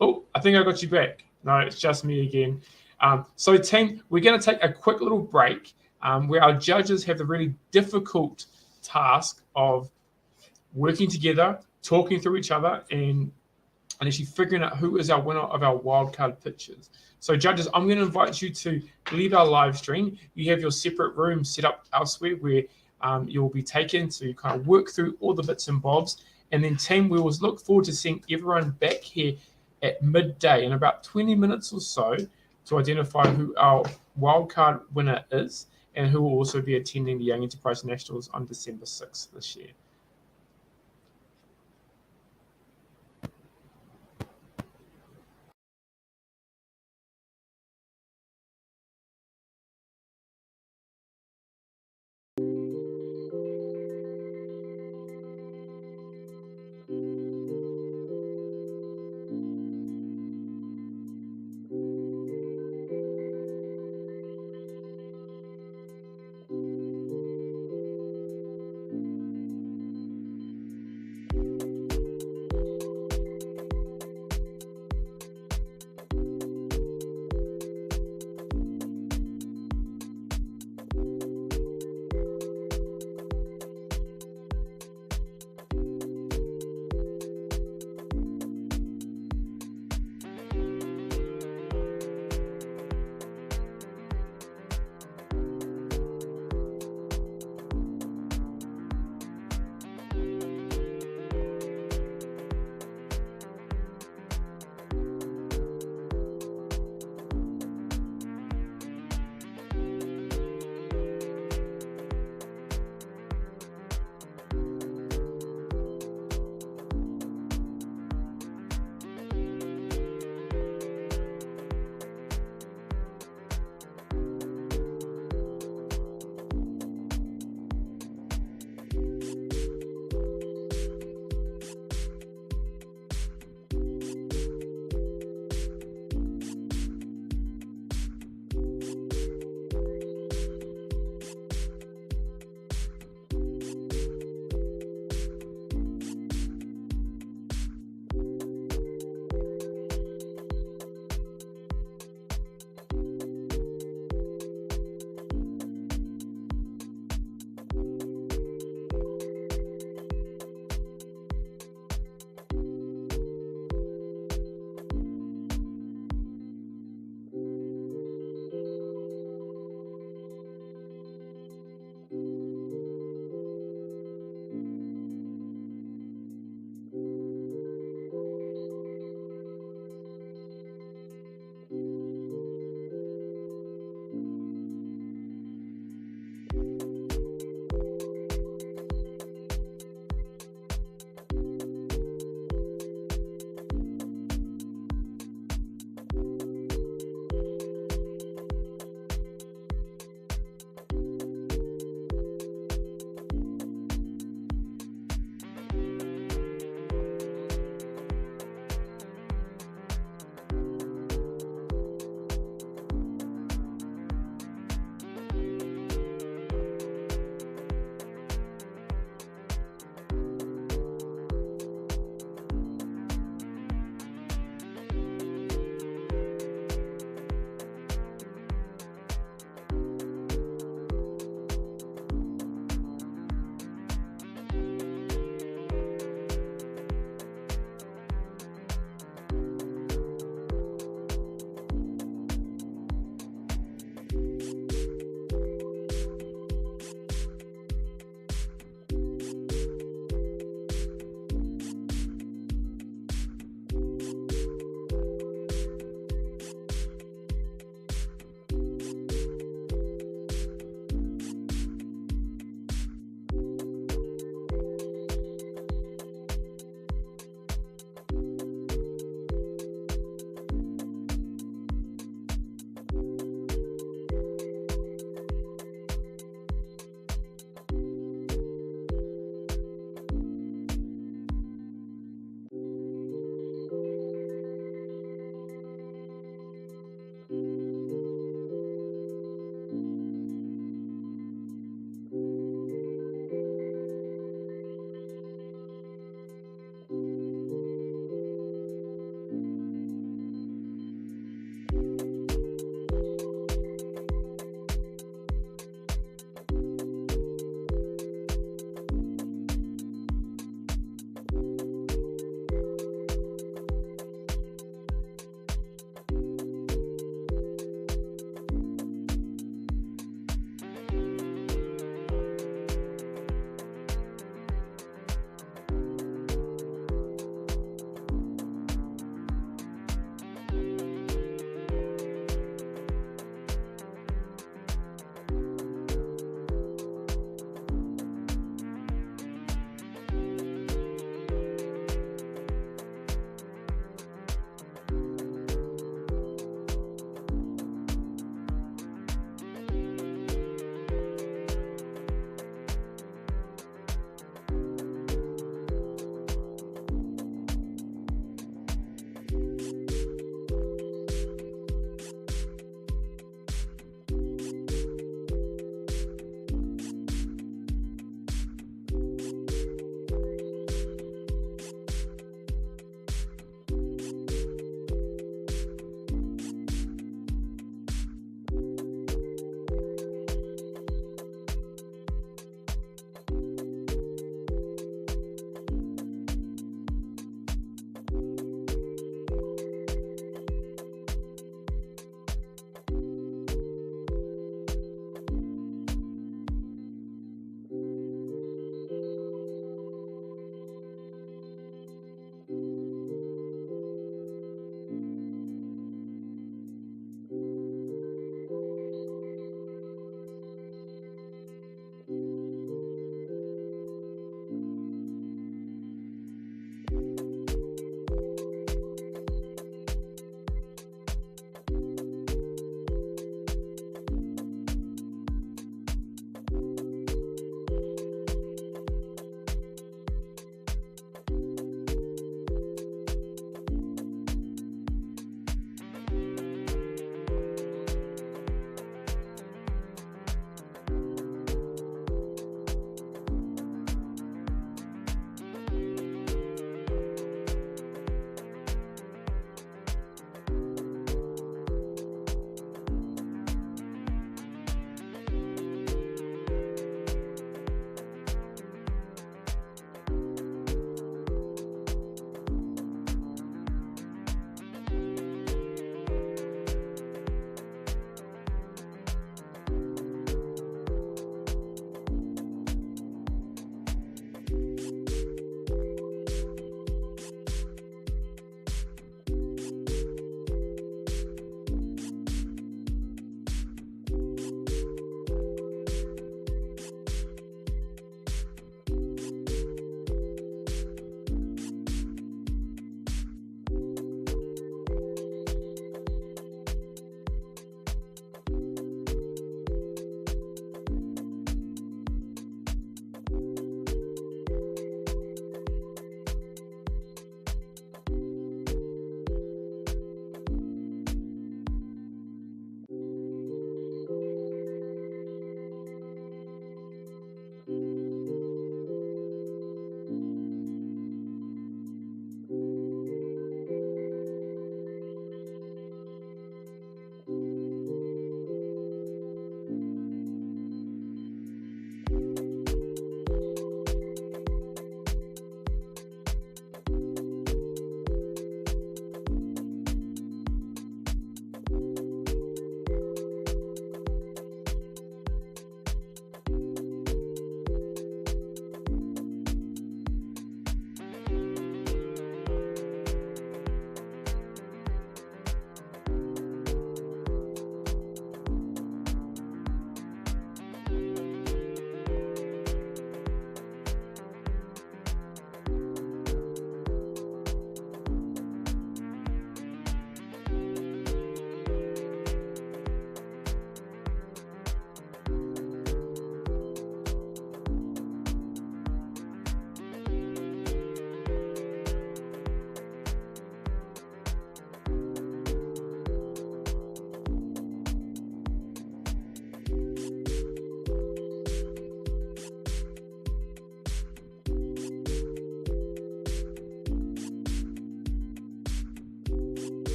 oh, I think I got you back. No, it's just me again. So team, we're going to take a quick little break where our judges have the really difficult task of working together, talking through each other, and actually figuring out who is our winner of our wildcard pitches. So judges, I'm going to invite you to leave our live stream. You have your separate room set up elsewhere where you'll be taken to kind of work through all the bits and bobs. And then team, we will look forward to seeing everyone back here at midday in about 20 minutes or so to identify who our wildcard winner is and who will also be attending the Young Enterprise Nationals on December 6th this year.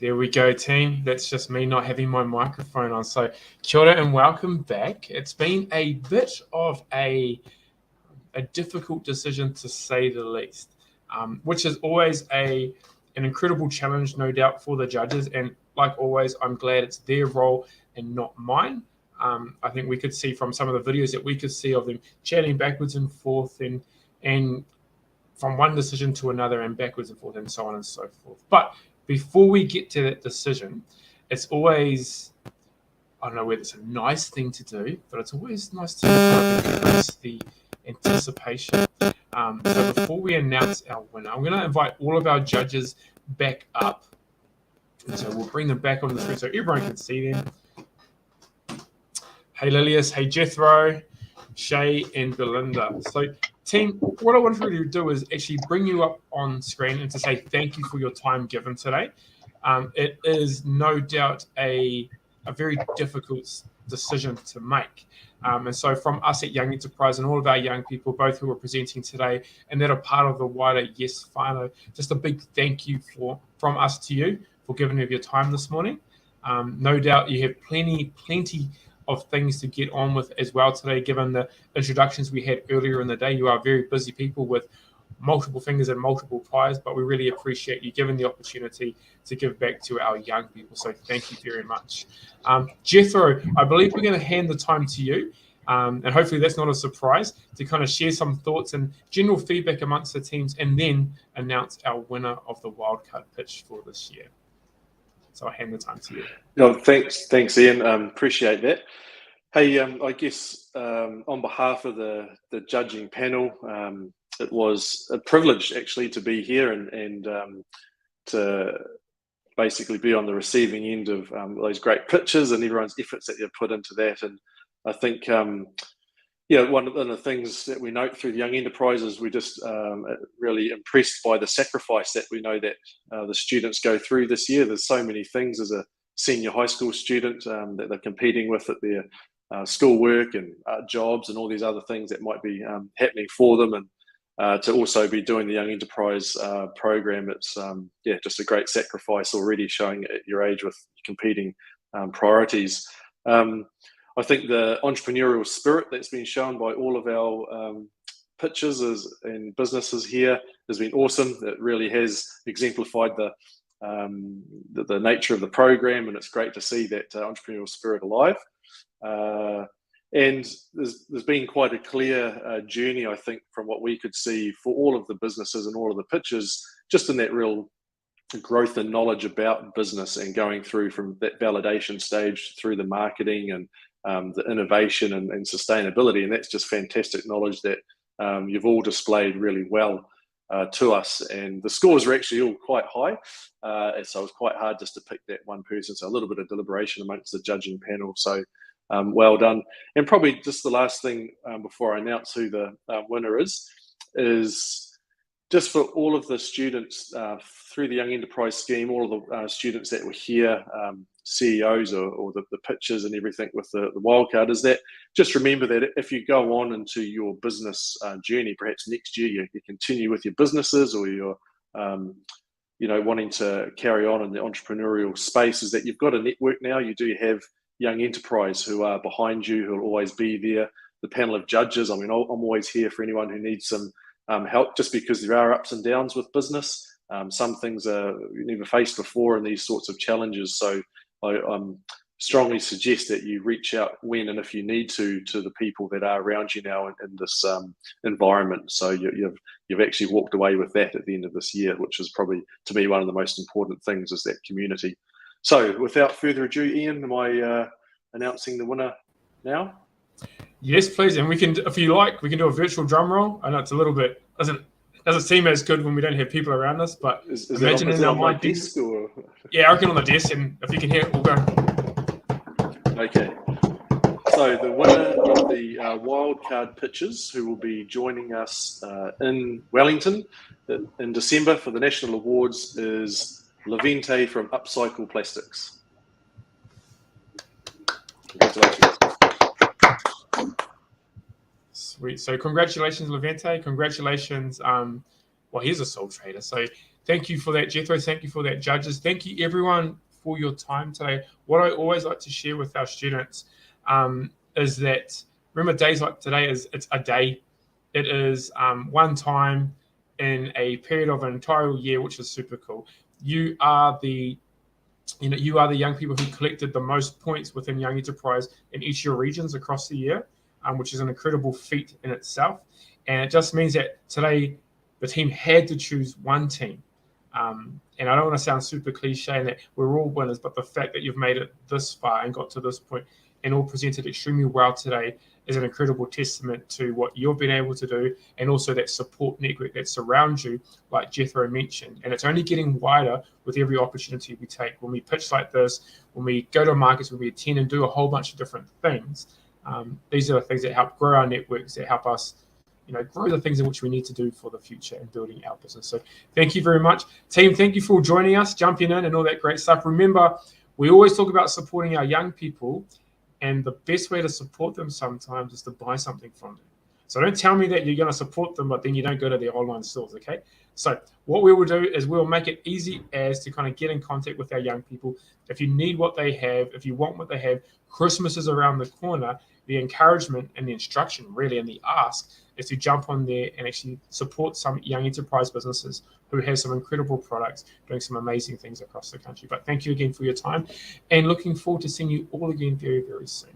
There we go, team. That's just me not having my microphone on. So, kia ora and welcome back. It's been a bit of a difficult decision, to say the least, which is always an incredible challenge, no doubt, for the judges. And like always, I'm glad it's their role and not mine. I think we could see from some of the videos that we could see of them chatting backwards and forth and from one decision to another and backwards and forth and so on and so forth. But before we get to that decision, it's always, I don't know whether it's a nice thing to do, but it's always nice to increase the anticipation. So before we announce our winner, I'm going to invite all of our judges back up. And so we'll bring them back on the screen so everyone can see them. Hey Lilius, hey Jethro, Shay and Belinda. So team, what I want for you to do is actually bring you up on screen and to say thank you for your time given today. It is no doubt a very difficult decision to make. And so from us at Young Enterprise and all of our young people, both who are presenting today and that are part of the wider Yes Whānau, just a big thank you from us to you for giving me your time this morning. No doubt you have plenty of things to get on with as well today, given the introductions we had earlier in the day. You are very busy people with multiple fingers and multiple pies, but we really appreciate you giving the opportunity to give back to our young people. So thank you very much. Jethro, I believe we're going to hand the time to you, and hopefully that's not a surprise, to kind of share some thoughts and general feedback amongst the teams and then announce our winner of the Wildcard Pitch for this year. So I hand the time to you. No, thanks, Ian. Appreciate that. Hey, I guess on behalf of the judging panel, it was a privilege actually to be here and to basically be on the receiving end of those great pitches and everyone's efforts that you've put into that. And I think, one of the things that we note through the Young Enterprises, we're just really impressed by the sacrifice that we know that the students go through this year. There's so many things as a senior high school student that they're competing with at their schoolwork and jobs and all these other things that might be happening for them. And to also be doing the Young Enterprise program, it's just a great sacrifice already, showing at your age with competing priorities. I think the entrepreneurial spirit that's been shown by all of our pitches and businesses here has been awesome. It really has exemplified the nature of the program, and it's great to see that entrepreneurial spirit alive. And there's been quite a clear journey, I think, from what we could see for all of the businesses and all of the pitches, just in that real growth and knowledge about business and going through from that validation stage through the marketing and the innovation and sustainability. And that's just fantastic knowledge that you've all displayed really well to us. And the scores were actually all quite high. And so it was quite hard just to pick that one person. So a little bit of deliberation amongst the judging panel. So well done. And probably just the last thing before I announce who the winner is just for all of the students through the Young Enterprise scheme, all of the students that were here, CEOs or the pitches and everything with the wildcard, is that just remember that if you go on into your business journey, perhaps next year you continue with your businesses or you're wanting to carry on in the entrepreneurial space, is that you've got a network now. You do have Young Enterprise who are behind you, who will always be there. The panel of judges, I mean, I'm always here for anyone who needs some help, just because there are ups and downs with business. Some things are never faced before in these sorts of challenges. So I strongly suggest that you reach out when and if you need to the people that are around you now in this environment. So you've actually walked away with that at the end of this year, which is probably, to me, one of the most important things, is that community. So without further ado, Ian, am I announcing the winner now? Yes, please. And we can, if you like, we can do a virtual drum roll. I know it's a little bit, doesn't seem as good when we don't have people around us, but imagine in our mind. Desk or? Yeah, I reckon on the desk, and if you can hear it, we'll go. Okay. So the winner of the Wildcard Pitches, who will be joining us in Wellington in December for the National Awards, is Levente from Upcycled Plastics. Congratulations. Sweet. So congratulations, Levente. Congratulations. Well, he's a sole trader. So Thank you for that, Jethro. Thank you for that, judges. Thank you, everyone, for your time today. What I always like to share with our students is that, remember, days like today it's a day. It is one time in a period of an entire year, which is super cool. You are the young people who collected the most points within Young Enterprise in each of your regions across the year, which is an incredible feat in itself. And it just means that today the team had to choose one team. And I don't want to sound super cliche in that we're all winners, but the fact that you've made it this far and got to this point and all presented extremely well today is an incredible testament to what you've been able to do, and also that support network that surrounds you, like Jethro mentioned. And it's only getting wider with every opportunity we take. When we pitch like this, when we go to markets, when we attend and do a whole bunch of different things, these are the things that help grow our networks, that help us grow the things in which we need to do for the future and building our business. So thank you very much. Team, thank you for joining us, jumping in and all that great stuff. Remember, we always talk about supporting our young people, and the best way to support them sometimes is to buy something from them. So don't tell me that you're going to support them, but then you don't go to their online stores, okay? So what we will do is we'll make it easy as to kind of get in contact with our young people. If you need what they have, if you want what they have, Christmas is around the corner. The encouragement and the instruction, really, and the ask is to jump on there and actually support some young enterprise businesses who have some incredible products doing some amazing things across the country. But thank you again for your time, and looking forward to seeing you all again very, very soon.